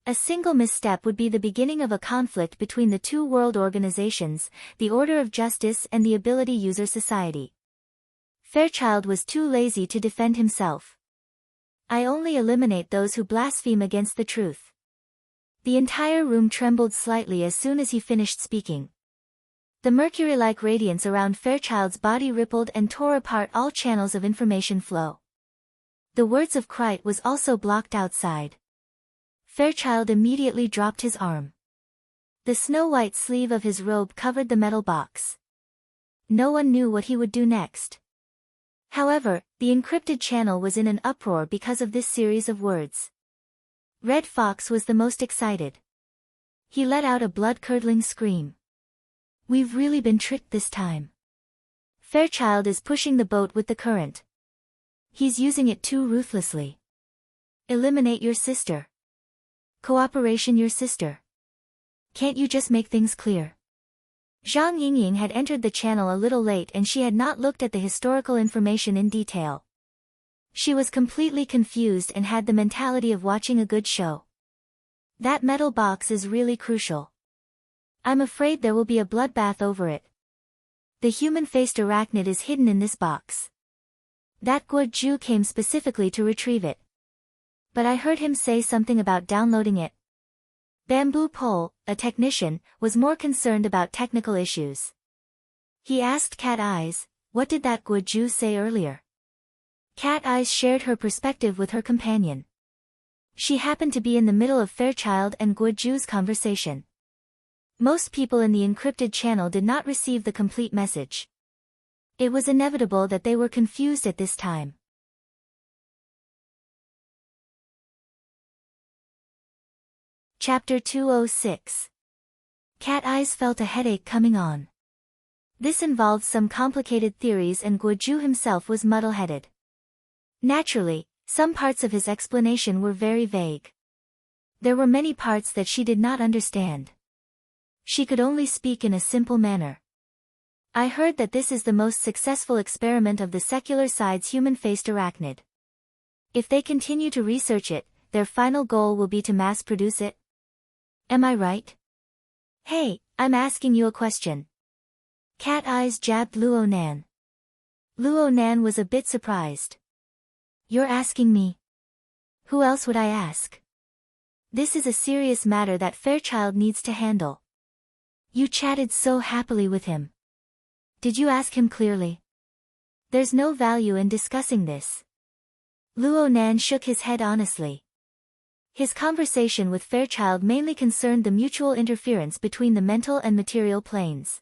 A single misstep would be the beginning of a conflict between the two world organizations, the Order of Justice and the Ability User Society. Fairchild was too lazy to defend himself. I only eliminate those who blaspheme against the truth. The entire room trembled slightly as soon as he finished speaking. The mercury-like radiance around Fairchild's body rippled and tore apart all channels of information flow. The words of Krite was also blocked outside. Fairchild immediately dropped his arm. The snow-white sleeve of his robe covered the metal box. No one knew what he would do next. However, the encrypted channel was in an uproar because of this series of words. Red Fox was the most excited. He let out a blood-curdling scream. We've really been tricked this time. Fairchild is pushing the boat with the current. He's using it too ruthlessly. Eliminate your sister. Cooperation your sister. Can't you just make things clear? Zhang Yingying had entered the channel a little late and she had not looked at the historical information in detail. She was completely confused and had the mentality of watching a good show. That metal box is really crucial. I'm afraid there will be a bloodbath over it. The human-faced arachnid is hidden in this box. That Guo came specifically to retrieve it. But I heard him say something about downloading it. Bamboo Pole, a technician, was more concerned about technical issues. He asked Cat Eyes, what did that Guo say earlier? Cat Eyes shared her perspective with her companion. She happened to be in the middle of Fairchild and Guoju's conversation. Most people in the encrypted channel did not receive the complete message. It was inevitable that they were confused at this time. Chapter 206. Cat Eyes felt a headache coming on. This involved some complicated theories and Guoju himself was muddle-headed. Naturally, some parts of his explanation were very vague. There were many parts that she did not understand. She could only speak in a simple manner. I heard that this is the most successful experiment of the secular side's human-faced arachnid. If they continue to research it, their final goal will be to mass-produce it. Am I right? Hey, I'm asking you a question. Cat Eyes jabbed Luo Nan. Luo Nan was a bit surprised. You're asking me? Who else would I ask? This is a serious matter that Fairchild needs to handle. You chatted so happily with him. Did you ask him clearly? There's no value in discussing this. Luo Nan shook his head honestly. His conversation with Fairchild mainly concerned the mutual interference between the mental and material planes.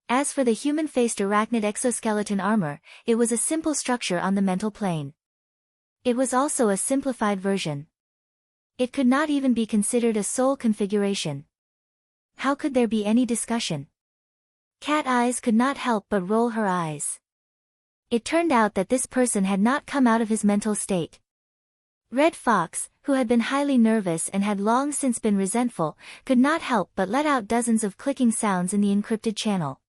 As for the human-faced arachnid exoskeleton armor, it was a simple structure on the mental plane. It was also a simplified version. It could not even be considered a soul configuration. How could there be any discussion? Cat Eyes could not help but roll her eyes. It turned out that this person had not come out of his mental state. Red Fox, who had been highly nervous and had long since been resentful, could not help but let out dozens of clicking sounds in the encrypted channel.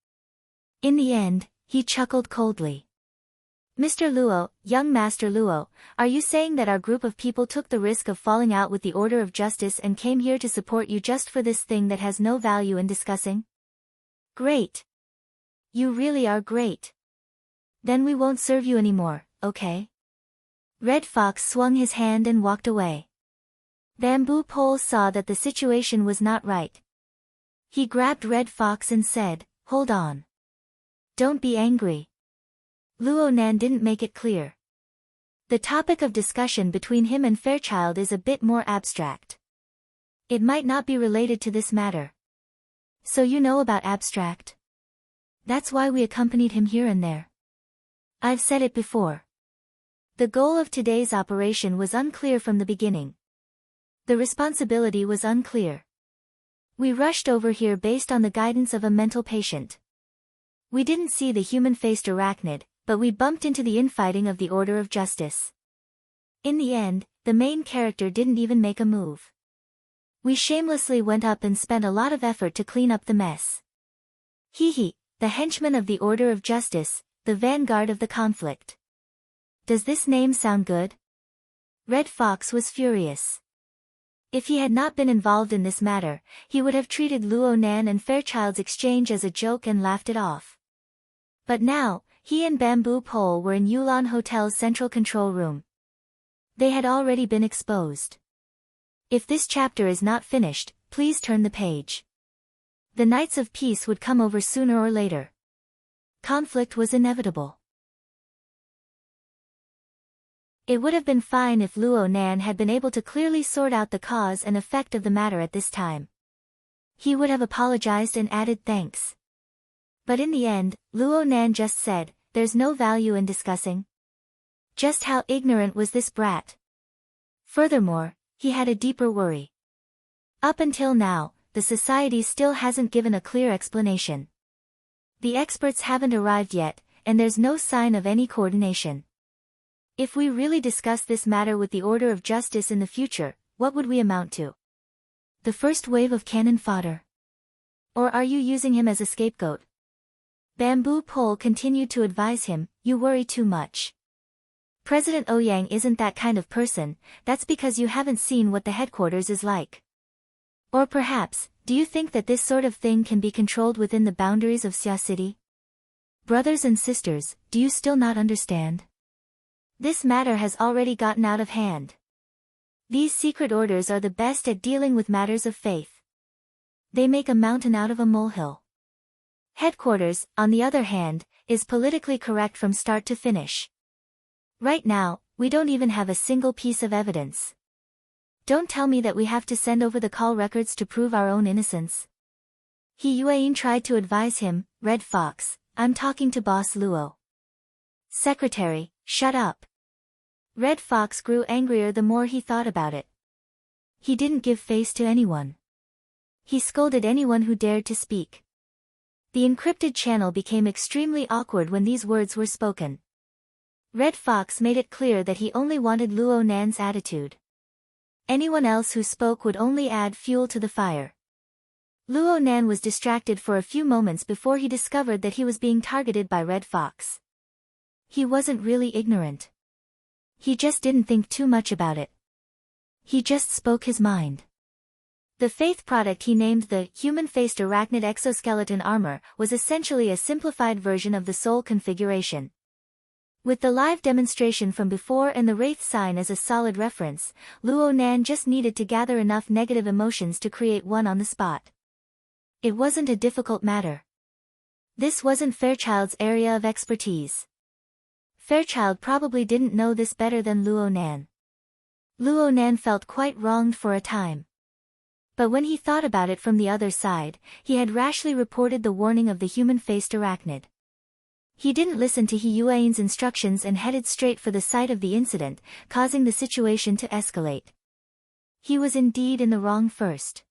In the end, he chuckled coldly. Mr. Luo, young Master Luo, are you saying that our group of people took the risk of falling out with the Order of Justice and came here to support you just for this thing that has no value in discussing? Great. You really are great. Then we won't serve you anymore, okay? Red Fox swung his hand and walked away. Bamboo Pole saw that the situation was not right. He grabbed Red Fox and said, hold on. Don't be angry. Luo Nan didn't make it clear. The topic of discussion between him and Fairchild is a bit more abstract. It might not be related to this matter. So you know about abstract? That's why we accompanied him here and there. I've said it before. The goal of today's operation was unclear from the beginning. The responsibility was unclear. We rushed over here based on the guidance of a mental patient. We didn't see the human-faced arachnid, but we bumped into the infighting of the Order of Justice. In the end, the main character didn't even make a move. We shamelessly went up and spent a lot of effort to clean up the mess. Hee, the henchman of the Order of Justice, the vanguard of the conflict. Does this name sound good? Red Fox was furious. If he had not been involved in this matter, he would have treated Luo Nan and Fairchild's exchange as a joke and laughed it off. But now, he and Bamboo Pole were in Yulon Hotel's central control room. They had already been exposed. If this chapter is not finished, please turn the page. The Knights of Peace would come over sooner or later. Conflict was inevitable. It would have been fine if Luo Nan had been able to clearly sort out the cause and effect of the matter at this time. He would have apologized and added thanks. But in the end, Luo Nan just said, "There's no value in discussing." Just how ignorant was this brat? Furthermore, he had a deeper worry. Up until now, the society still hasn't given a clear explanation. The experts haven't arrived yet, and there's no sign of any coordination. If we really discuss this matter with the Order of Justice in the future, what would we amount to? The first wave of cannon fodder? Or are you using him as a scapegoat? Bamboo Pole continued to advise him, "You worry too much. President Ouyang isn't that kind of person, that's because you haven't seen what the headquarters is like. Or perhaps, do you think that this sort of thing can be controlled within the boundaries of Xia City? Brothers and sisters, do you still not understand? This matter has already gotten out of hand. These secret orders are the best at dealing with matters of faith. They make a mountain out of a molehill. Headquarters, on the other hand, is politically correct from start to finish. Right now, we don't even have a single piece of evidence. Don't tell me that we have to send over the call records to prove our own innocence." He Yuan tried to advise him, "Red Fox, I'm talking to Boss Luo." "Secretary, shut up." Red Fox grew angrier the more he thought about it. He didn't give face to anyone. He scolded anyone who dared to speak. The encrypted channel became extremely awkward when these words were spoken. Red Fox made it clear that he only wanted Luo Nan's attitude. Anyone else who spoke would only add fuel to the fire. Luo Nan was distracted for a few moments before he discovered that he was being targeted by Red Fox. He wasn't really ignorant. He just didn't think too much about it. He just spoke his mind. The faith product he named the human-faced arachnid exoskeleton armor was essentially a simplified version of the soul configuration. With the live demonstration from before and the Wraith sign as a solid reference, Luo Nan just needed to gather enough negative emotions to create one on the spot. It wasn't a difficult matter. This wasn't Fairchild's area of expertise. Fairchild probably didn't know this better than Luo Nan. Luo Nan felt quite wronged for a time. But when he thought about it from the other side, he had rashly reported the warning of the human-faced arachnid. He didn't listen to He Yuan's instructions and headed straight for the site of the incident, causing the situation to escalate. He was indeed in the wrong first.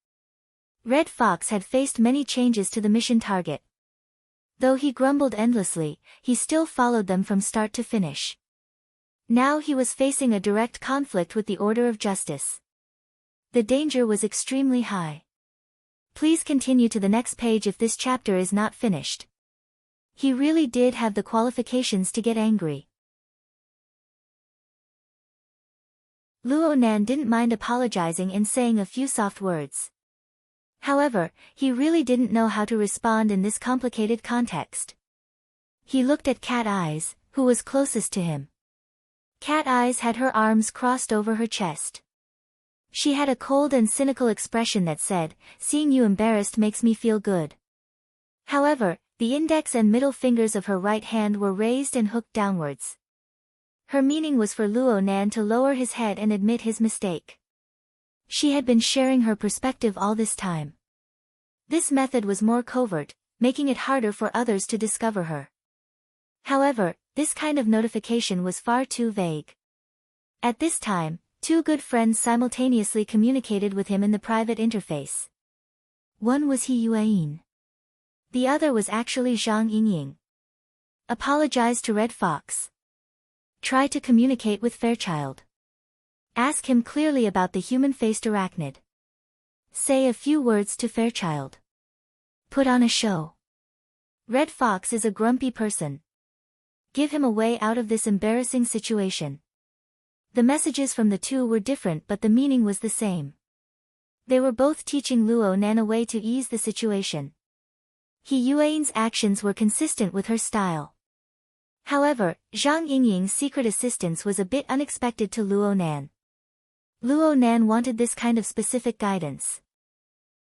Red Fox had faced many changes to the mission target. Though he grumbled endlessly, he still followed them from start to finish. Now he was facing a direct conflict with the Order of Justice. The danger was extremely high. Please continue to the next page if this chapter is not finished. He really did have the qualifications to get angry. Luo Nan didn't mind apologizing and saying a few soft words. However, he really didn't know how to respond in this complicated context. He looked at Cat Eyes, who was closest to him. Cat Eyes had her arms crossed over her chest. She had a cold and cynical expression that said, "Seeing you embarrassed makes me feel good." However, the index and middle fingers of her right hand were raised and hooked downwards. Her meaning was for Luo Nan to lower his head and admit his mistake. She had been sharing her perspective all this time. This method was more covert, making it harder for others to discover her. However, this kind of notification was far too vague. At this time, two good friends simultaneously communicated with him in the private interface. One was He Yuan. The other was actually Zhang Yingying. Apologize to Red Fox. Try to communicate with Fairchild. Ask him clearly about the human-faced arachnid. Say a few words to Fairchild. Put on a show. Red Fox is a grumpy person. Give him a way out of this embarrassing situation. The messages from the two were different, but the meaning was the same. They were both teaching Luo Nan a way to ease the situation. He Yuan's actions were consistent with her style. However, Zhang Yingying's secret assistance was a bit unexpected to Luo Nan. Luo Nan wanted this kind of specific guidance.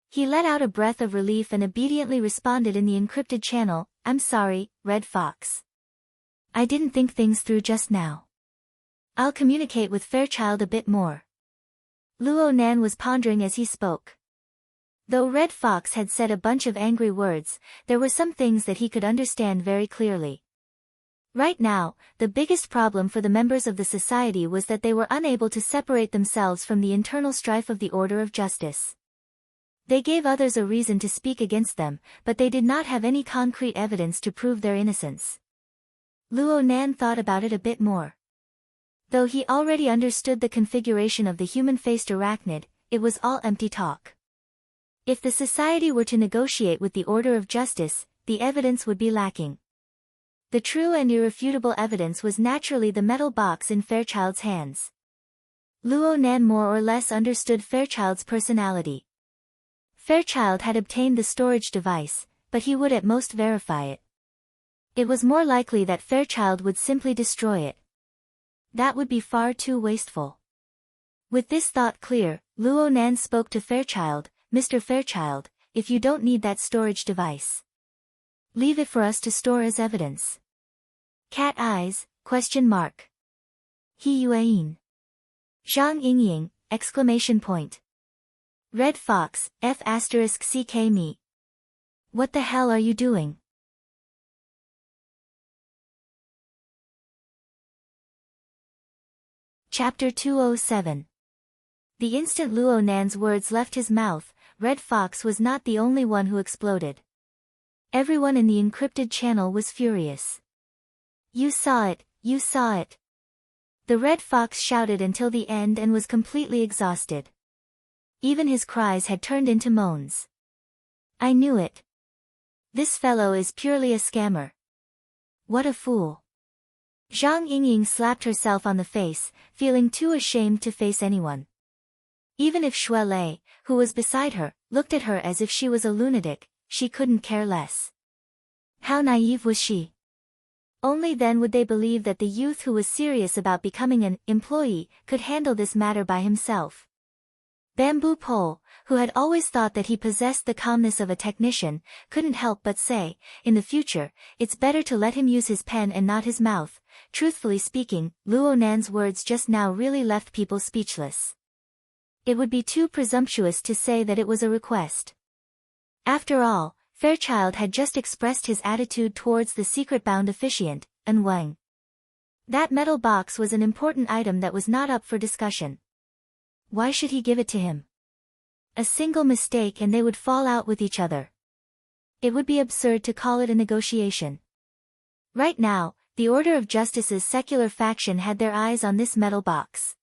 He let out a breath of relief and obediently responded in the encrypted channel, "I'm sorry, Red Fox. I didn't think things through just now. I'll communicate with Fairchild a bit more." Luo Nan was pondering as he spoke. Though Red Fox had said a bunch of angry words, there were some things that he could understand very clearly. Right now, the biggest problem for the members of the society was that they were unable to separate themselves from the internal strife of the Order of Justice. They gave others a reason to speak against them, but they did not have any concrete evidence to prove their innocence. Luo Nan thought about it a bit more. Though he already understood the configuration of the human-faced arachnid, it was all empty talk. If the society were to negotiate with the Order of Justice, the evidence would be lacking. The true and irrefutable evidence was naturally the metal box in Fairchild's hands. Luo Nan more or less understood Fairchild's personality. Fairchild had obtained the storage device, but he would at most verify it. It was more likely that Fairchild would simply destroy it. That would be far too wasteful. With this thought clear, Luo Nan spoke to Fairchild, "Mr. Fairchild, if you don't need that storage device, leave it for us to store as evidence." Cat eyes, ? He Yuan. Zhang Yingying, ! Red Fox, F***ck me. What the hell are you doing? Chapter 207. The instant Luo Nan's words left his mouth, Red Fox was not the only one who exploded. Everyone in the encrypted channel was furious. "You saw it, you saw it." The Red Fox shouted until the end and was completely exhausted. Even his cries had turned into moans. "I knew it. This fellow is purely a scammer. What a fool." Zhang Yingying slapped herself on the face, feeling too ashamed to face anyone. Even if Xue Lei, who was beside her, looked at her as if she was a lunatic, she couldn't care less. How naive was she? Only then would they believe that the youth who was serious about becoming an employee could handle this matter by himself. Bamboo Pole, who had always thought that he possessed the calmness of a technician, couldn't help but say, "In the future, it's better to let him use his pen and not his mouth." Truthfully speaking, Luo Nan's words just now really left people speechless. It would be too presumptuous to say that it was a request. After all, Fairchild had just expressed his attitude towards the secret-bound officiant, An Wang. That metal box was an important item that was not up for discussion. Why should he give it to him? A single mistake and they would fall out with each other. It would be absurd to call it a negotiation. Right now, the Order of Justice's secular faction had their eyes on this metal box.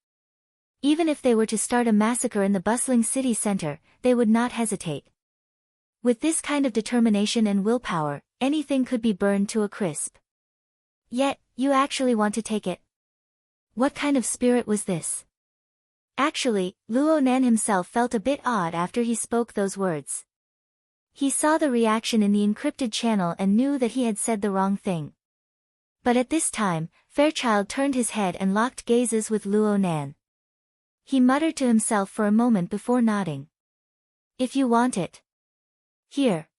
Even if they were to start a massacre in the bustling city center, they would not hesitate. With this kind of determination and willpower, anything could be burned to a crisp. Yet, you actually want to take it? What kind of spirit was this? Actually, Luo Nan himself felt a bit odd after he spoke those words. He saw the reaction in the encrypted channel and knew that he had said the wrong thing. But at this time, Fairchild turned his head and locked gazes with Luo Nan. He muttered to himself for a moment before nodding. "If you want it. Here."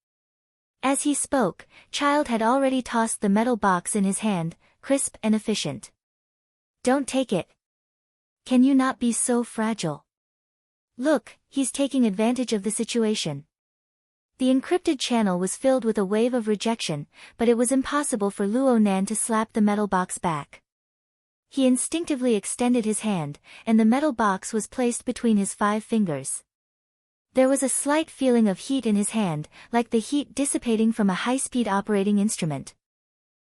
As he spoke, Child had already tossed the metal box in his hand, crisp and efficient. "Don't take it. Can you not be so fragile? Look, he's taking advantage of the situation." The encrypted channel was filled with a wave of rejection, but it was impossible for Luo Nan to slap the metal box back. He instinctively extended his hand, and the metal box was placed between his 5 fingers. There was a slight feeling of heat in his hand, like the heat dissipating from a high-speed operating instrument.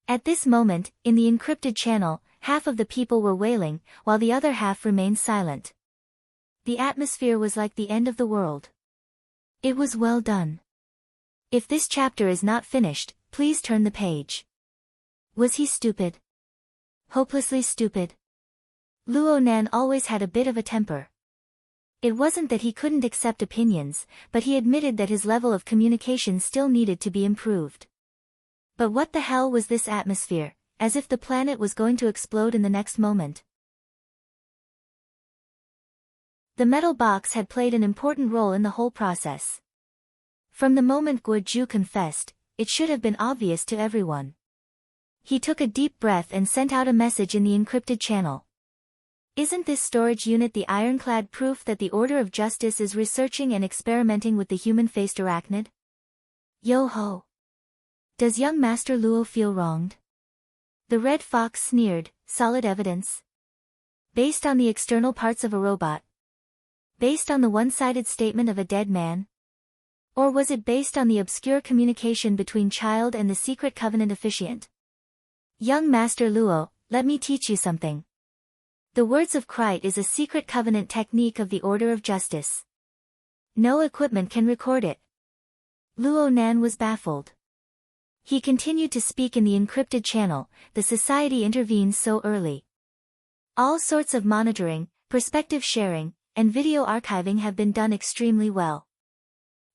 At this moment, in the encrypted channel, half of the people were wailing, while the other half remained silent. The atmosphere was like the end of the world. It was well done. If this chapter is not finished, please turn the page. Was he stupid? Hopelessly stupid? Luo Nan always had a bit of a temper. It wasn't that he couldn't accept opinions, but he admitted that his level of communication still needed to be improved. But what the hell was this atmosphere, as if the planet was going to explode in the next moment. The metal box had played an important role in the whole process. From the moment Guo Ju confessed, it should have been obvious to everyone. He took a deep breath and sent out a message in the encrypted channel. Isn't this storage unit the ironclad proof that the Order of Justice is researching and experimenting with the human-faced arachnid? Yo-ho! Does young Master Luo feel wronged? The Red Fox sneered, solid evidence. Based on the external parts of a robot? Based on the one-sided statement of a dead man? Or was it based on the obscure communication between Child and the secret covenant officiant? Young Master Luo, let me teach you something. The words of Krite is a secret covenant technique of the Order of Justice. No equipment can record it. Luo Nan was baffled. He continued to speak in the encrypted channel, the society intervenes so early. All sorts of monitoring, perspective sharing, and video archiving have been done extremely well.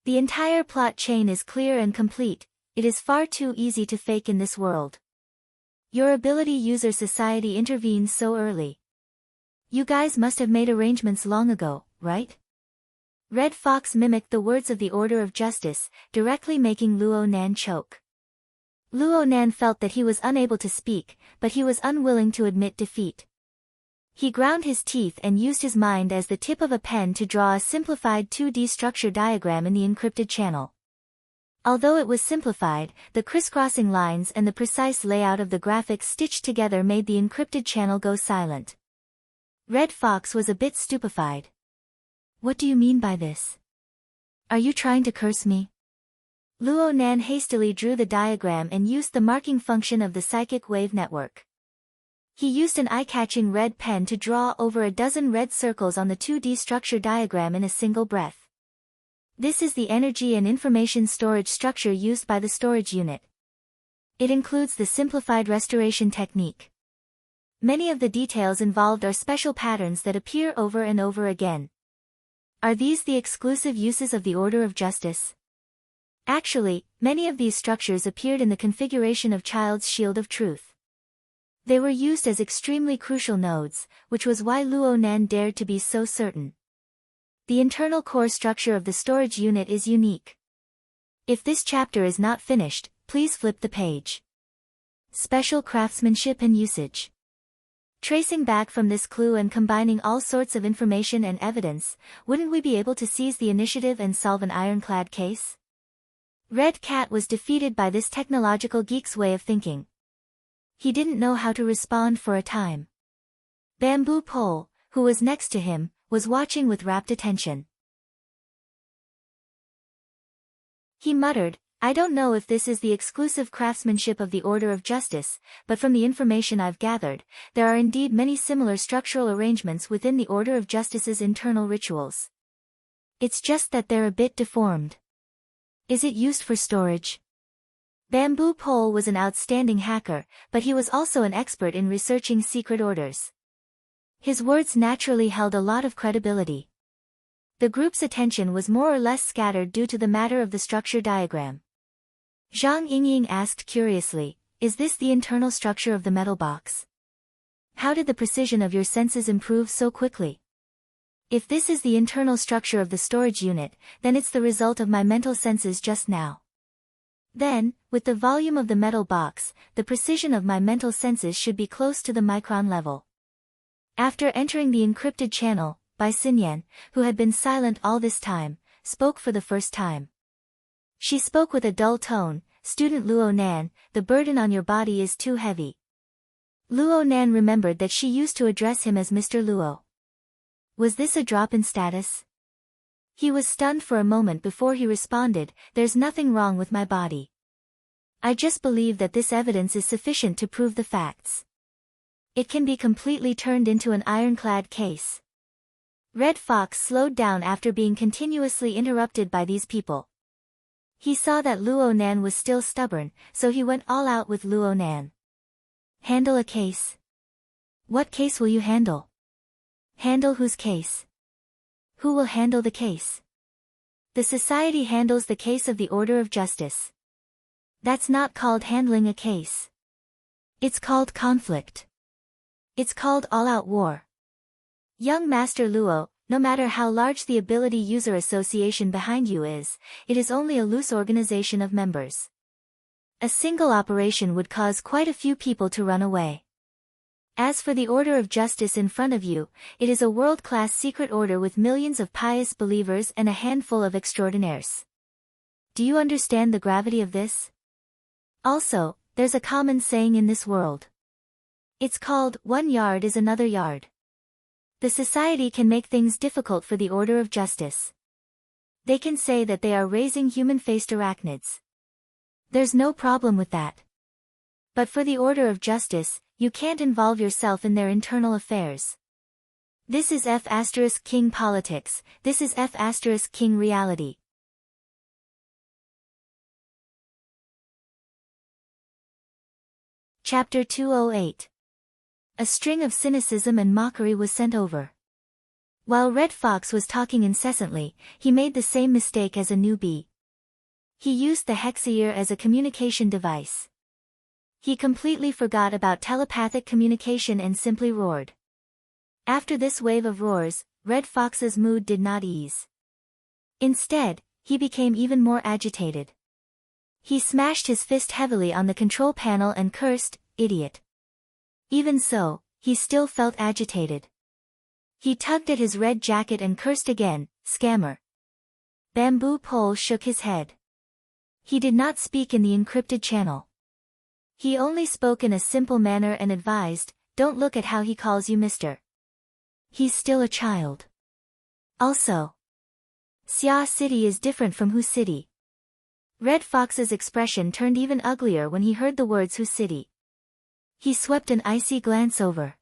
The entire plot chain is clear and complete, it is far too easy to fake in this world. Your ability user society intervenes so early. You guys must have made arrangements long ago, right? Red Fox mimicked the words of the Order of Justice, directly making Luo Nan choke. Luo Nan felt that he was unable to speak, but he was unwilling to admit defeat. He ground his teeth and used his mind as the tip of a pen to draw a simplified 2D structure diagram in the encrypted channel. Although it was simplified, the crisscrossing lines and the precise layout of the graphics stitched together made the encrypted channel go silent. Red Fox was a bit stupefied. What do you mean by this? Are you trying to curse me? Luo Nan hastily drew the diagram and used the marking function of the psychic wave network. He used an eye-catching red pen to draw over a dozen red circles on the 2D structure diagram in a single breath. This is the energy and information storage structure used by the storage unit. It includes the simplified restoration technique. Many of the details involved are special patterns that appear over and over again. Are these the exclusive uses of the Order of Justice? Actually, many of these structures appeared in the configuration of Child's Shield of Truth. They were used as extremely crucial nodes, which was why Luo Nan dared to be so certain. The internal core structure of the storage unit is unique. If this chapter is not finished, please flip the page. Special craftsmanship and usage. Tracing back from this clue and combining all sorts of information and evidence, wouldn't we be able to seize the initiative and solve an ironclad case? Red Cat was defeated by this technological geek's way of thinking. He didn't know how to respond for a time. Bamboo Pole, who was next to him, was watching with rapt attention. He muttered, I don't know if this is the exclusive craftsmanship of the Order of Justice, but from the information I've gathered, there are indeed many similar structural arrangements within the Order of Justice's internal rituals. It's just that they're a bit deformed. Is it used for storage? Bamboo Pole was an outstanding hacker, but he was also an expert in researching secret orders. His words naturally held a lot of credibility. The group's attention was more or less scattered due to the matter of the structure diagram. Zhang Yingying asked curiously, is this the internal structure of the metal box? How did the precision of your senses improve so quickly? If this is the internal structure of the storage unit, then it's the result of my mental senses just now. Then, with the volume of the metal box, the precision of my mental senses should be close to the micron level. After entering the encrypted channel, Bai Xinyan, who had been silent all this time, spoke for the first time. She spoke with a dull tone, "Student Luo Nan, the burden on your body is too heavy." Luo Nan remembered that she used to address him as Mr. Luo. Was this a drop in status? He was stunned for a moment before he responded, "There's nothing wrong with my body. I just believe that this evidence is sufficient to prove the facts. It can be completely turned into an ironclad case." Red Fox slowed down after being continuously interrupted by these people. He saw that Luo Nan was still stubborn, so he went all out with Luo Nan. "Handle a case? What case will you handle? Handle whose case? Who will handle the case? The society handles the case of the Order of Justice. That's not called handling a case. It's called conflict. It's called all-out war. Young Master Luo, no matter how large the ability user association behind you is, it is only a loose organization of members. A single operation would cause quite a few people to run away. As for the Order of Justice in front of you, it is a world-class secret order with millions of pious believers and a handful of extraordinaires. Do you understand the gravity of this? Also, there's a common saying in this world. It's called, 1 yard is another yard. The society can make things difficult for the Order of Justice. They can say that they are raising human-faced arachnids. There's no problem with that. But for the Order of Justice, you can't involve yourself in their internal affairs. This is F*King politics, this is F*King reality. Chapter 208. A string of cynicism and mockery was sent over. While Red Fox was talking incessantly, he made the same mistake as a newbie. He used the hexaear as a communication device. He completely forgot about telepathic communication and simply roared. After this wave of roars, Red Fox's mood did not ease. Instead, he became even more agitated. He smashed his fist heavily on the control panel and cursed, "Idiot." Even so, he still felt agitated. He tugged at his red jacket and cursed again, "Scammer." Bamboo Pole shook his head. He did not speak in the encrypted channel. He only spoke in a simple manner and advised, "Don't look at how he calls you mister. He's still a child. Also, Xia City is different from Hu City." Red Fox's expression turned even uglier when he heard the words Hu City. He swept an icy glance over.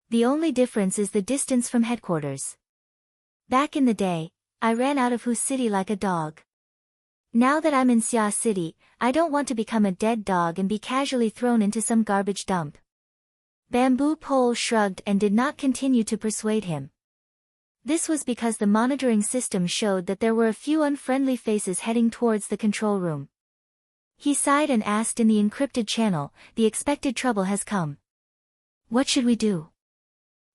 The only difference is the distance from headquarters. Back in the day, I ran out of Hu City like a dog. Now that I'm in Xia City, I don't want to become a dead dog and be casually thrown into some garbage dump. Bamboo Pole shrugged and did not continue to persuade him. This was because the monitoring system showed that there were a few unfriendly faces heading towards the control room. He sighed and asked in the encrypted channel, "The expected trouble has come. What should we do?"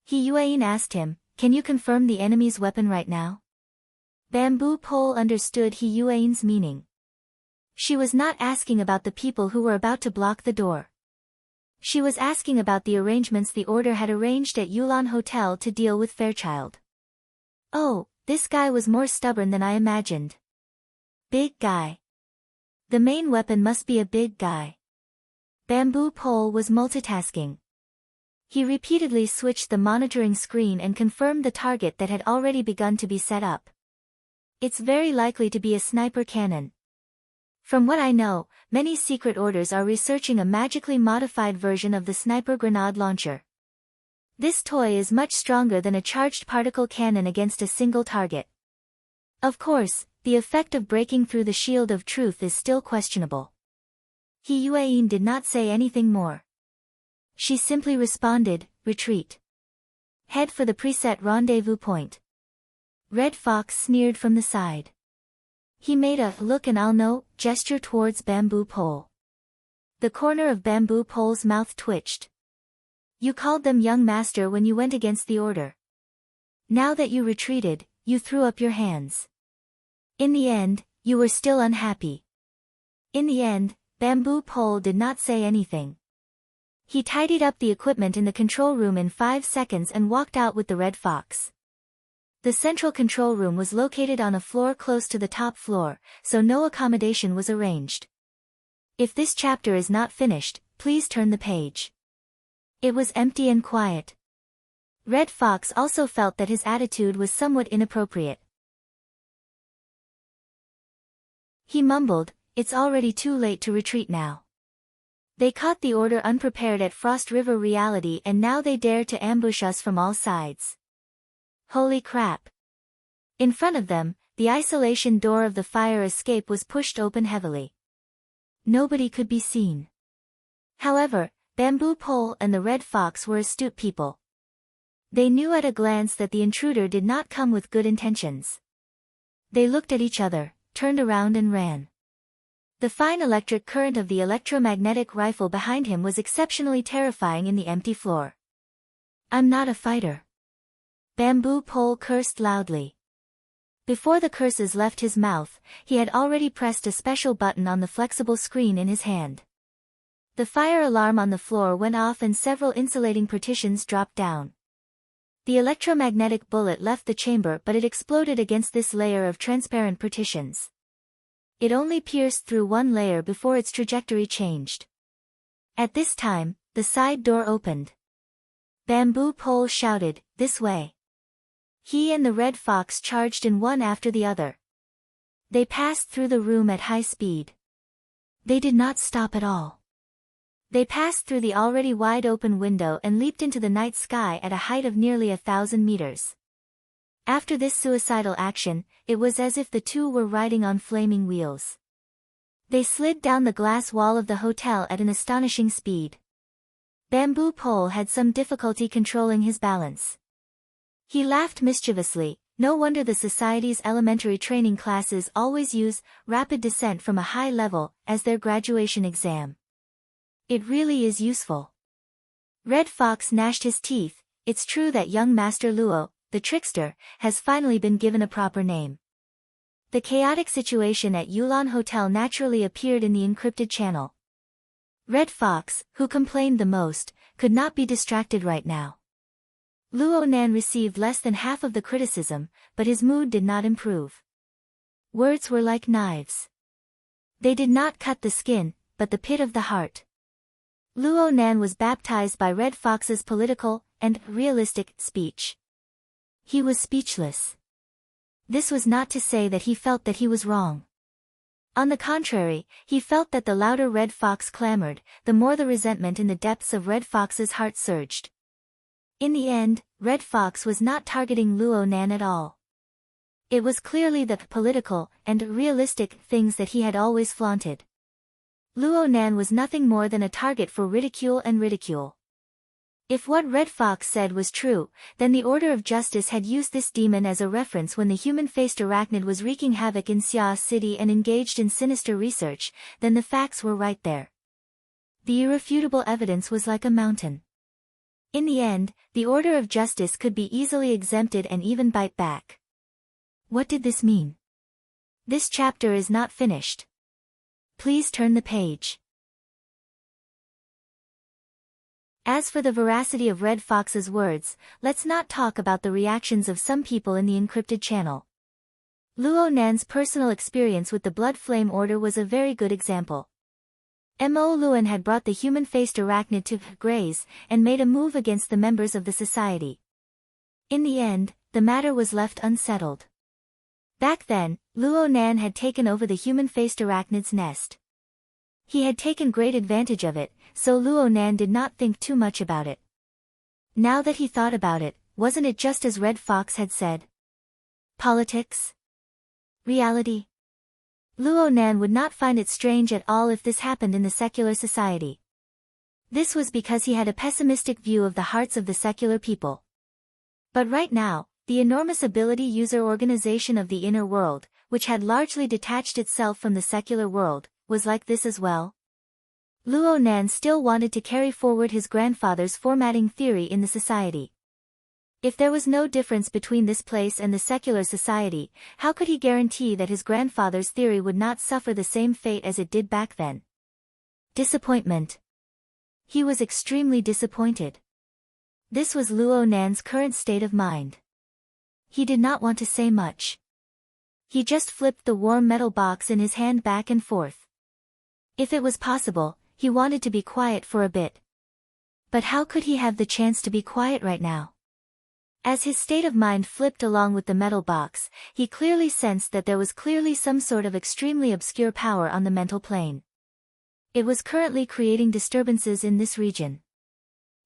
He Yuan asked him, "Can you confirm the enemy's weapon right now?" Bamboo Pole understood He Yuan's meaning. She was not asking about the people who were about to block the door. She was asking about the arrangements the order had arranged at Yulan Hotel to deal with Fairchild. Oh, this guy was more stubborn than I imagined. Big guy. The main weapon must be a big guy. Bamboo Pole was multitasking. He repeatedly switched the monitoring screen and confirmed the target that had already begun to be set up. It's very likely to be a sniper cannon. From what I know, many secret orders are researching a magically modified version of the sniper grenade launcher. This toy is much stronger than a charged particle cannon against a single target. Of course, the effect of breaking through the shield of truth is still questionable. He Yuan did not say anything more. She simply responded, "Retreat. Head for the preset rendezvous point." Red Fox sneered from the side. He made a "look and I'll know" gesture towards Bamboo Pole. The corner of Bamboo Pole's mouth twitched. "You called them young master when you went against the order. Now that you retreated, you threw up your hands. In the end, you were still unhappy." In the end, Bamboo Pole did not say anything. He tidied up the equipment in the control room in 5 seconds and walked out with the Red Fox. The central control room was located on a floor close to the top floor, so no accommodation was arranged. If this chapter is not finished, please turn the page. It was empty and quiet. Red Fox also felt that his attitude was somewhat inappropriate. He mumbled, "It's already too late to retreat now. They caught the order unprepared at Frost River Reality and now they dare to ambush us from all sides. Holy crap." In front of them, the isolation door of the fire escape was pushed open heavily. Nobody could be seen. However, Bamboo Pole and the Red Fox were astute people. They knew at a glance that the intruder did not come with good intentions. They looked at each other, turned around and ran. The fine electric current of the electromagnetic rifle behind him was exceptionally terrifying in the empty floor. "I'm not a fighter." Bamboo Pole cursed loudly. Before the curses left his mouth, he had already pressed a special button on the flexible screen in his hand. The fire alarm on the floor went off and several insulating partitions dropped down. The electromagnetic bullet left the chamber but it exploded against this layer of transparent partitions. It only pierced through one layer before its trajectory changed. At this time, the side door opened. Bamboo Pole shouted, "This way." He and the Red Fox charged in one after the other. They passed through the room at high speed. They did not stop at all. They passed through the already wide-open window and leaped into the night sky at a height of nearly 1,000 meters. After this suicidal action, it was as if the two were riding on flaming wheels. They slid down the glass wall of the hotel at an astonishing speed. Bamboo Pole had some difficulty controlling his balance. He laughed mischievously. No wonder the Society's elementary training classes always use rapid descent from a high level as their graduation exam. It really is useful. Red Fox gnashed his teeth. It's true that young Master Luo, the trickster, has finally been given a proper name. The chaotic situation at Yulon Hotel naturally appeared in the encrypted channel. Red Fox, who complained the most, could not be distracted right now. Luo Nan received less than half of the criticism, but his mood did not improve. Words were like knives. They did not cut the skin, but the pit of the heart. Luo Nan was baptized by Red Fox's political and realistic speech. He was speechless. This was not to say that he felt that he was wrong. On the contrary, he felt that the louder Red Fox clamored, the more the resentment in the depths of Red Fox's heart surged. In the end, Red Fox was not targeting Luo Nan at all. It was clearly the political and realistic things that he had always flaunted. Luo Nan was nothing more than a target for ridicule and ridicule. If what Red Fox said was true, then the Order of Justice had used this demon as a reference when the human-faced arachnid was wreaking havoc in Xia City and engaged in sinister research, then the facts were right there. The irrefutable evidence was like a mountain. In the end, the Order of Justice could be easily exempted and even bite back. What did this mean? This chapter is not finished. Please turn the page. As for the veracity of Red Fox's words, let's not talk about the reactions of some people in the encrypted channel. Luo Nan's personal experience with the Blood Flame Order was a very good example. Mo Luan had brought the human-faced arachnid to graze, and made a move against the members of the society. In the end, the matter was left unsettled. Back then, Luo Nan had taken over the human-faced arachnid's nest. He had taken great advantage of it, so Luo Nan did not think too much about it. Now that he thought about it, wasn't it just as Red Fox had said? Politics? Reality? Luo Nan would not find it strange at all if this happened in the secular society. This was because he had a pessimistic view of the hearts of the secular people. But right now, the enormous ability user organization of the inner world, which had largely detached itself from the secular world, was like this as well. Luo Nan still wanted to carry forward his grandfather's formatting theory in the society. If there was no difference between this place and the secular society, how could he guarantee that his grandfather's theory would not suffer the same fate as it did back then? Disappointment. He was extremely disappointed. This was Luo Nan's current state of mind. He did not want to say much. He just flipped the warm metal box in his hand back and forth. If it was possible, he wanted to be quiet for a bit. But how could he have the chance to be quiet right now? As his state of mind flipped along with the metal box, he clearly sensed that there was clearly some sort of extremely obscure power on the mental plane. It was currently creating disturbances in this region.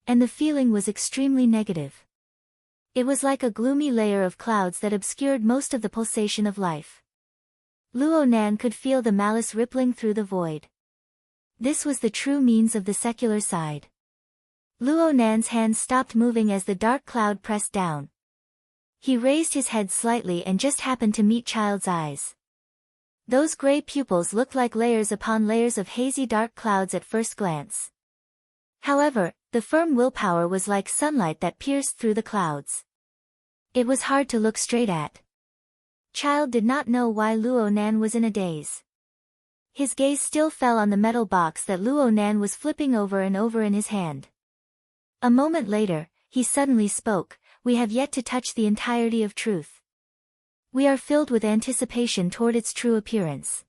And the feeling was extremely negative. It was like a gloomy layer of clouds that obscured most of the pulsation of life. Luo Nan could feel the malice rippling through the void. This was the true means of the secular side. Luo Nan's hands stopped moving as the dark cloud pressed down. He raised his head slightly and just happened to meet Child's eyes. Those gray pupils looked like layers upon layers of hazy dark clouds at first glance. However, the firm willpower was like sunlight that pierced through the clouds. It was hard to look straight at. Child did not know why Luo Nan was in a daze. His gaze still fell on the metal box that Luo Nan was flipping over and over in his hand. A moment later, he suddenly spoke, "We have yet to touch the entirety of truth. We are filled with anticipation toward its true appearance.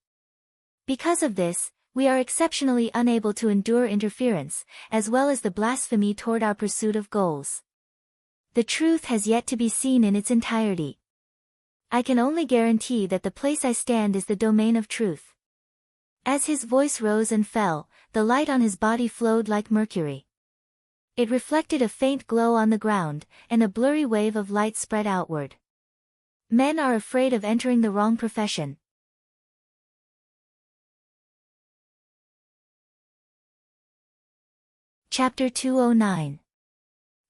Because of this, we are exceptionally unable to endure interference, as well as the blasphemy toward our pursuit of goals. The truth has yet to be seen in its entirety. I can only guarantee that the place I stand is the domain of truth." As his voice rose and fell, the light on his body flowed like mercury. It reflected a faint glow on the ground, and a blurry wave of light spread outward. Men are afraid of entering the wrong profession. Chapter 209.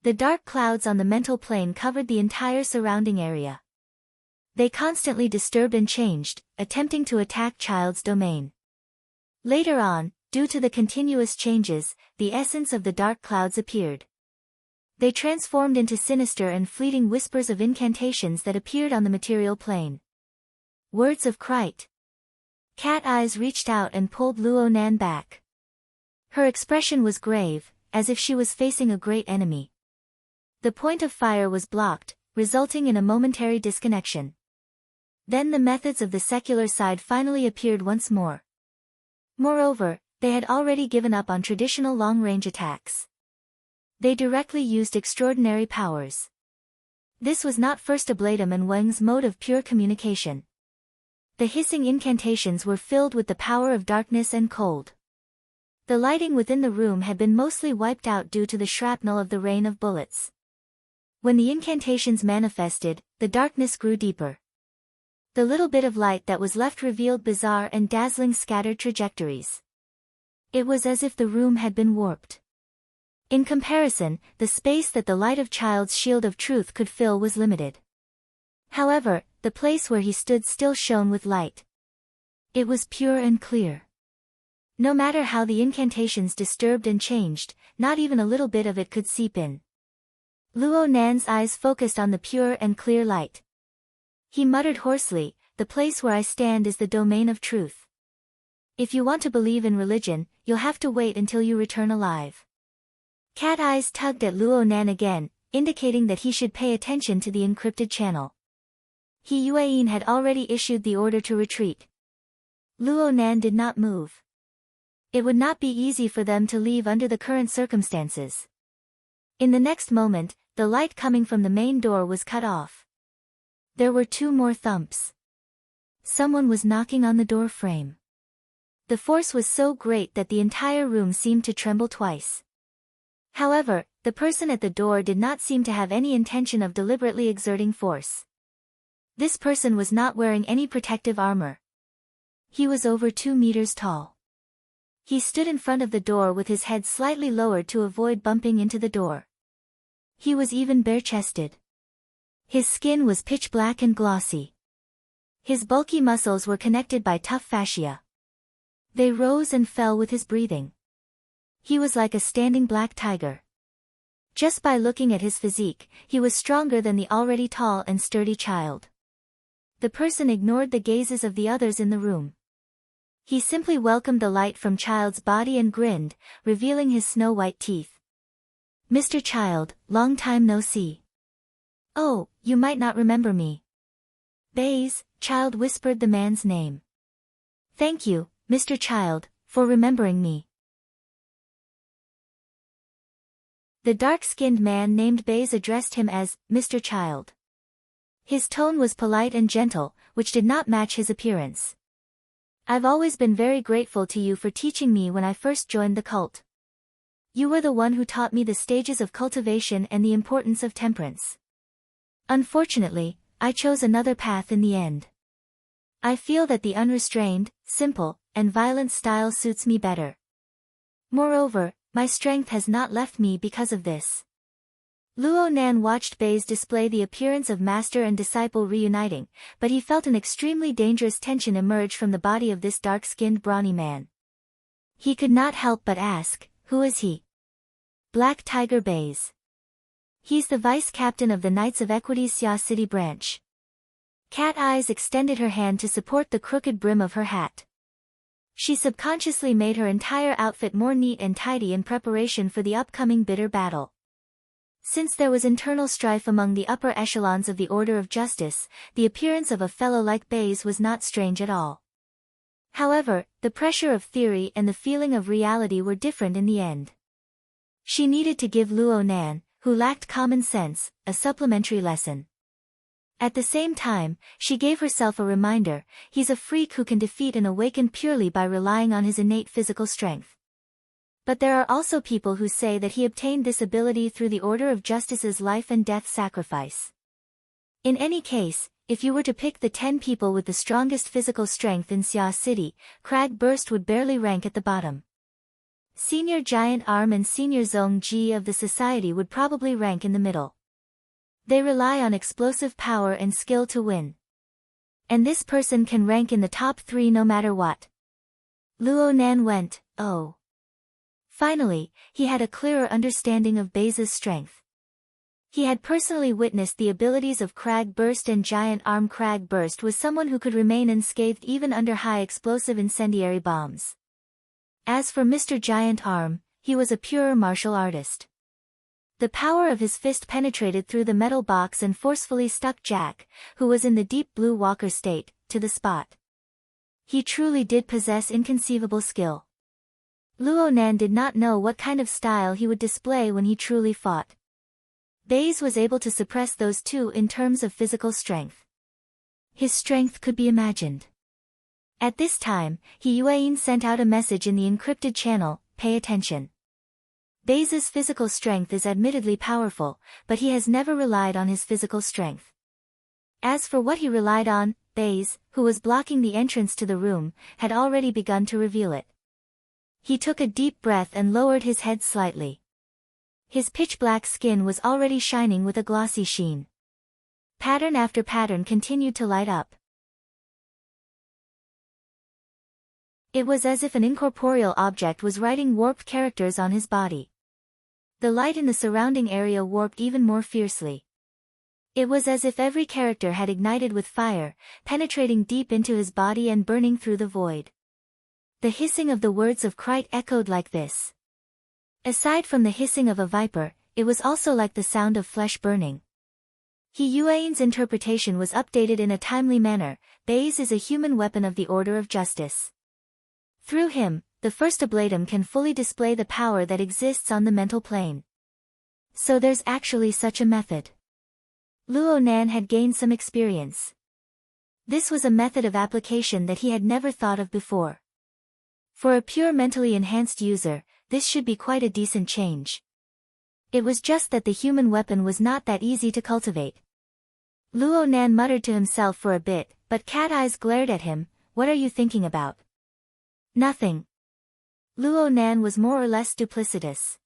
The dark clouds on the mental plane covered the entire surrounding area. They constantly disturbed and changed, attempting to attack Child's domain. Later on, due to the continuous changes, the essence of the dark clouds appeared. They transformed into sinister and fleeting whispers of incantations that appeared on the material plane. Words of Krite. Cat Eyes reached out and pulled Luo Nan back. Her expression was grave, as if she was facing a great enemy. The point of fire was blocked, resulting in a momentary disconnection. Then the methods of the secular side finally appeared once more. Moreover, they had already given up on traditional long-range attacks. They directly used extraordinary powers. This was not First Ablatum and Weng's mode of pure communication. The hissing incantations were filled with the power of darkness and cold. The lighting within the room had been mostly wiped out due to the shrapnel of the rain of bullets. When the incantations manifested, the darkness grew deeper. The little bit of light that was left revealed bizarre and dazzling scattered trajectories. It was as if the room had been warped. In comparison, the space that the light of Child's shield of truth could fill was limited. However, the place where he stood still shone with light. It was pure and clear. No matter how the incantations disturbed and changed, not even a little bit of it could seep in. Luo Nan's eyes focused on the pure and clear light. He muttered hoarsely, "The place where I stand is the domain of truth. If you want to believe in religion, you'll have to wait until you return alive." Cat Eyes tugged at Luo Nan again, indicating that he should pay attention to the encrypted channel. He Yuan had already issued the order to retreat. Luo Nan did not move. It would not be easy for them to leave under the current circumstances. In the next moment, the light coming from the main door was cut off. There were 2 more thumps. Someone was knocking on the door frame. The force was so great that the entire room seemed to tremble twice. However, the person at the door did not seem to have any intention of deliberately exerting force. This person was not wearing any protective armor. He was over 2 meters tall. He stood in front of the door with his head slightly lowered to avoid bumping into the door. He was even bare-chested. His skin was pitch black and glossy. His bulky muscles were connected by tough fascia. They rose and fell with his breathing. He was like a standing black tiger. Just by looking at his physique, he was stronger than the already tall and sturdy Child. The person ignored the gazes of the others in the room. He simply welcomed the light from Child's body and grinned, revealing his snow-white teeth. "Mr. Child, long time no see." Oh, you might not remember me. Baze, Child whispered the man's name. Thank you, Mr. Child, for remembering me. The dark-skinned man named Baze addressed him as Mr. Child. His tone was polite and gentle, which did not match his appearance. I've always been very grateful to you for teaching me when I first joined the cult. You were the one who taught me the stages of cultivation and the importance of temperance. Unfortunately, I chose another path in the end. I feel that the unrestrained, simple, and violent style suits me better. Moreover, my strength has not left me because of this. Luo Nan watched Baze display the appearance of master and disciple reuniting, but he felt an extremely dangerous tension emerge from the body of this dark-skinned brawny man. He could not help but ask, who is he? Black Tiger Baze. He's the vice-captain of the Knights of Equity's Xia City branch. Cat Eyes extended her hand to support the crooked brim of her hat. She subconsciously made her entire outfit more neat and tidy in preparation for the upcoming bitter battle. Since there was internal strife among the upper echelons of the Order of Justice, the appearance of a fellow like Baze was not strange at all. However, the pressure of theory and the feeling of reality were different in the end. She needed to give Luo Nan, who lacked common sense, a supplementary lesson. At the same time, she gave herself a reminder, he's a freak who can defeat an awakened purely by relying on his innate physical strength. But there are also people who say that he obtained this ability through the Order of Justice's life and death sacrifice. In any case, if you were to pick the 10 people with the strongest physical strength in Xia City, Crag Burst would barely rank at the bottom. Senior Giant Arm and Senior Zong Ji of the society would probably rank in the middle. They rely on explosive power and skill to win. And this person can rank in the top 3 no matter what. Luo Nan went, oh. Finally, he had a clearer understanding of Baze's strength. He had personally witnessed the abilities of Crag Burst and Giant Arm. Crag Burst was someone who could remain unscathed even under high explosive incendiary bombs. As for Mr. Giant Arm, he was a pure martial artist. The power of his fist penetrated through the metal box and forcefully stuck Jack, who was in the deep blue walker state, to the spot. He truly did possess inconceivable skill. Luo Nan did not know what kind of style he would display when he truly fought. Baze was able to suppress those two in terms of physical strength. His strength could be imagined. At this time, He Yuan sent out a message in the encrypted channel, pay attention. Baze's physical strength is admittedly powerful, but he has never relied on his physical strength. As for what he relied on, Baze, who was blocking the entrance to the room, had already begun to reveal it. He took a deep breath and lowered his head slightly. His pitch-black skin was already shining with a glossy sheen. Pattern after pattern continued to light up. It was as if an incorporeal object was writing warped characters on his body. The light in the surrounding area warped even more fiercely. It was as if every character had ignited with fire, penetrating deep into his body and burning through the void. The hissing of the words of Krite echoed like this. Aside from the hissing of a viper, it was also like the sound of flesh burning. He Yuan's interpretation was updated in a timely manner. Baze is a human weapon of the Order of Justice. Through him, the first ablatum can fully display the power that exists on the mental plane. So there's actually such a method. Luo Nan had gained some experience. This was a method of application that he had never thought of before. For a pure mentally enhanced user, this should be quite a decent change. It was just that the human weapon was not that easy to cultivate. Luo Nan muttered to himself for a bit, but Cat Eyes glared at him. What are you thinking about? Nothing. Luo Nan was more or less duplicitous.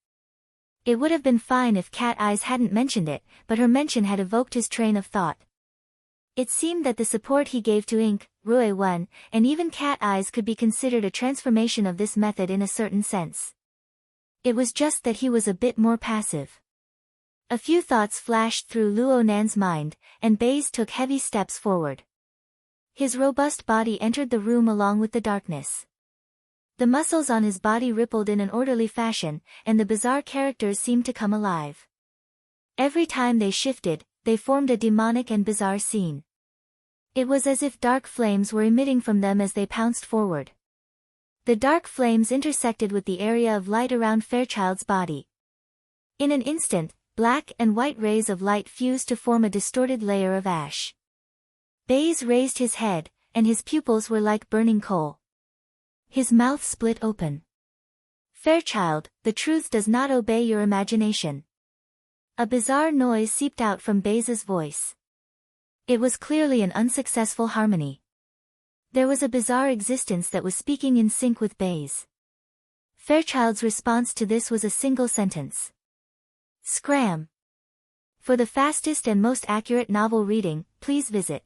It would have been fine if Cat Eyes hadn't mentioned it, but her mention had evoked his train of thought. It seemed that the support he gave to Ink, Rui Wen, and even Cat Eyes could be considered a transformation of this method in a certain sense. It was just that he was a bit more passive. A few thoughts flashed through Luo Nan's mind, and Baze took heavy steps forward. His robust body entered the room along with the darkness. The muscles on his body rippled in an orderly fashion, and the bizarre characters seemed to come alive. Every time they shifted, they formed a demonic and bizarre scene. It was as if dark flames were emitting from them as they pounced forward. The dark flames intersected with the area of light around Fairchild's body. In an instant, black and white rays of light fused to form a distorted layer of ash. Baze raised his head, and his pupils were like burning coal. His mouth split open. Fairchild, the truth does not obey your imagination. A bizarre noise seeped out from Baze's voice. It was clearly an unsuccessful harmony. There was a bizarre existence that was speaking in sync with Baze. Fairchild's response to this was a single sentence. Scram! For the fastest and most accurate novel reading, please visit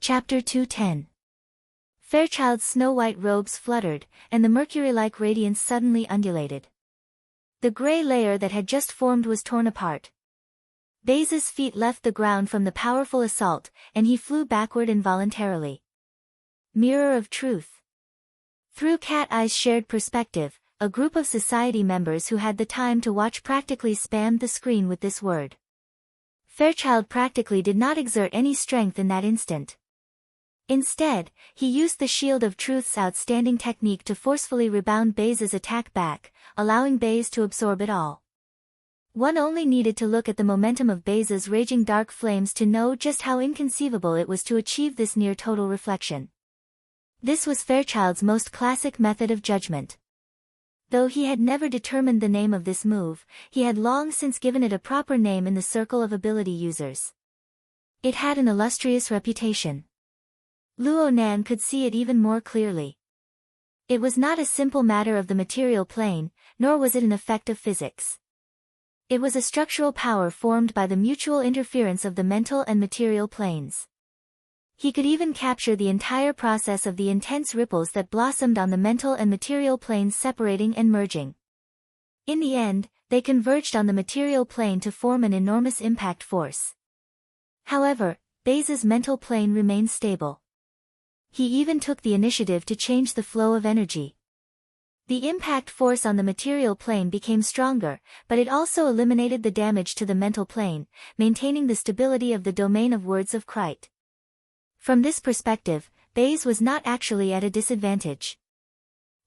Chapter 210. Fairchild's snow-white robes fluttered, and the mercury-like radiance suddenly undulated. The gray layer that had just formed was torn apart. Baze's feet left the ground from the powerful assault, and he flew backward involuntarily. Mirror of Truth. Through Cat Eye's shared perspective, a group of society members who had the time to watch practically spammed the screen with this word. Fairchild practically did not exert any strength in that instant. Instead, he used the Shield of Truth's outstanding technique to forcefully rebound Baze's attack back, allowing Baze to absorb it all. One only needed to look at the momentum of Baze's raging dark flames to know just how inconceivable it was to achieve this near-total reflection. This was Fairchild's most classic method of judgment. Though he had never determined the name of this move, he had long since given it a proper name in the circle of ability users. It had an illustrious reputation. Luo Nan could see it even more clearly. It was not a simple matter of the material plane, nor was it an effect of physics. It was a structural power formed by the mutual interference of the mental and material planes. He could even capture the entire process of the intense ripples that blossomed on the mental and material planes separating and merging. In the end, they converged on the material plane to form an enormous impact force. However, Baze's mental plane remained stable. He even took the initiative to change the flow of energy. The impact force on the material plane became stronger, but it also eliminated the damage to the mental plane, maintaining the stability of the domain of words of Krite. From this perspective, Baze was not actually at a disadvantage.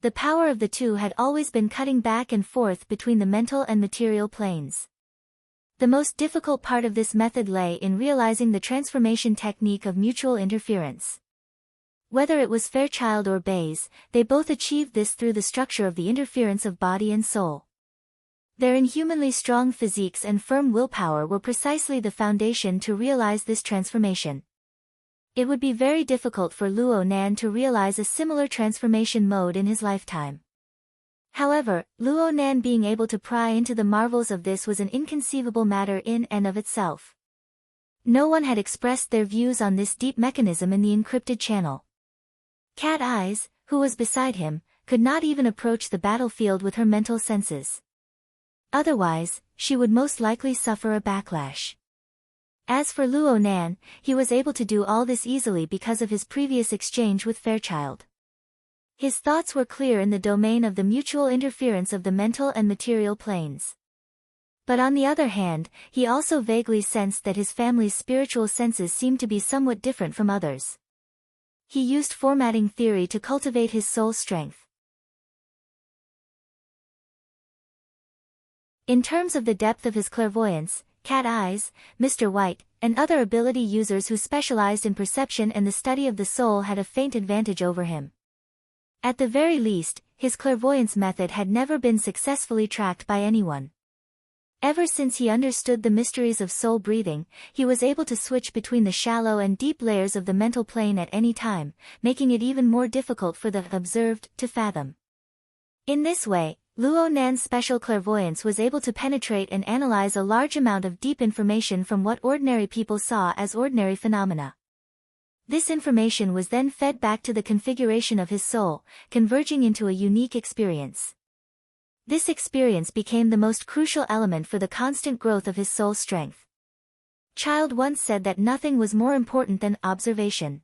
The power of the two had always been cutting back and forth between the mental and material planes. The most difficult part of this method lay in realizing the transformation technique of mutual interference. Whether it was Fairchild or Baze, they both achieved this through the structure of the interference of body and soul. Their inhumanly strong physiques and firm willpower were precisely the foundation to realize this transformation. It would be very difficult for Luo Nan to realize a similar transformation mode in his lifetime. However, Luo Nan being able to pry into the marvels of this was an inconceivable matter in and of itself. No one had expressed their views on this deep mechanism in the encrypted channel. Cat Eyes, who was beside him, could not even approach the battlefield with her mental senses. Otherwise, she would most likely suffer a backlash. As for Luo Nan, he was able to do all this easily because of his previous exchange with Fairchild. His thoughts were clear in the domain of the mutual interference of the mental and material planes. But on the other hand, he also vaguely sensed that his family's spiritual senses seemed to be somewhat different from others. He used formatting theory to cultivate his soul strength. In terms of the depth of his clairvoyance, Cat Eyes, Mr. White, and other ability users who specialized in perception and the study of the soul had a faint advantage over him. At the very least, his clairvoyance method had never been successfully tracked by anyone. Ever since he understood the mysteries of soul breathing, he was able to switch between the shallow and deep layers of the mental plane at any time, making it even more difficult for the observed to fathom. In this way, Luo Nan's special clairvoyance was able to penetrate and analyze a large amount of deep information from what ordinary people saw as ordinary phenomena. This information was then fed back to the configuration of his soul, converging into a unique experience. This experience became the most crucial element for the constant growth of his soul strength. Child once said that nothing was more important than observation.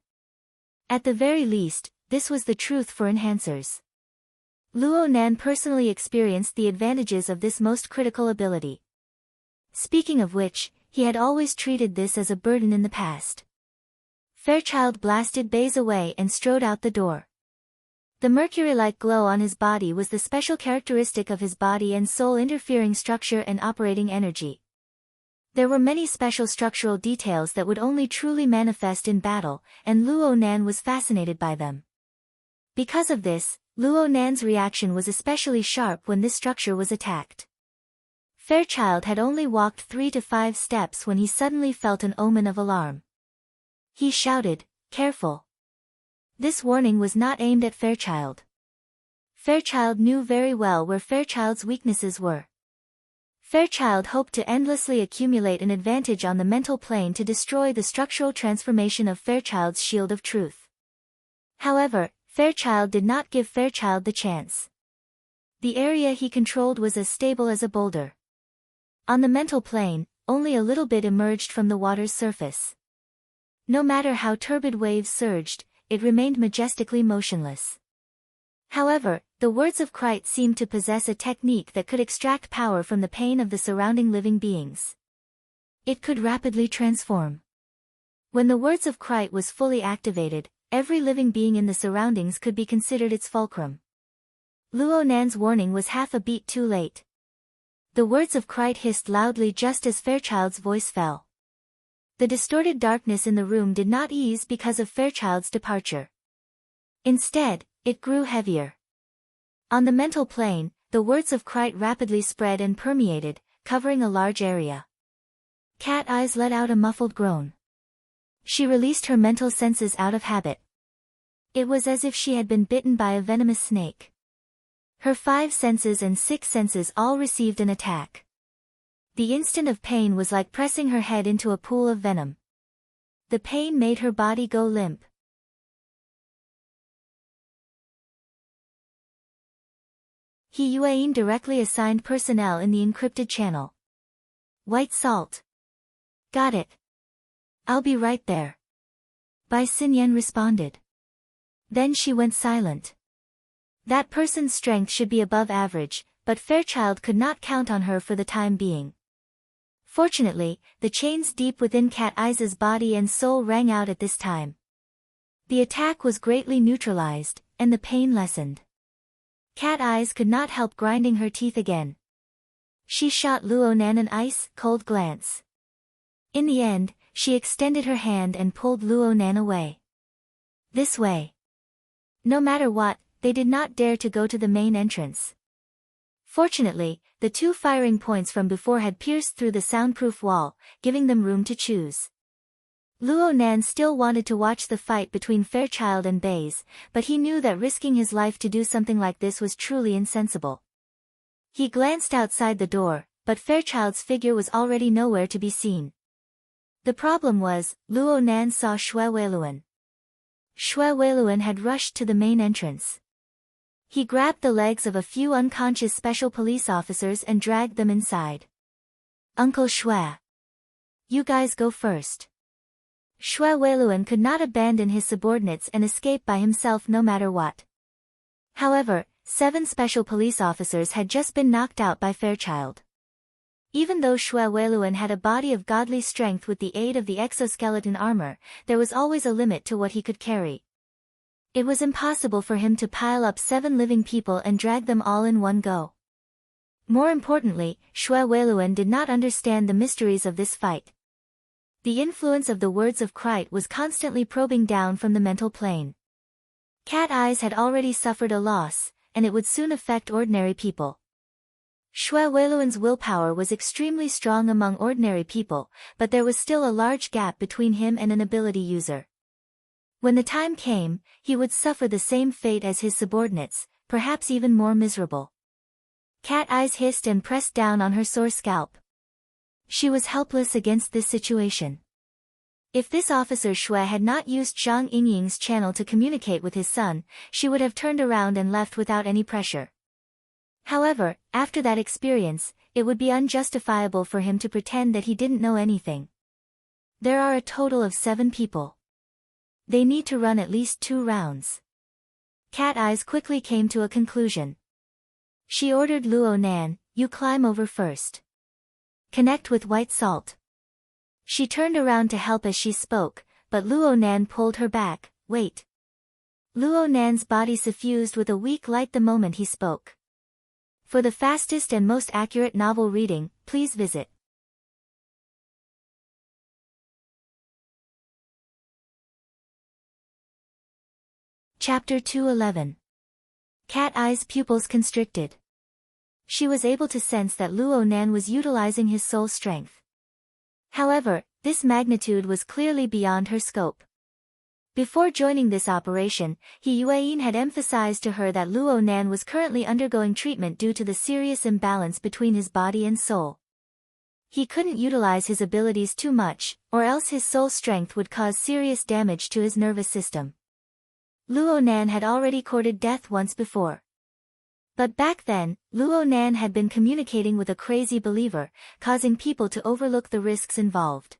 At the very least, this was the truth for enhancers. Luo Nan personally experienced the advantages of this most critical ability. Speaking of which, he had always treated this as a burden in the past. Fairchild blasted Baze away and strode out the door. The mercury-like glow on his body was the special characteristic of his body and soul interfering structure and operating energy. There were many special structural details that would only truly manifest in battle, and Luo Nan was fascinated by them. Because of this, Luo Nan's reaction was especially sharp when this structure was attacked. Fairchild had only walked 3 to 5 steps when he suddenly felt an omen of alarm. He shouted, "Careful!" This warning was not aimed at Fairchild. Fairchild knew very well where Fairchild's weaknesses were. Fairchild hoped to endlessly accumulate an advantage on the mental plane to destroy the structural transformation of Fairchild's shield of truth. However, Fairchild did not give Fairchild the chance. The area he controlled was as stable as a boulder. On the mental plane, only a little bit emerged from the water's surface. No matter how turbid waves surged, it remained majestically motionless. However, the words of Krite seemed to possess a technique that could extract power from the pain of the surrounding living beings. It could rapidly transform. When the words of Krite was fully activated, every living being in the surroundings could be considered its fulcrum. Luo Nan's warning was half a beat too late. The words of Krite hissed loudly just as Fairchild's voice fell. The distorted darkness in the room did not ease because of Fairchild's departure. Instead, it grew heavier. On the mental plane, the words of Krite rapidly spread and permeated, covering a large area. Cat Eyes let out a muffled groan. She released her mental senses out of habit. It was as if she had been bitten by a venomous snake. Her 5 senses and 6 senses all received an attack. The instant of pain was like pressing her head into a pool of venom. The pain made her body go limp. He Yuan directly assigned personnel in the encrypted channel. White salt. Got it. I'll be right there. Bai Xinyan responded. Then she went silent. That person's strength should be above average, but Fairchild could not count on her for the time being. Fortunately, the chains deep within Cat Eyes' body and soul rang out at this time. The attack was greatly neutralized, and the pain lessened. Cat Eyes could not help grinding her teeth again. She shot Luo Nan an ice-cold glance. In the end, she extended her hand and pulled Luo Nan away. This way. No matter what, they did not dare to go to the main entrance. Fortunately, the 2 firing points from before had pierced through the soundproof wall, giving them room to choose. Luo Nan still wanted to watch the fight between Fairchild and Baze, but he knew that risking his life to do something like this was truly insensible. He glanced outside the door, but Fairchild's figure was already nowhere to be seen. The problem was, Luo Nan saw Xue Weiluan. Xue Weiluan had rushed to the main entrance. He grabbed the legs of a few unconscious special police officers and dragged them inside. Uncle Xue. You guys go first. Xue Weiluan could not abandon his subordinates and escape by himself no matter what. However, 7 special police officers had just been knocked out by Fairchild. Even though Xue Weiluan had a body of godly strength with the aid of the exoskeleton armor, there was always a limit to what he could carry. It was impossible for him to pile up 7 living people and drag them all in one go. More importantly, Xue Weiluan did not understand the mysteries of this fight. The influence of the words of Krite was constantly probing down from the mental plane. Cat Eyes had already suffered a loss, and it would soon affect ordinary people. Xue Weiluan's willpower was extremely strong among ordinary people, but there was still a large gap between him and an ability user. When the time came, he would suffer the same fate as his subordinates, perhaps even more miserable. Cat Eyes hissed and pressed down on her sore scalp. She was helpless against this situation. If this officer Xue had not used Zhang Yingying's channel to communicate with his son, she would have turned around and left without any pressure. However, after that experience, it would be unjustifiable for him to pretend that he didn't know anything. There are a total of 7 people. They need to run at least 2 rounds. Cat Eyes quickly came to a conclusion. She ordered Luo Nan, "You climb over first. Connect with white salt." She turned around to help as she spoke, but Luo Nan pulled her back. "Wait." Luo Nan's body suffused with a weak light the moment he spoke. For the fastest and most accurate novel reading, please visit Chapter 211. Cat Eye's pupils constricted. She was able to sense that Luo Nan was utilizing his soul strength. However, this magnitude was clearly beyond her scope. Before joining this operation, He Yueyin had emphasized to her that Luo Nan was currently undergoing treatment due to the serious imbalance between his body and soul. He couldn't utilize his abilities too much, or else his soul strength would cause serious damage to his nervous system. Luo Nan had already courted death once before. But back then, Luo Nan had been communicating with a crazy believer, causing people to overlook the risks involved.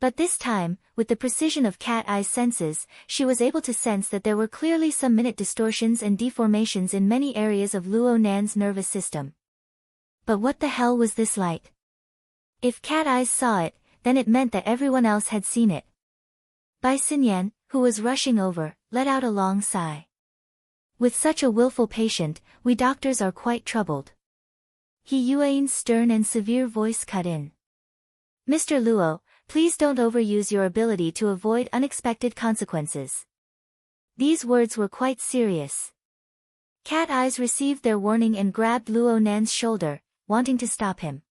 But this time, with the precision of Cat Eye's senses, she was able to sense that there were clearly some minute distortions and deformations in many areas of Luo Nan's nervous system. But what the hell was this light? If Cat Eyes saw it, then it meant that everyone else had seen it. Bai Xinyan, who was rushing over, let out a long sigh. "With such a willful patient, we doctors are quite troubled." He Yuein's stern and severe voice cut in. "Mr. Luo, please don't overuse your ability to avoid unexpected consequences." These words were quite serious. Cat Eyes received their warning and grabbed Luo Nan's shoulder, wanting to stop him.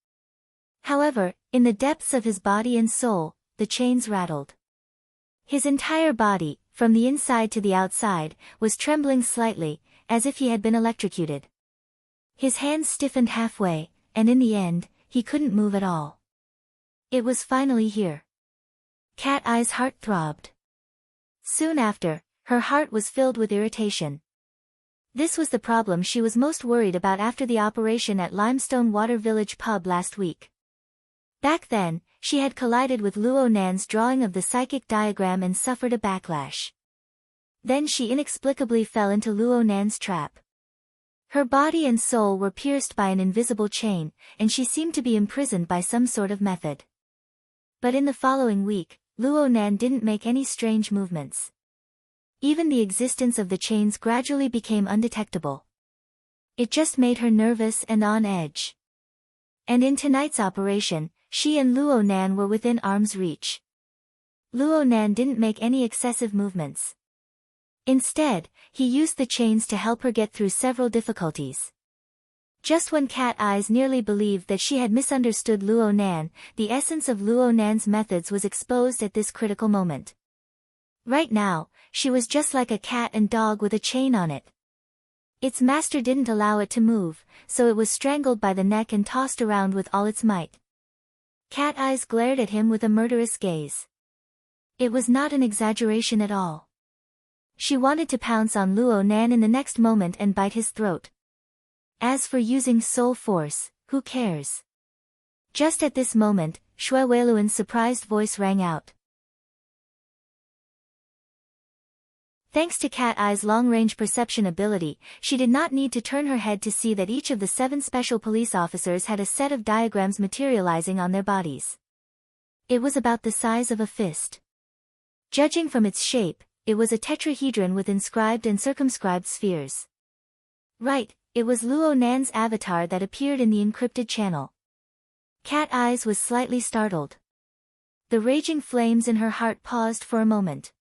However, in the depths of his body and soul, the chains rattled. His entire body, from the inside to the outside, was trembling slightly, as if he had been electrocuted. His hands stiffened halfway, and in the end, he couldn't move at all. It was finally here. Cat Eye's heart throbbed. Soon after, her heart was filled with irritation. This was the problem she was most worried about after the operation at Limestone Water Village pub last week. Back then, she had collided with Luo Nan's drawing of the psychic diagram and suffered a backlash. Then she inexplicably fell into Luo Nan's trap. Her body and soul were pierced by an invisible chain, and she seemed to be imprisoned by some sort of method. But in the following week, Luo Nan didn't make any strange movements. Even the existence of the chains gradually became undetectable. It just made her nervous and on edge. And in tonight's operation, she and Luo Nan were within arm's reach. Luo Nan didn't make any excessive movements. Instead, he used the chains to help her get through several difficulties. Just when Cat Eyes nearly believed that she had misunderstood Luo Nan, the essence of Luo Nan's methods was exposed at this critical moment. Right now, she was just like a cat and dog with a chain on it. Its master didn't allow it to move, so it was strangled by the neck and tossed around with all its might. Cat Eyes glared at him with a murderous gaze. It was not an exaggeration at all. She wanted to pounce on Luo Nan in the next moment and bite his throat. As for using soul force, who cares? Just at this moment, Shui Weiluan's surprised voice rang out. Thanks to Cat Eye's long-range perception ability, she did not need to turn her head to see that each of the 7 special police officers had a set of diagrams materializing on their bodies. It was about the size of a fist. Judging from its shape, it was a tetrahedron with inscribed and circumscribed spheres. Right, it was Luo Nan's avatar that appeared in the encrypted channel. Cat Eyes was slightly startled. The raging flames in her heart paused for a moment.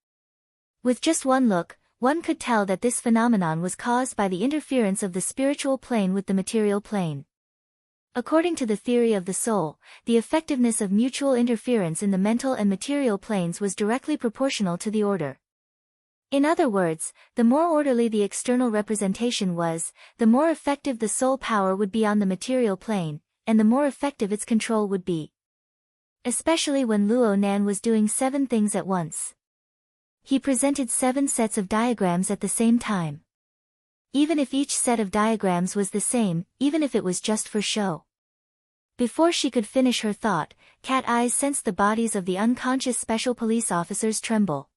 With just one look, one could tell that this phenomenon was caused by the interference of the spiritual plane with the material plane. According to the theory of the soul, the effectiveness of mutual interference in the mental and material planes was directly proportional to the order. In other words, the more orderly the external representation was, the more effective the soul power would be on the material plane, and the more effective its control would be. Especially when Luo Nan was doing 7 things at once. He presented 7 sets of diagrams at the same time. Even if each set of diagrams was the same, even if it was just for show. Before she could finish her thought, Cat Eyes sensed the bodies of the unconscious special police officers tremble.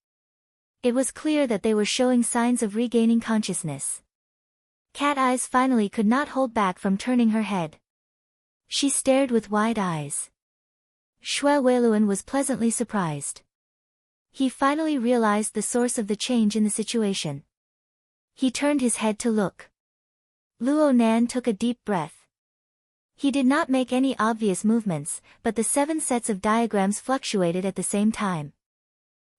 It was clear that they were showing signs of regaining consciousness. Cat Eyes finally could not hold back from turning her head. She stared with wide eyes. Xue Weiluan was pleasantly surprised. He finally realized the source of the change in the situation. He turned his head to look. Luo Nan took a deep breath. He did not make any obvious movements, but the 7 sets of diagrams fluctuated at the same time.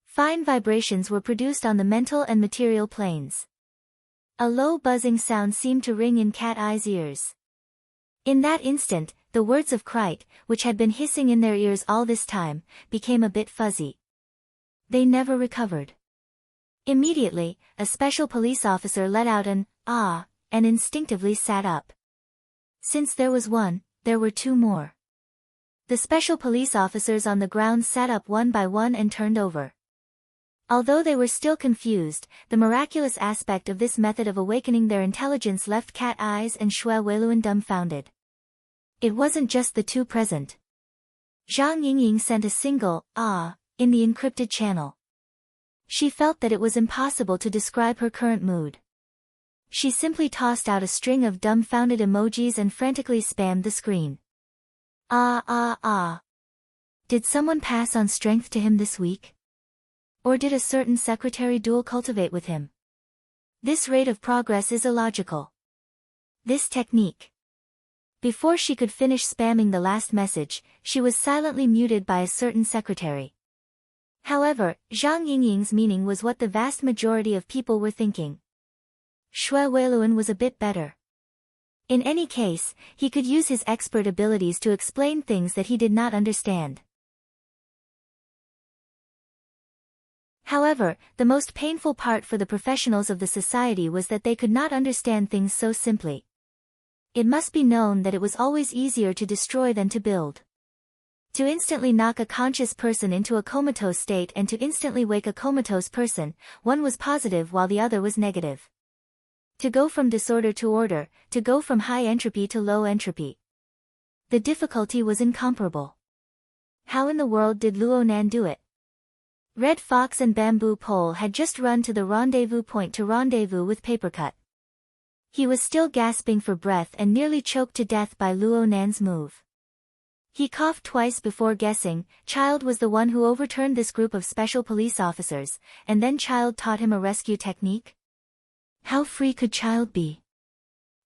Fine vibrations were produced on the mental and material planes. A low buzzing sound seemed to ring in Cat Eye's ears. In that instant, the words of Krite, which had been hissing in their ears all this time, became a bit fuzzy. They never recovered. Immediately, a special police officer let out an "ah," and instinctively sat up. Since there was one, there were 2 more. The special police officers on the ground sat up one by one and turned over. Although they were still confused, the miraculous aspect of this method of awakening their intelligence left Cat Eyes and Xue Weiluan dumbfounded. It wasn't just the 2 present. Zhang Yingying sent a single "ah" in the encrypted channel. She felt that it was impossible to describe her current mood. She simply tossed out a string of dumbfounded emojis and frantically spammed the screen. Ah ah ah. Did someone pass on strength to him this week? Or did a certain secretary dual cultivate with him? This rate of progress is illogical. This technique. Before she could finish spamming the last message, she was silently muted by a certain secretary. However, Zhang Yingying's meaning was what the vast majority of people were thinking. Xue Weiluan was a bit better. In any case, he could use his expert abilities to explain things that he did not understand. However, the most painful part for the professionals of the society was that they could not understand things so simply. It must be known that it was always easier to destroy than to build. To instantly knock a conscious person into a comatose state and to instantly wake a comatose person, one was positive while the other was negative. To go from disorder to order, to go from high entropy to low entropy. The difficulty was incomparable. How in the world did Luo Nan do it? Red Fox and Bamboo Pole had just run to the rendezvous point to rendezvous with Papercut. He was still gasping for breath and nearly choked to death by Luo Nan's move. He coughed twice before guessing. Child was the one who overturned this group of special police officers, and then Child taught him a rescue technique? How free could Child be?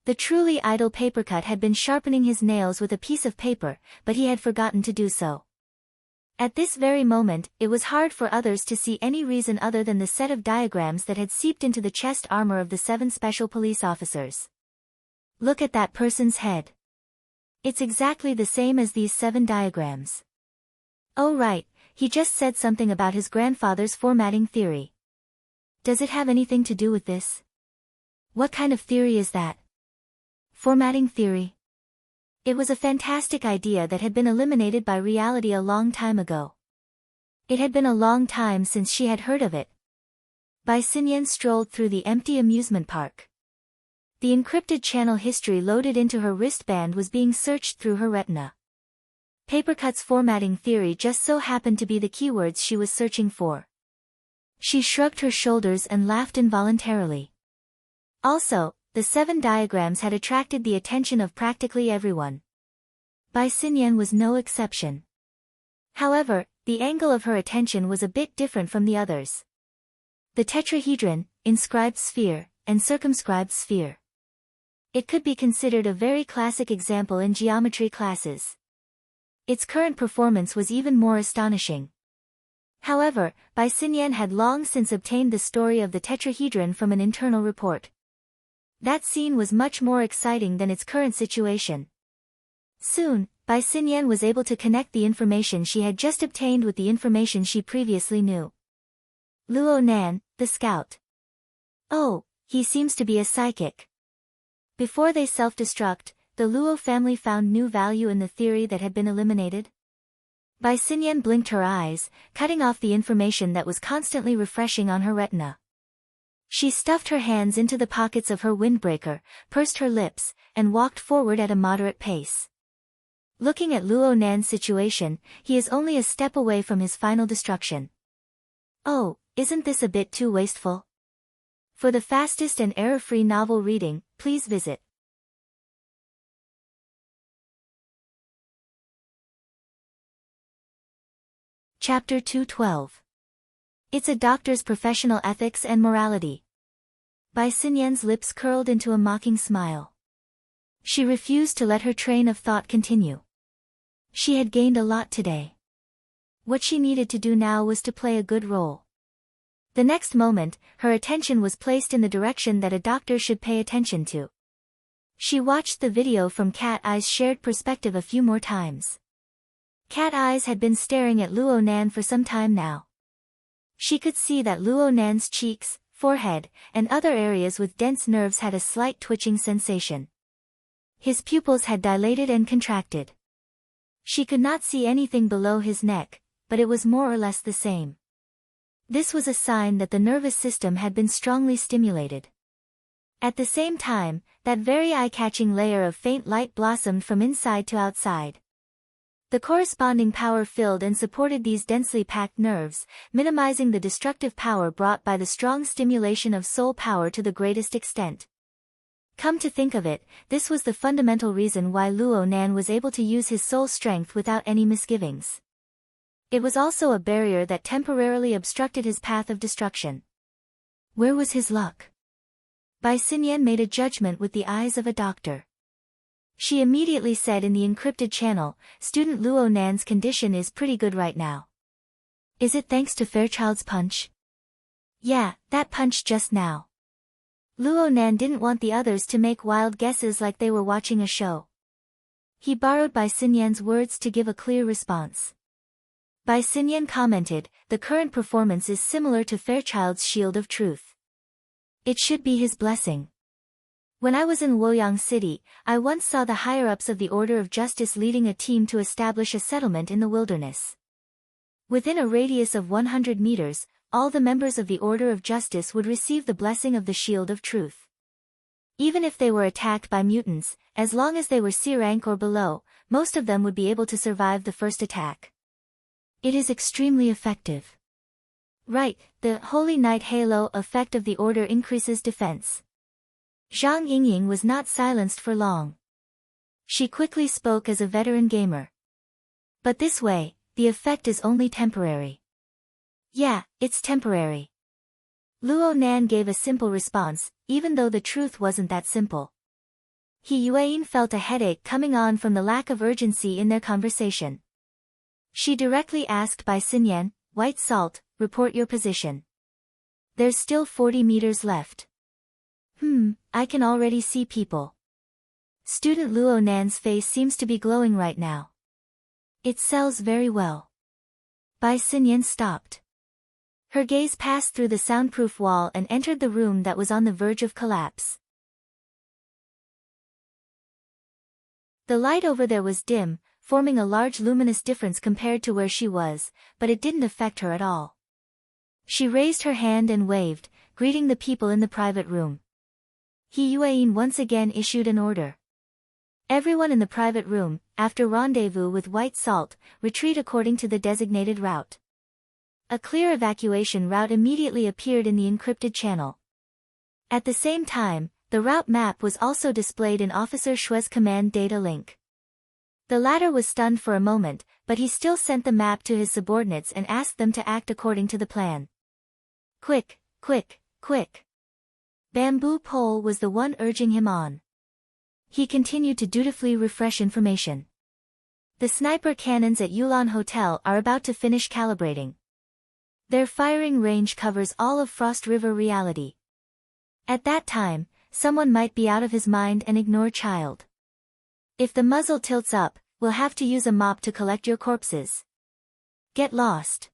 The truly idle Papercut had been sharpening his nails with a piece of paper, but he had forgotten to do so. At this very moment, it was hard for others to see any reason other than the set of diagrams that had seeped into the chest armor of the 7 special police officers. Look at that person's head. It's exactly the same as these 7 diagrams. Oh right, he just said something about his grandfather's formatting theory. Does it have anything to do with this? What kind of theory is that? Formatting theory. It was a fantastic idea that had been eliminated by reality a long time ago. It had been a long time since she had heard of it. Bai Xinyan strolled through the empty amusement park. The encrypted channel history loaded into her wristband was being searched through her retina. Papercut's formatting theory just so happened to be the keywords she was searching for. She shrugged her shoulders and laughed involuntarily. Also, the 7 diagrams had attracted the attention of practically everyone. Bai Xinyan was no exception. However, the angle of her attention was a bit different from the others. The tetrahedron, inscribed sphere, and circumscribed sphere. It could be considered a very classic example in geometry classes. Its current performance was even more astonishing. However, Bai Xinyan had long since obtained the story of the tetrahedron from an internal report. That scene was much more exciting than its current situation. Soon, Bai Xinyan was able to connect the information she had just obtained with the information she previously knew. Luo Nan, the scout. Oh, he seems to be a psychic. Before they self-destruct, the Luo family found new value in the theory that had been eliminated. Bai Xinyan blinked her eyes, cutting off the information that was constantly refreshing on her retina. She stuffed her hands into the pockets of her windbreaker, pursed her lips, and walked forward at a moderate pace. Looking at Luo Nan's situation, he is only a step away from his final destruction. Oh, isn't this a bit too wasteful? For the fastest and error-free novel reading, please visit Chapter 212. It's a Doctor's Professional Ethics and Morality. Bai Xinyan's lips curled into a mocking smile. She refused to let her train of thought continue. She had gained a lot today. What she needed to do now was to play a good role. The next moment, her attention was placed in the direction that a doctor should pay attention to. She watched the video from Cat Eye's shared perspective a few more times. Cat Eyes had been staring at Luo Nan for some time now. She could see that Luo Nan's cheeks, forehead, and other areas with dense nerves had a slight twitching sensation. His pupils had dilated and contracted. She could not see anything below his neck, but it was more or less the same. This was a sign that the nervous system had been strongly stimulated. At the same time, that very eye-catching layer of faint light blossomed from inside to outside. The corresponding power filled and supported these densely packed nerves, minimizing the destructive power brought by the strong stimulation of soul power to the greatest extent. Come to think of it, this was the fundamental reason why Luo Nan was able to use his soul strength without any misgivings. It was also a barrier that temporarily obstructed his path of destruction. Where was his luck? Bai Xinyan made a judgment with the eyes of a doctor. She immediately said in the encrypted channel, "Student Luo Nan's condition is pretty good right now." "Is it thanks to Fairchild's punch?" "Yeah, that punch just now." Luo Nan didn't want the others to make wild guesses like they were watching a show. He borrowed Bai Xinyan's words to give a clear response. Bai Xinyan commented, "The current performance is similar to Fairchild's Shield of Truth. It should be his blessing. When I was in Luoyang City, I once saw the higher-ups of the Order of Justice leading a team to establish a settlement in the wilderness. Within a radius of 100 meters, all the members of the Order of Justice would receive the blessing of the Shield of Truth. Even if they were attacked by mutants, as long as they were C rank or below, most of them would be able to survive the first attack. It is extremely effective." "Right, the Holy Night Halo effect of the Order increases defense." Zhang Yingying was not silenced for long. She quickly spoke as a veteran gamer. "But this way, the effect is only temporary." "Yeah, it's temporary." Luo Nan gave a simple response, even though the truth wasn't that simple. He Yuan felt a headache coming on from the lack of urgency in their conversation. She directly asked Bai Xinyan, "White Salt, report your position." "There's still 40 meters left." I can already see people." Student Luo Nan's face seems to be glowing right now. "It sells very well." Bai Xinyan stopped. Her gaze passed through the soundproof wall and entered the room that was on the verge of collapse. The light over there was dim, forming a large luminous difference compared to where she was, but it didn't affect her at all. She raised her hand and waved, greeting the people in the private room. He Yuan once again issued an order. "Everyone in the private room, after rendezvous with White Salt, retreat according to the designated route." A clear evacuation route immediately appeared in the encrypted channel. At the same time, the route map was also displayed in Officer Shue's command data link. The latter was stunned for a moment, but he still sent the map to his subordinates and asked them to act according to the plan. "Quick, quick, quick." Bamboo Pole was the one urging him on. He continued to dutifully refresh information. "The sniper cannons at Yulan Hotel are about to finish calibrating. Their firing range covers all of Frost River reality. At that time, someone might be out of his mind and ignore Child. If the muzzle tilts up, we'll have to use a mop to collect your corpses. Get lost.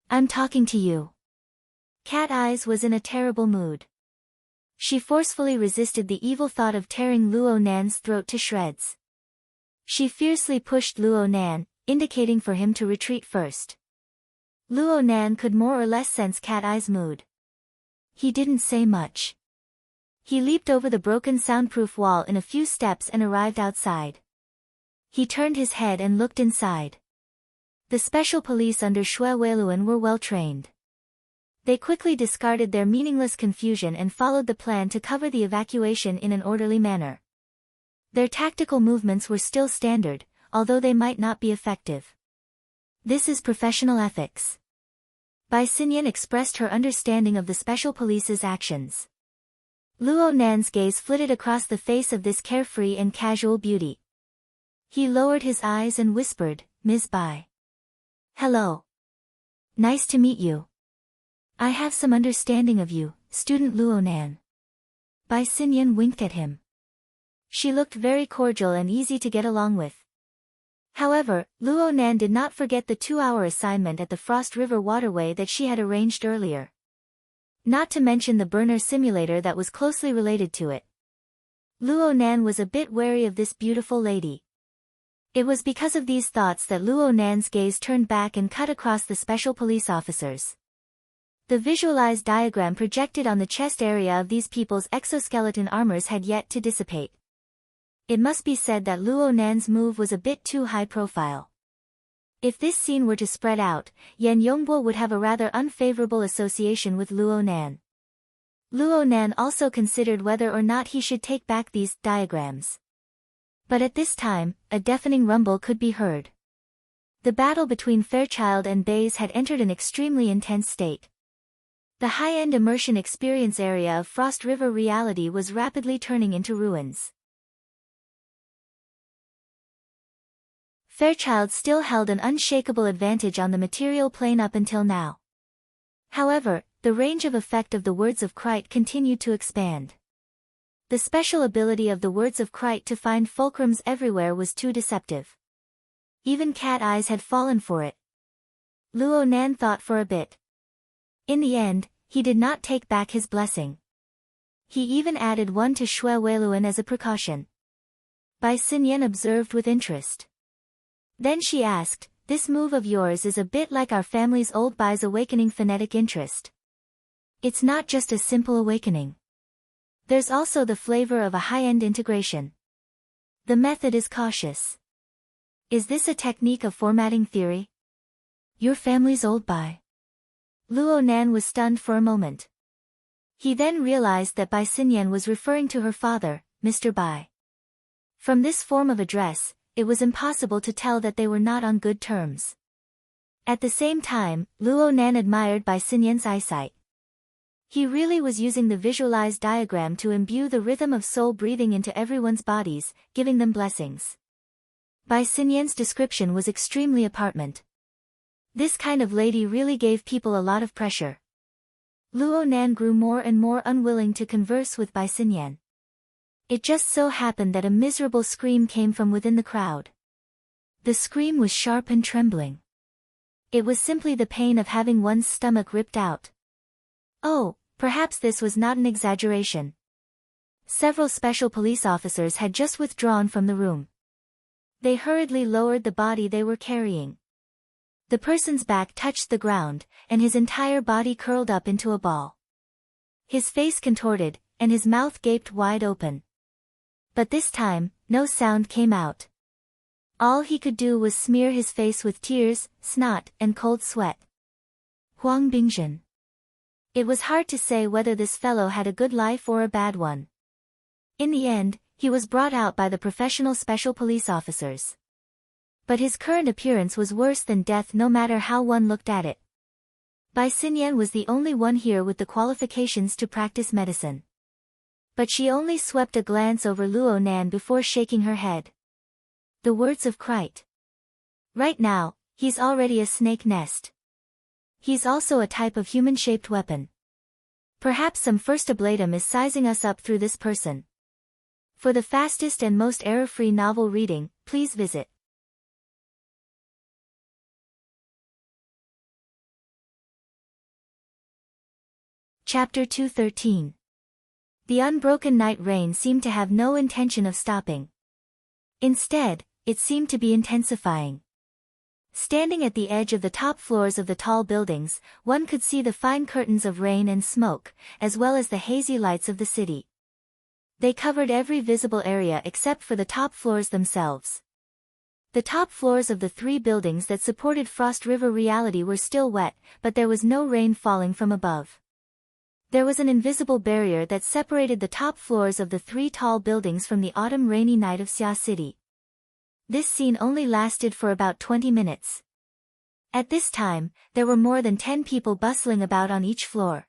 I'm talking to you." Cat Eyes was in a terrible mood. She forcefully resisted the evil thought of tearing Luo Nan's throat to shreds. She fiercely pushed Luo Nan, indicating for him to retreat first. Luo Nan could more or less sense Cat Eye's mood. He didn't say much. He leaped over the broken soundproof wall in a few steps and arrived outside. He turned his head and looked inside. The special police under Shui Weiluan were well trained. They quickly discarded their meaningless confusion and followed the plan to cover the evacuation in an orderly manner. Their tactical movements were still standard, although they might not be effective. This is professional ethics. Bai Xinyan expressed her understanding of the special police's actions. Luo Nan's gaze flitted across the face of this carefree and casual beauty. He lowered his eyes and whispered, "Ms. Bai. Hello. Nice to meet you. I have some understanding of you, student Luo Nan." Bai Xinyan winked at him. She looked very cordial and easy to get along with. However, Luo Nan did not forget the 2-hour assignment at the Frost River waterway that she had arranged earlier. Not to mention the burner simulator that was closely related to it. Luo Nan was a bit wary of this beautiful lady. It was because of these thoughts that Luo Nan's gaze turned back and cut across the special police officers. The visualized diagram projected on the chest area of these people's exoskeleton armors had yet to dissipate. It must be said that Luo Nan's move was a bit too high profile. If this scene were to spread out, Yan Yongbo would have a rather unfavorable association with Luo Nan. Luo Nan also considered whether or not he should take back these diagrams. But at this time, a deafening rumble could be heard. The battle between Fairchild and Bays had entered an extremely intense state. The high-end immersion experience area of Frost River reality was rapidly turning into ruins. Fairchild still held an unshakable advantage on the material plane up until now. However, the range of effect of the words of Krite continued to expand. The special ability of the words of Krite to find fulcrums everywhere was too deceptive. Even Cat Eyes had fallen for it. Luo Nan thought for a bit. In the end, he did not take back his blessing. He even added one to Shui Weiluan as a precaution. Bai Xinyan observed with interest. Then she asked, "This move of yours is a bit like our family's old Bai's awakening phonetic interest. It's not just a simple awakening. There's also the flavor of a high-end integration. The method is cautious. Is this a technique of formatting theory?" "Your family's old Bai." Luo Nan was stunned for a moment. He then realized that Bai Xinyan was referring to her father, Mr. Bai. From this form of address, it was impossible to tell that they were not on good terms. At the same time, Luo Nan admired Bai Xinyan's eyesight. He really was using the visualized diagram to imbue the rhythm of soul breathing into everyone's bodies, giving them blessings. Bai Xinyan's description was extremely apartment. This kind of lady really gave people a lot of pressure. Luo Nan grew more and more unwilling to converse with Bai Xinyan. It just so happened that a miserable scream came from within the crowd. The scream was sharp and trembling. It was simply the pain of having one's stomach ripped out. Oh, perhaps this was not an exaggeration. Several special police officers had just withdrawn from the room. They hurriedly lowered the body they were carrying. The person's back touched the ground, and his entire body curled up into a ball. His face contorted, and his mouth gaped wide open. But this time, no sound came out. All he could do was smear his face with tears, snot, and cold sweat. Huang Bingzhen. It was hard to say whether this fellow had a good life or a bad one. In the end, he was brought out by the professional special police officers. But his current appearance was worse than death no matter how one looked at it. Bai Xinyan was the only one here with the qualifications to practice medicine. But she only swept a glance over Luo Nan before shaking her head. The words of Krite. Right now, he's already a snake nest. He's also a type of human-shaped weapon. Perhaps some first ablatum is sizing us up through this person. For the fastest and most error-free novel reading, please visit Chapter 213. The unbroken night rain seemed to have no intention of stopping. Instead, it seemed to be intensifying. Standing at the edge of the top floors of the tall buildings, one could see the fine curtains of rain and smoke, as well as the hazy lights of the city. They covered every visible area except for the top floors themselves. The top floors of the 3 buildings that supported Frost River reality were still wet, but there was no rain falling from above. There was an invisible barrier that separated the top floors of the 3 tall buildings from the autumn rainy night of Xia City. This scene only lasted for about 20 minutes. At this time, there were more than 10 people bustling about on each floor.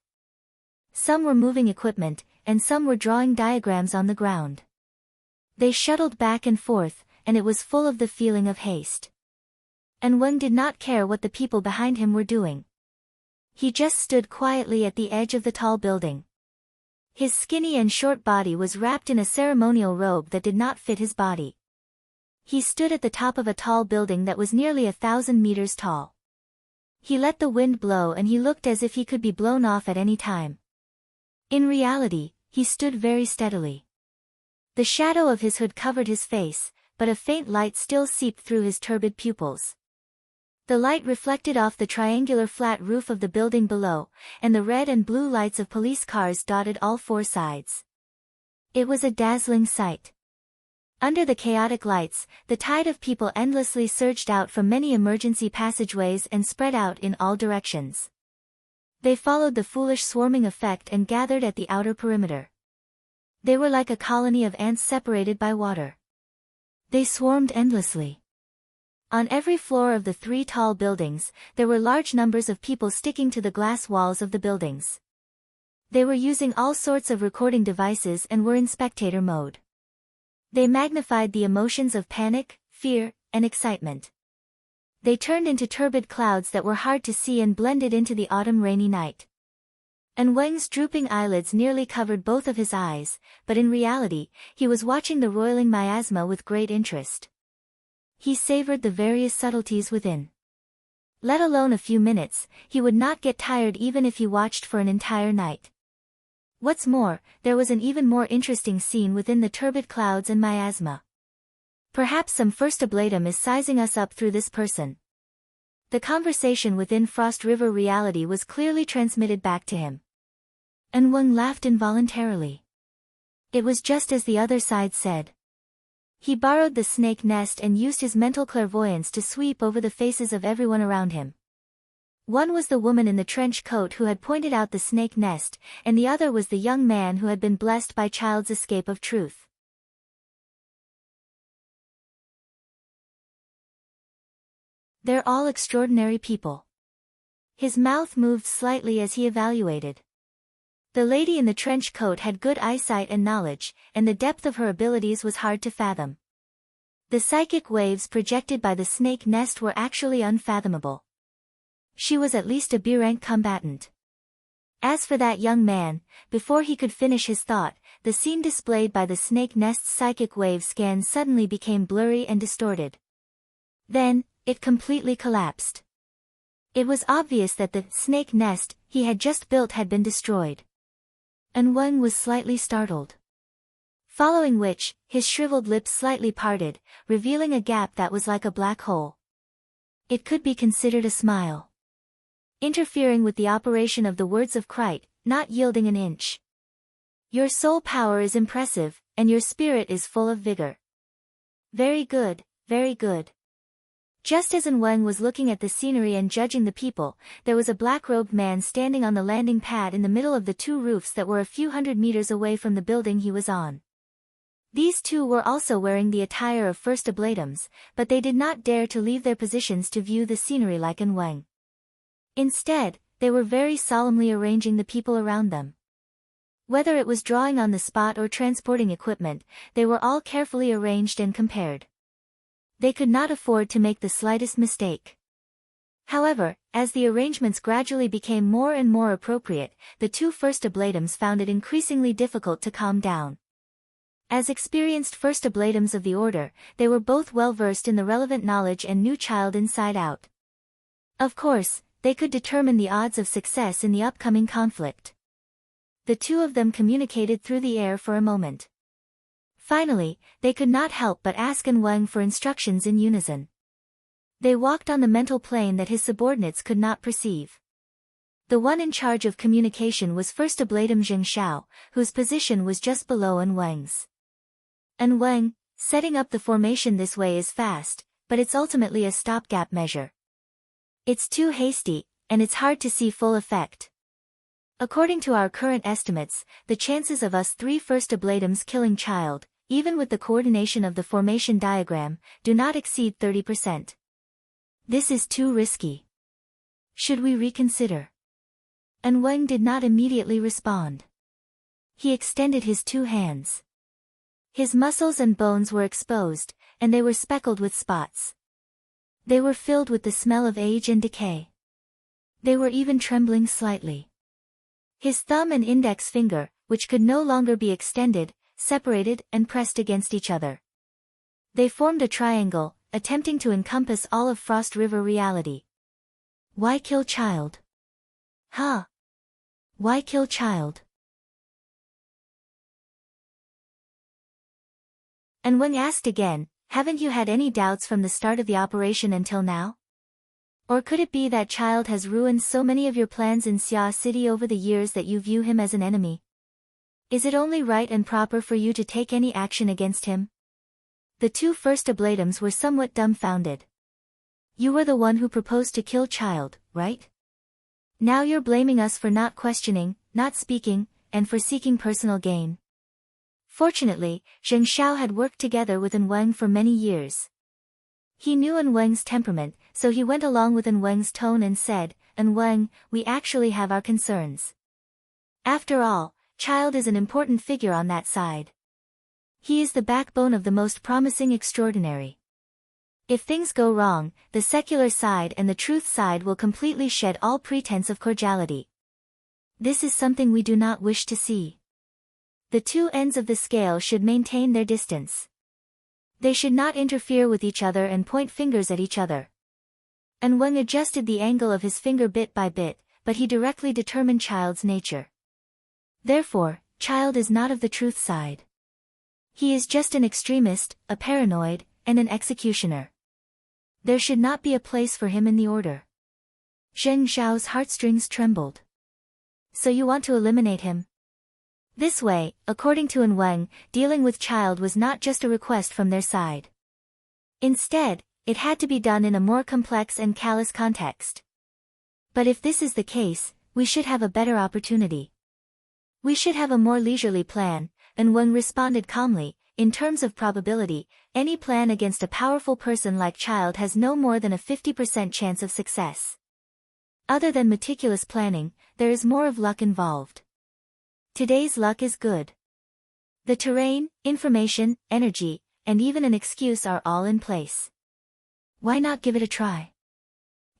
Some were moving equipment, and some were drawing diagrams on the ground. They shuttled back and forth, and it was full of the feeling of haste. And Wang did not care what the people behind him were doing. He just stood quietly at the edge of the tall building. His skinny and short body was wrapped in a ceremonial robe that did not fit his body. He stood at the top of a tall building that was nearly 1,000 meters tall. He let the wind blow and he looked as if he could be blown off at any time. In reality, he stood very steadily. The shadow of his hood covered his face, but a faint light still seeped through his turbid pupils. The light reflected off the triangular flat roof of the building below, and the red and blue lights of police cars dotted all 4 sides. It was a dazzling sight. Under the chaotic lights, the tide of people endlessly surged out from many emergency passageways and spread out in all directions. They followed the foolish swarming effect and gathered at the outer perimeter. They were like a colony of ants separated by water. They swarmed endlessly. On every floor of the 3 tall buildings, there were large numbers of people sticking to the glass walls of the buildings. They were using all sorts of recording devices and were in spectator mode. They magnified the emotions of panic, fear, and excitement. They turned into turbid clouds that were hard to see and blended into the autumn rainy night. And Wang's drooping eyelids nearly covered both of his eyes, but in reality, he was watching the roiling miasma with great interest. He savored the various subtleties within. Let alone a few minutes, he would not get tired even if he watched for an entire night. What's more, there was an even more interesting scene within the turbid clouds and miasma. Perhaps some first ablatum is sizing us up through this person. The conversation within Frost River reality was clearly transmitted back to him. And Wang laughed involuntarily. It was just as the other side said. He borrowed the snake nest and used his mental clairvoyance to sweep over the faces of everyone around him. One was the woman in the trench coat who had pointed out the snake nest, and the other was the young man who had been blessed by Child's escape of truth. They're all extraordinary people. His mouth moved slightly as he evaluated. The lady in the trench coat had good eyesight and knowledge, and the depth of her abilities was hard to fathom. The psychic waves projected by the snake nest were actually unfathomable. She was at least a B-rank combatant. As for that young man, before he could finish his thought, the scene displayed by the snake nest's psychic wave scan suddenly became blurry and distorted. Then, it completely collapsed. It was obvious that the snake nest he had just built had been destroyed. And Wang was slightly startled. Following which, his shriveled lips slightly parted, revealing a gap that was like a black hole. It could be considered a smile. Interfering with the operation of the words of Krite, not yielding an inch. Your soul power is impressive, and your spirit is full of vigor. Very good, very good. Just as Wang was looking at the scenery and judging the people, there was a black-robed man standing on the landing pad in the middle of the 2 roofs that were a few hundred meters away from the building he was on. These 2 were also wearing the attire of first ablatums, but they did not dare to leave their positions to view the scenery like Wang. Instead, they were very solemnly arranging the people around them. Whether it was drawing on the spot or transporting equipment, they were all carefully arranged and compared. They could not afford to make the slightest mistake. However, as the arrangements gradually became more and more appropriate, the 2 first ablatums found it increasingly difficult to calm down. As experienced first ablatums of the order, they were both well versed in the relevant knowledge and knew Child inside out. Of course, they could determine the odds of success in the upcoming conflict. The 2 of them communicated through the air for a moment. Finally, they could not help but ask Wang for instructions in unison. They walked on the mental plane that his subordinates could not perceive. The one in charge of communication was first ablatum Zheng Xiao, whose position was just below Wang's. Wang, setting up the formation this way is fast, but it's ultimately a stopgap measure. It's too hasty, and it's hard to see full effect. According to our current estimates, the chances of us 3 first ablatums killing child, even with the coordination of the formation diagram, do not exceed 30%. This is too risky. Should we reconsider? And Wang did not immediately respond. He extended his 2 hands. His muscles and bones were exposed, and they were speckled with spots. They were filled with the smell of age and decay. They were even trembling slightly. His thumb and index finger, which could no longer be extended, separated and pressed against each other. They formed a triangle, attempting to encompass all of Frost River reality. Why kill child? Huh? Why kill child? And Wang asked again, haven't you had any doubts from the start of the operation until now? Or could it be that child has ruined so many of your plans in Xia City over the years that you view him as an enemy? Is it only right and proper for you to take any action against him? The 2 first ablatums were somewhat dumbfounded. You were the one who proposed to kill child, right? Now you're blaming us for not questioning, not speaking, and for seeking personal gain. Fortunately, Zheng Xiao had worked together with An Wang for many years. He knew An Wang's temperament, so he went along with An Wang's tone and said, An Wang, we actually have our concerns. After all, child is an important figure on that side. He is the backbone of the most promising extraordinary. If things go wrong, the secular side and the truth side will completely shed all pretense of cordiality. This is something we do not wish to see. The 2 ends of the scale should maintain their distance. They should not interfere with each other and point fingers at each other. And Wang adjusted the angle of his finger bit by bit, but he directly determined child's nature. Therefore, child is not of the truth side. He is just an extremist, a paranoid, and an executioner. There should not be a place for him in the order. Zheng Xiao's heartstrings trembled. So you want to eliminate him? This way, according to An Wang, dealing with child was not just a request from their side. Instead, it had to be done in a more complex and callous context. But if this is the case, we should have a better opportunity. We should have a more leisurely plan, An Wang responded calmly. In terms of probability, any plan against a powerful person like child has no more than a 50% chance of success. Other than meticulous planning, there is more of luck involved. Today's luck is good. The terrain, information, energy, and even an excuse are all in place. Why not give it a try?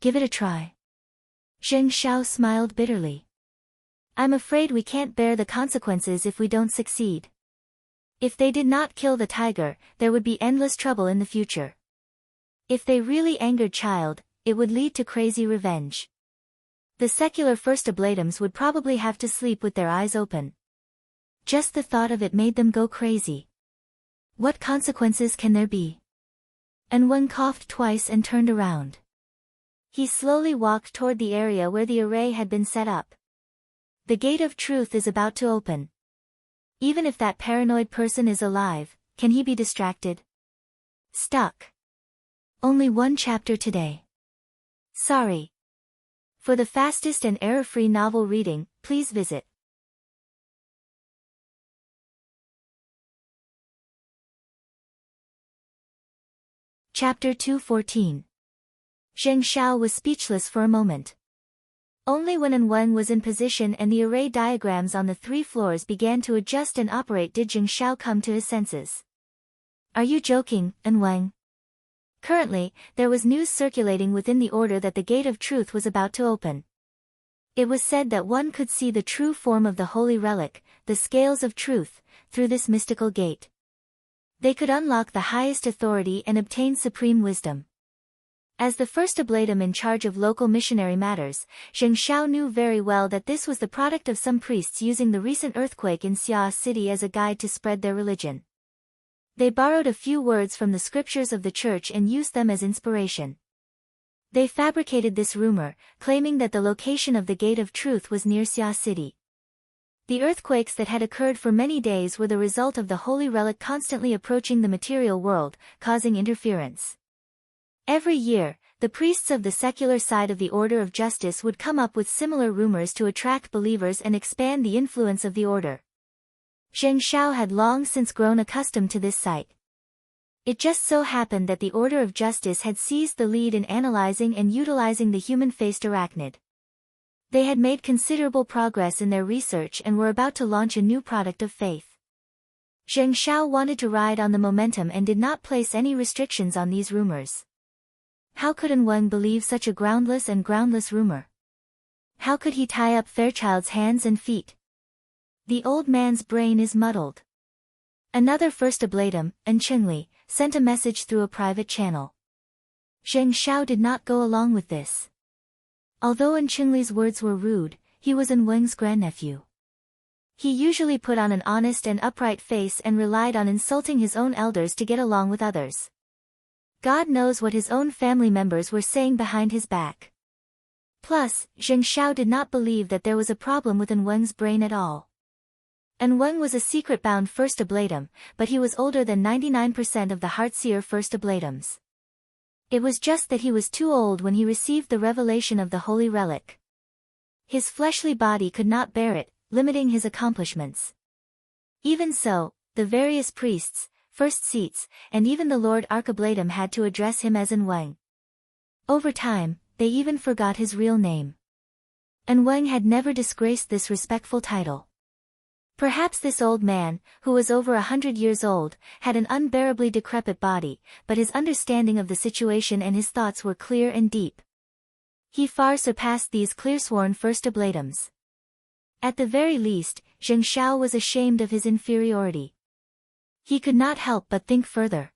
Give it a try. Zheng Xiao smiled bitterly. I'm afraid we can't bear the consequences if we don't succeed. If they did not kill the tiger, there would be endless trouble in the future. If they really angered child, it would lead to crazy revenge. The secular first ablatums would probably have to sleep with their eyes open. Just the thought of it made them go crazy. What consequences can there be? And Wang coughed twice and turned around. He slowly walked toward the area where the array had been set up. The gate of truth is about to open. Even if that paranoid person is alive, can he be distracted? Stuck. Only 1 chapter today. Sorry. For the fastest and error-free novel reading, please visit Chapter 214. Zheng Xiao was speechless for a moment. Only when An Wang was in position and the array diagrams on the 3 floors began to adjust and operate did Zheng Xiao come to his senses. Are you joking, An Wang? Currently, there was news circulating within the order that the gate of truth was about to open. It was said that one could see the true form of the holy relic, the scales of truth, through this mystical gate. They could unlock the highest authority and obtain supreme wisdom. As the first ablatum in charge of local missionary matters, Zheng Xiao knew very well that this was the product of some priests using the recent earthquake in Xia City as a guide to spread their religion. They borrowed a few words from the scriptures of the church and used them as inspiration. They fabricated this rumor, claiming that the location of the Gate of Truth was near Xia City. The earthquakes that had occurred for many days were the result of the holy relic constantly approaching the material world, causing interference. Every year, the priests of the secular side of the Order of Justice would come up with similar rumors to attract believers and expand the influence of the order. Zheng Xiao had long since grown accustomed to this sight. It just so happened that the Order of Justice had seized the lead in analyzing and utilizing the human-faced arachnid. They had made considerable progress in their research and were about to launch a new product of faith. Zheng Xiao wanted to ride on the momentum and did not place any restrictions on these rumors. How could An Weng believe such a groundless rumor? How could he tie up Fairchild's hands and feet? The old man's brain is muddled. Another first ablatum, An Qingli, sent a message through a private channel. Zheng Xiao did not go along with this. Although An Qingli's words were rude, he was An Weng's grandnephew. He usually put on an honest and upright face and relied on insulting his own elders to get along with others. God knows what his own family members were saying behind his back. Plus, Zheng Xiao did not believe that there was a problem with An Weng's brain at all. An Weng was a secret-bound first ablatum, but he was older than 99% of the Heartseer first ablatums. It was just that he was too old when he received the revelation of the holy relic. His fleshly body could not bear it, limiting his accomplishments. Even so, the various priests, first seats, and even the Lord Archiblatum had to address him as An Weng. Over time, they even forgot his real name. An Weng had never disgraced this respectful title. Perhaps this old man, who was over 100 years old, had an unbearably decrepit body, but his understanding of the situation and his thoughts were clear and deep. He far surpassed these clear-sworn first ablatums. At the very least, Zheng Xiao was ashamed of his inferiority. He could not help but think further.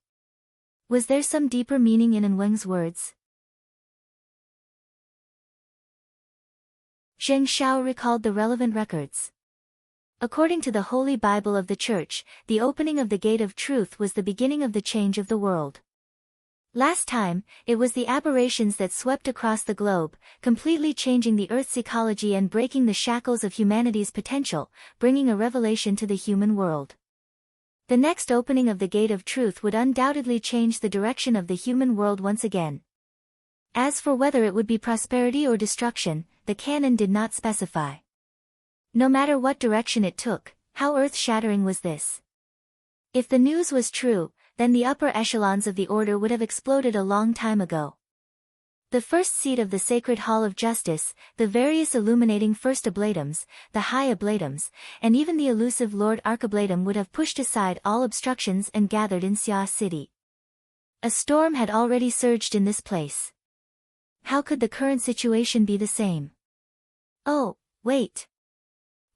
Was there some deeper meaning in An Weng's words? Zheng Xiao recalled the relevant records. According to the Holy Bible of the Church, the opening of the Gate of Truth was the beginning of the change of the world. Last time, it was the aberrations that swept across the globe, completely changing the Earth's ecology and breaking the shackles of humanity's potential, bringing a revelation to the human world. The next opening of the Gate of Truth would undoubtedly change the direction of the human world once again. As for whether it would be prosperity or destruction, the canon did not specify. No matter what direction it took, how earth-shattering was this? If the news was true, then the upper echelons of the order would have exploded a long time ago. The first seat of the Sacred Hall of Justice, the various illuminating first ablatums, the high ablatums, and even the elusive Lord Archiblatum would have pushed aside all obstructions and gathered in Xia City. A storm had already surged in this place. How could the current situation be the same? Oh, wait.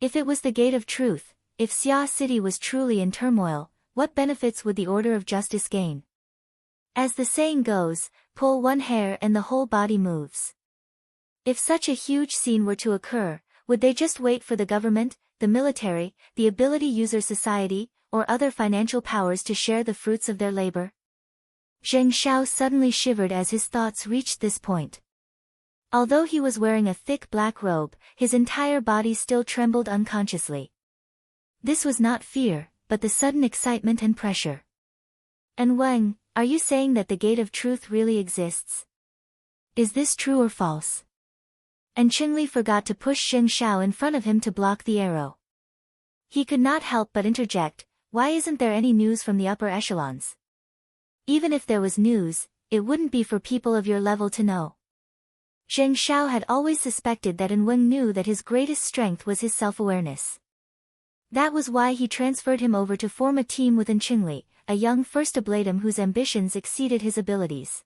If it was the Gate of Truth, if Xia City was truly in turmoil, what benefits would the Order of Justice gain? As the saying goes, pull one hair and the whole body moves. If such a huge scene were to occur, would they just wait for the government, the military, the ability user society, or other financial powers to share the fruits of their labor? Zheng Xiao suddenly shivered as his thoughts reached this point. Although he was wearing a thick black robe, his entire body still trembled unconsciously. This was not fear, but the sudden excitement and pressure. An Weng, are you saying that the Gate of Truth really exists? Is this true or false? An Qingli forgot to push Zheng Xiao in front of him to block the arrow. He could not help but interject, why isn't there any news from the upper echelons? Even if there was news, it wouldn't be for people of your level to know. Zheng Xiao had always suspected that An Weng knew that his greatest strength was his self-awareness. That was why he transferred him over to form a team with An Qingli, a young first ablatum whose ambitions exceeded his abilities.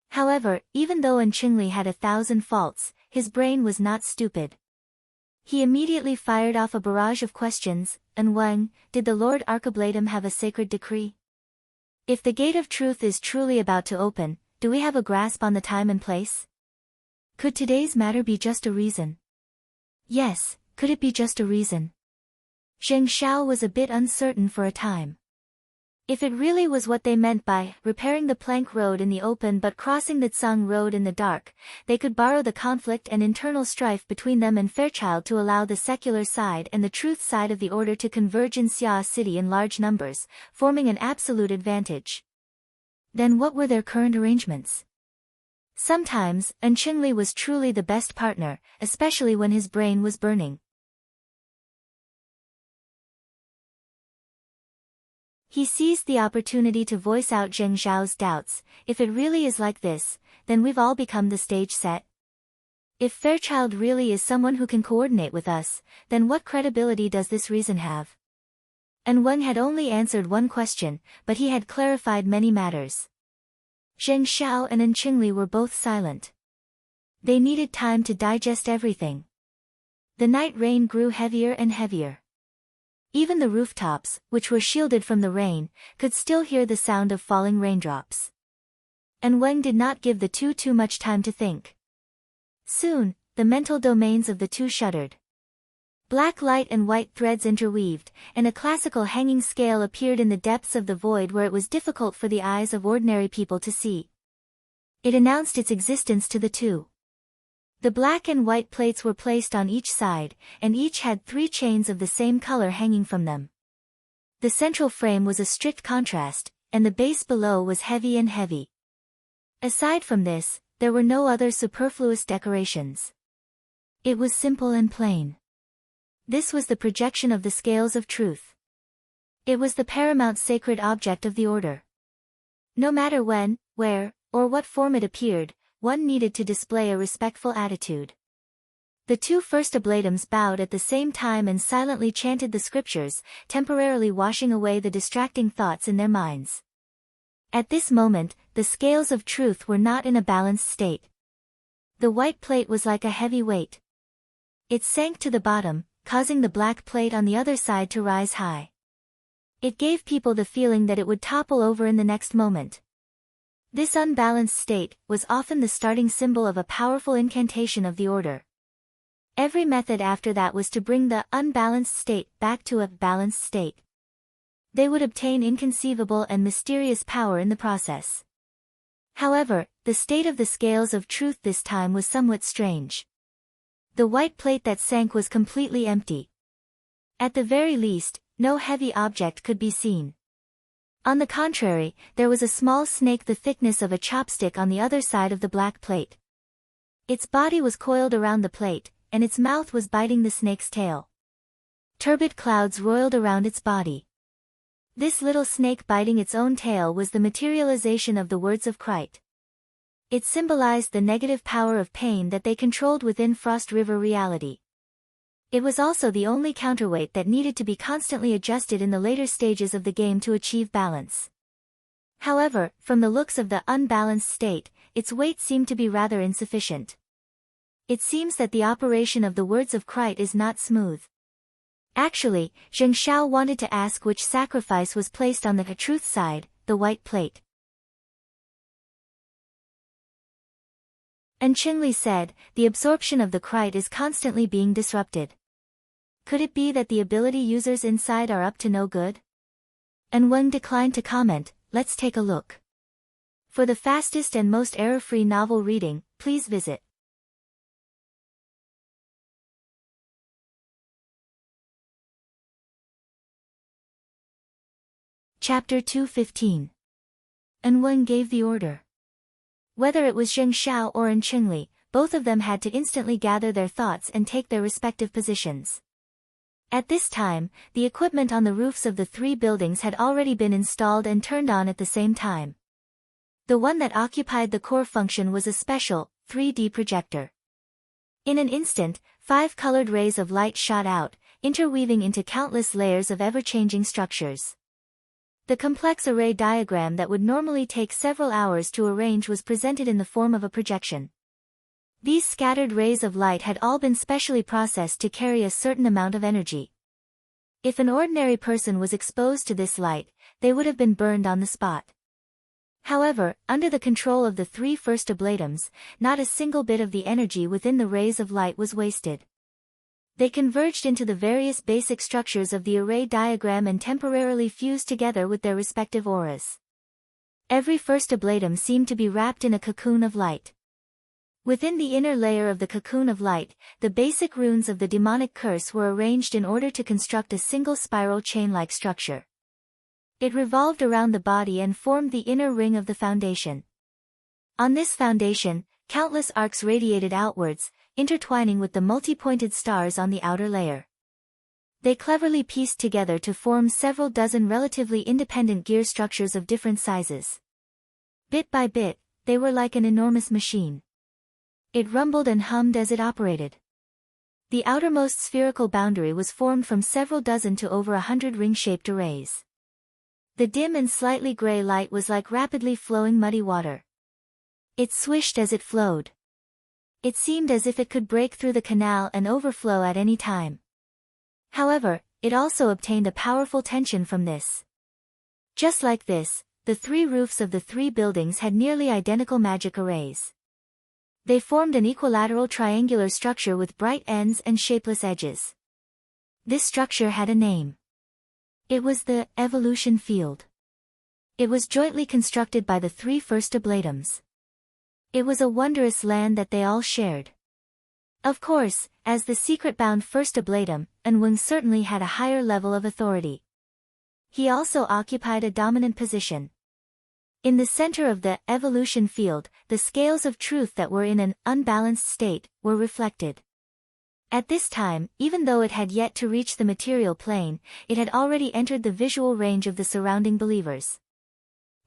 However, even though An Qingli had 1,000 faults, his brain was not stupid. He immediately fired off a barrage of questions. An Weng, did the Lord Archiblatum have a sacred decree? If the Gate of Truth is truly about to open, do we have a grasp on the time and place? Could today's matter be just a reason? Yes, could it be just a reason? Zheng Xiao was a bit uncertain for a time. If it really was what they meant by repairing the plank road in the open but crossing the Tsang road in the dark, they could borrow the conflict and internal strife between them and Fairchild to allow the secular side and the truth side of the order to converge in Xia City in large numbers, forming an absolute advantage. Then what were their current arrangements? Sometimes, Enchengli was truly the best partner, especially when his brain was burning. He seized the opportunity to voice out Zheng Zhao's doubts. If it really is like this, then we've all become the stage set. If Fairchild really is someone who can coordinate with us, then what credibility does this reason have? And Wang had only answered one question, but he had clarified many matters. Zheng Zhao and Enchengli were both silent. They needed time to digest everything. The night rain grew heavier and heavier. Even the rooftops, which were shielded from the rain, could still hear the sound of falling raindrops. And Wang did not give the two too much time to think. Soon, the mental domains of the two shuddered. Black light and white threads interweaved, and a classical hanging scale appeared in the depths of the void where it was difficult for the eyes of ordinary people to see. It announced its existence to the two. The black and white plates were placed on each side, and each had 3 chains of the same color hanging from them. The central frame was a strict contrast, and the base below was heavy and heavy. Aside from this, there were no other superfluous decorations. It was simple and plain. This was the projection of the scales of truth. It was the paramount sacred object of the order. No matter when, where, or what form it appeared, one needed to display a respectful attitude. The 2 first oblatums bowed at the same time and silently chanted the scriptures, temporarily washing away the distracting thoughts in their minds. At this moment, the scales of truth were not in a balanced state. The white plate was like a heavy weight. It sank to the bottom, causing the black plate on the other side to rise high. It gave people the feeling that it would topple over in the next moment. This unbalanced state was often the starting symbol of a powerful incantation of the order. Every method after that was to bring the unbalanced state back to a balanced state. They would obtain inconceivable and mysterious power in the process. However, the state of the scales of truth this time was somewhat strange. The white plate that sank was completely empty. At the very least, no heavy object could be seen. On the contrary, there was a small snake the thickness of a chopstick on the other side of the black plate. Its body was coiled around the plate, and its mouth was biting the snake's tail. Turbid clouds roiled around its body. This little snake biting its own tail was the materialization of the words of Christ. It symbolized the negative power of pain that they controlled within Frost River reality. It was also the only counterweight that needed to be constantly adjusted in the later stages of the game to achieve balance. However, from the looks of the unbalanced state, its weight seemed to be rather insufficient. It seems that the operation of the words of Christ is not smooth. Actually, Zheng Zhao wanted to ask which sacrifice was placed on the truth side, the white plate. Enchengli said, the absorption of the Christ is constantly being disrupted. Could it be that the ability users inside are up to no good? And Wang declined to comment. Let's take a look. For the fastest and most error-free novel reading, please visit Chapter 215. And Wang gave the order. Whether it was Zheng Zhao or Enchengli, both of them had to instantly gather their thoughts and take their respective positions. At this time, the equipment on the roofs of the 3 buildings had already been installed and turned on at the same time. The one that occupied the core function was a special, 3D projector. In an instant, 5 colored rays of light shot out, interweaving into countless layers of ever-changing structures. The complex array diagram that would normally take several hours to arrange was presented in the form of a projection. These scattered rays of light had all been specially processed to carry a certain amount of energy. If an ordinary person was exposed to this light, they would have been burned on the spot. However, under the control of the 3 first oblatums, not a single bit of the energy within the rays of light was wasted. They converged into the various basic structures of the array diagram and temporarily fused together with their respective auras. Every first oblatum seemed to be wrapped in a cocoon of light. Within the inner layer of the cocoon of light, the basic runes of the demonic curse were arranged in order to construct a single spiral chain-like structure. It revolved around the body and formed the inner ring of the foundation. On this foundation, countless arcs radiated outwards, intertwining with the multi-pointed stars on the outer layer. They cleverly pieced together to form several dozen relatively independent gear structures of different sizes. Bit by bit, they were like an enormous machine. It rumbled and hummed as it operated. The outermost spherical boundary was formed from several dozen to over 100 ring-shaped arrays. The dim and slightly gray light was like rapidly flowing muddy water. It swished as it flowed. It seemed as if it could break through the canal and overflow at any time. However, it also obtained a powerful tension from this. Just like this, the three roofs of the three buildings had nearly identical magic arrays. They formed an equilateral triangular structure with bright ends and shapeless edges. This structure had a name. It was the evolution field. It was jointly constructed by the three first ablatums. It was a wondrous land that they all shared. Of course, as the secret-bound first ablatum, Anwung certainly had a higher level of authority. He also occupied a dominant position. In the center of the evolution field, the scales of truth that were in an unbalanced state were reflected. At this time, even though it had yet to reach the material plane, it had already entered the visual range of the surrounding believers.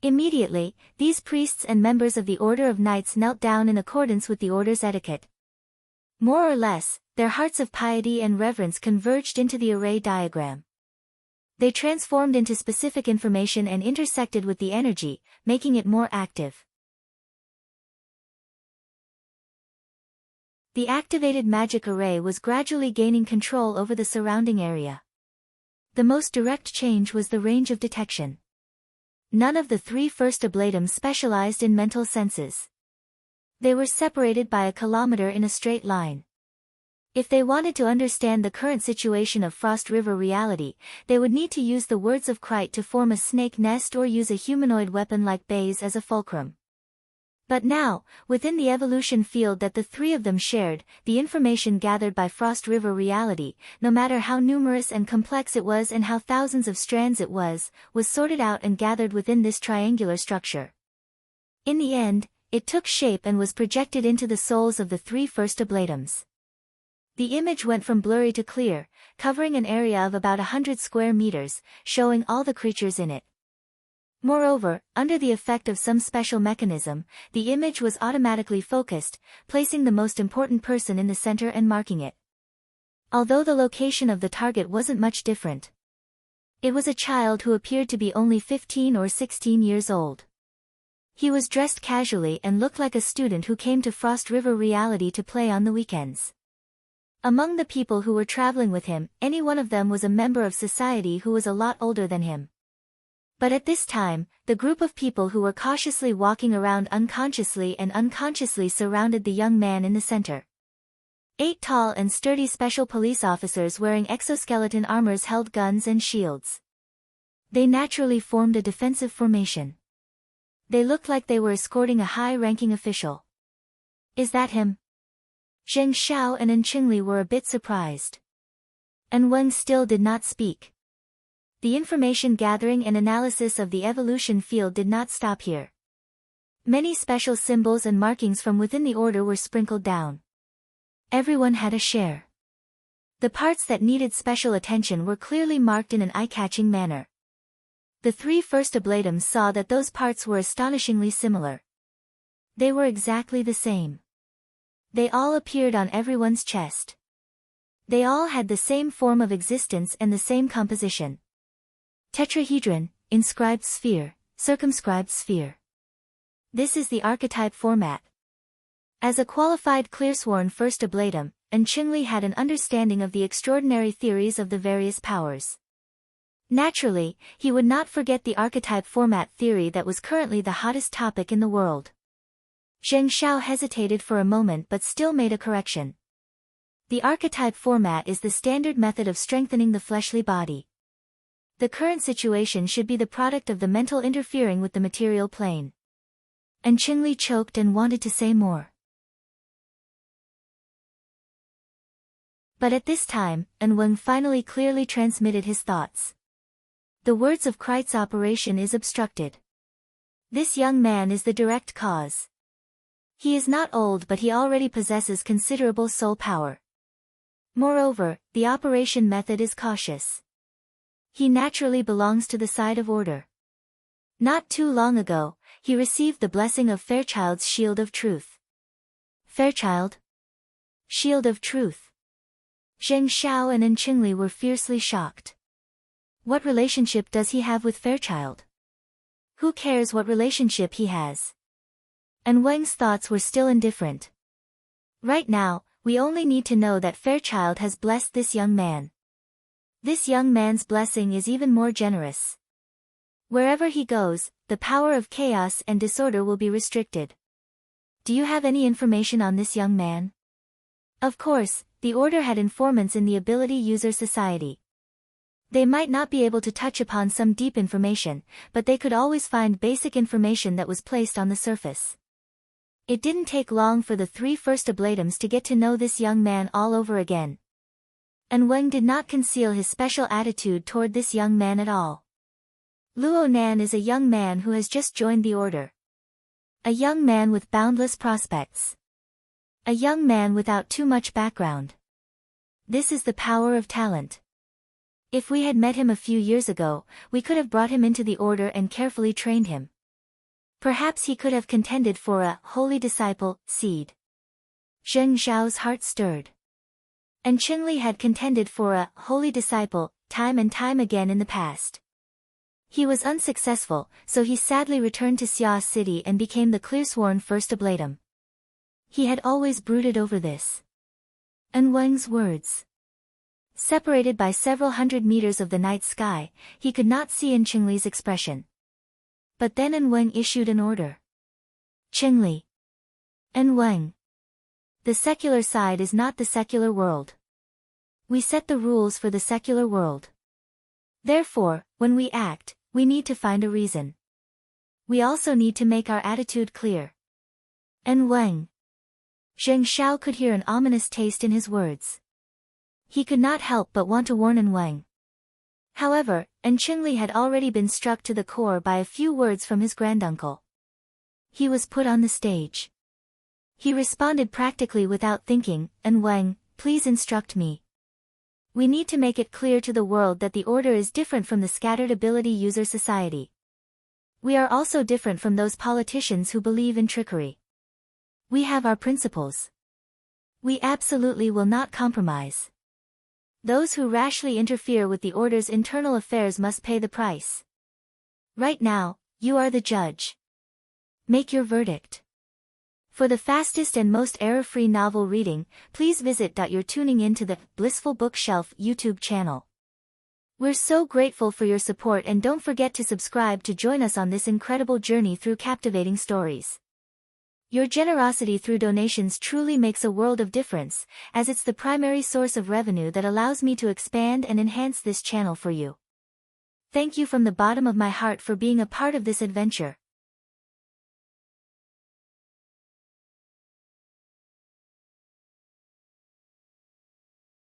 Immediately, these priests and members of the Order of Knights knelt down in accordance with the order's etiquette. More or less, their hearts of piety and reverence converged into the array diagram. They transformed into specific information and intersected with the energy, making it more active. The activated magic array was gradually gaining control over the surrounding area. The most direct change was the range of detection. None of the three first ablatums specialized in mental senses. They were separated by a kilometer in a straight line. If they wanted to understand the current situation of Frost River reality, they would need to use the words of Krite to form a snake nest or use a humanoid weapon like Baze as a fulcrum. But now, within the evolution field that the three of them shared, the information gathered by Frost River reality, no matter how numerous and complex it was and how thousands of strands it was sorted out and gathered within this triangular structure. In the end, it took shape and was projected into the souls of the three first ablatums. The image went from blurry to clear, covering an area of about 100 square meters, showing all the creatures in it. Moreover, under the effect of some special mechanism, the image was automatically focused, placing the most important person in the center and marking it. Although the location of the target wasn't much different. It was a child who appeared to be only 15 or 16 years old. He was dressed casually and looked like a student who came to Frost River reality to play on the weekends. Among the people who were traveling with him, any one of them was a member of society who was a lot older than him. But at this time, the group of people who were cautiously walking around unconsciously surrounded the young man in the center. 8 tall and sturdy special police officers wearing exoskeleton armors held guns and shields. They naturally formed a defensive formation. They looked like they were escorting a high-ranking official. Is that him? Zheng Xiao and An Qingli were a bit surprised. An Weng still did not speak. The information gathering and analysis of the evolution field did not stop here. Many special symbols and markings from within the order were sprinkled down. Everyone had a share. The parts that needed special attention were clearly marked in an eye-catching manner. The three first ablatums saw that those parts were astonishingly similar. They were exactly the same. They all appeared on everyone's chest. They all had the same form of existence and the same composition. Tetrahedron, inscribed sphere, circumscribed sphere. This is the archetype format. As a qualified clearsworn first ablatum, An Qingli had an understanding of the extraordinary theories of the various powers. Naturally, he would not forget the archetype format theory that was currently the hottest topic in the world. Zheng Xiao hesitated for a moment but still made a correction. The archetype format is the standard method of strengthening the fleshly body. The current situation should be the product of the mental interfering with the material plane. An Qingli choked and wanted to say more. But at this time, An Weng finally clearly transmitted his thoughts. The words of Krite's operation is obstructed. This young man is the direct cause. He is not old, but he already possesses considerable soul power. Moreover, the operation method is cautious. He naturally belongs to the side of order. Not too long ago, he received the blessing of Fairchild's Shield of Truth. Fairchild? Shield of Truth. Zheng Xiao and Qingli were fiercely shocked. What relationship does he have with Fairchild? Who cares what relationship he has? And Wang's thoughts were still indifferent. Right now, we only need to know that Fairchild has blessed this young man. This young man's blessing is even more generous. Wherever he goes, the power of chaos and disorder will be restricted. Do you have any information on this young man? Of course, the Order had informants in the Ability User Society. They might not be able to touch upon some deep information, but they could always find basic information that was placed on the surface. It didn't take long for the 3 first Ablatums to get to know this young man all over again. And Wang did not conceal his special attitude toward this young man at all. Luo Nan is a young man who has just joined the Order. A young man with boundless prospects. A young man without too much background. This is the power of talent. If we had met him a few years ago, we could have brought him into the Order and carefully trained him. Perhaps he could have contended for a holy disciple seed. Zheng Xiao's heart stirred. And Qingli had contended for a holy disciple time and time again in the past. He was unsuccessful, so he sadly returned to Xia City and became the clearsworn first Ablatum. He had always brooded over this. And Wang's words. Separated by several hundred meters of the night sky, he could not see in Qingli's expression. But then An Wang issued an order. Qingli. An Wang. The secular side is not the secular world. We set the rules for the secular world. Therefore, when we act, we need to find a reason. We also need to make our attitude clear. An Wang. Zheng Xiao could hear an ominous taste in his words. He could not help but want to warn An Wang. However, An Qingli had already been struck to the core by a few words from his granduncle. He was put on the stage. He responded practically without thinking, An Wang, please instruct me. We need to make it clear to the world that the Order is different from the Scattered Ability User Society. We are also different from those politicians who believe in trickery. We have our principles. We absolutely will not compromise. Those who rashly interfere with the Order's internal affairs must pay the price. Right now, you are the judge. Make your verdict. For the fastest and most error-free novel reading, please visit. You're tuning in to the Blissful Bookshelf YouTube channel. We're so grateful for your support, and don't forget to subscribe to join us on this incredible journey through captivating stories. Your generosity through donations truly makes a world of difference, as it's the primary source of revenue that allows me to expand and enhance this channel for you. Thank you from the bottom of my heart for being a part of this adventure.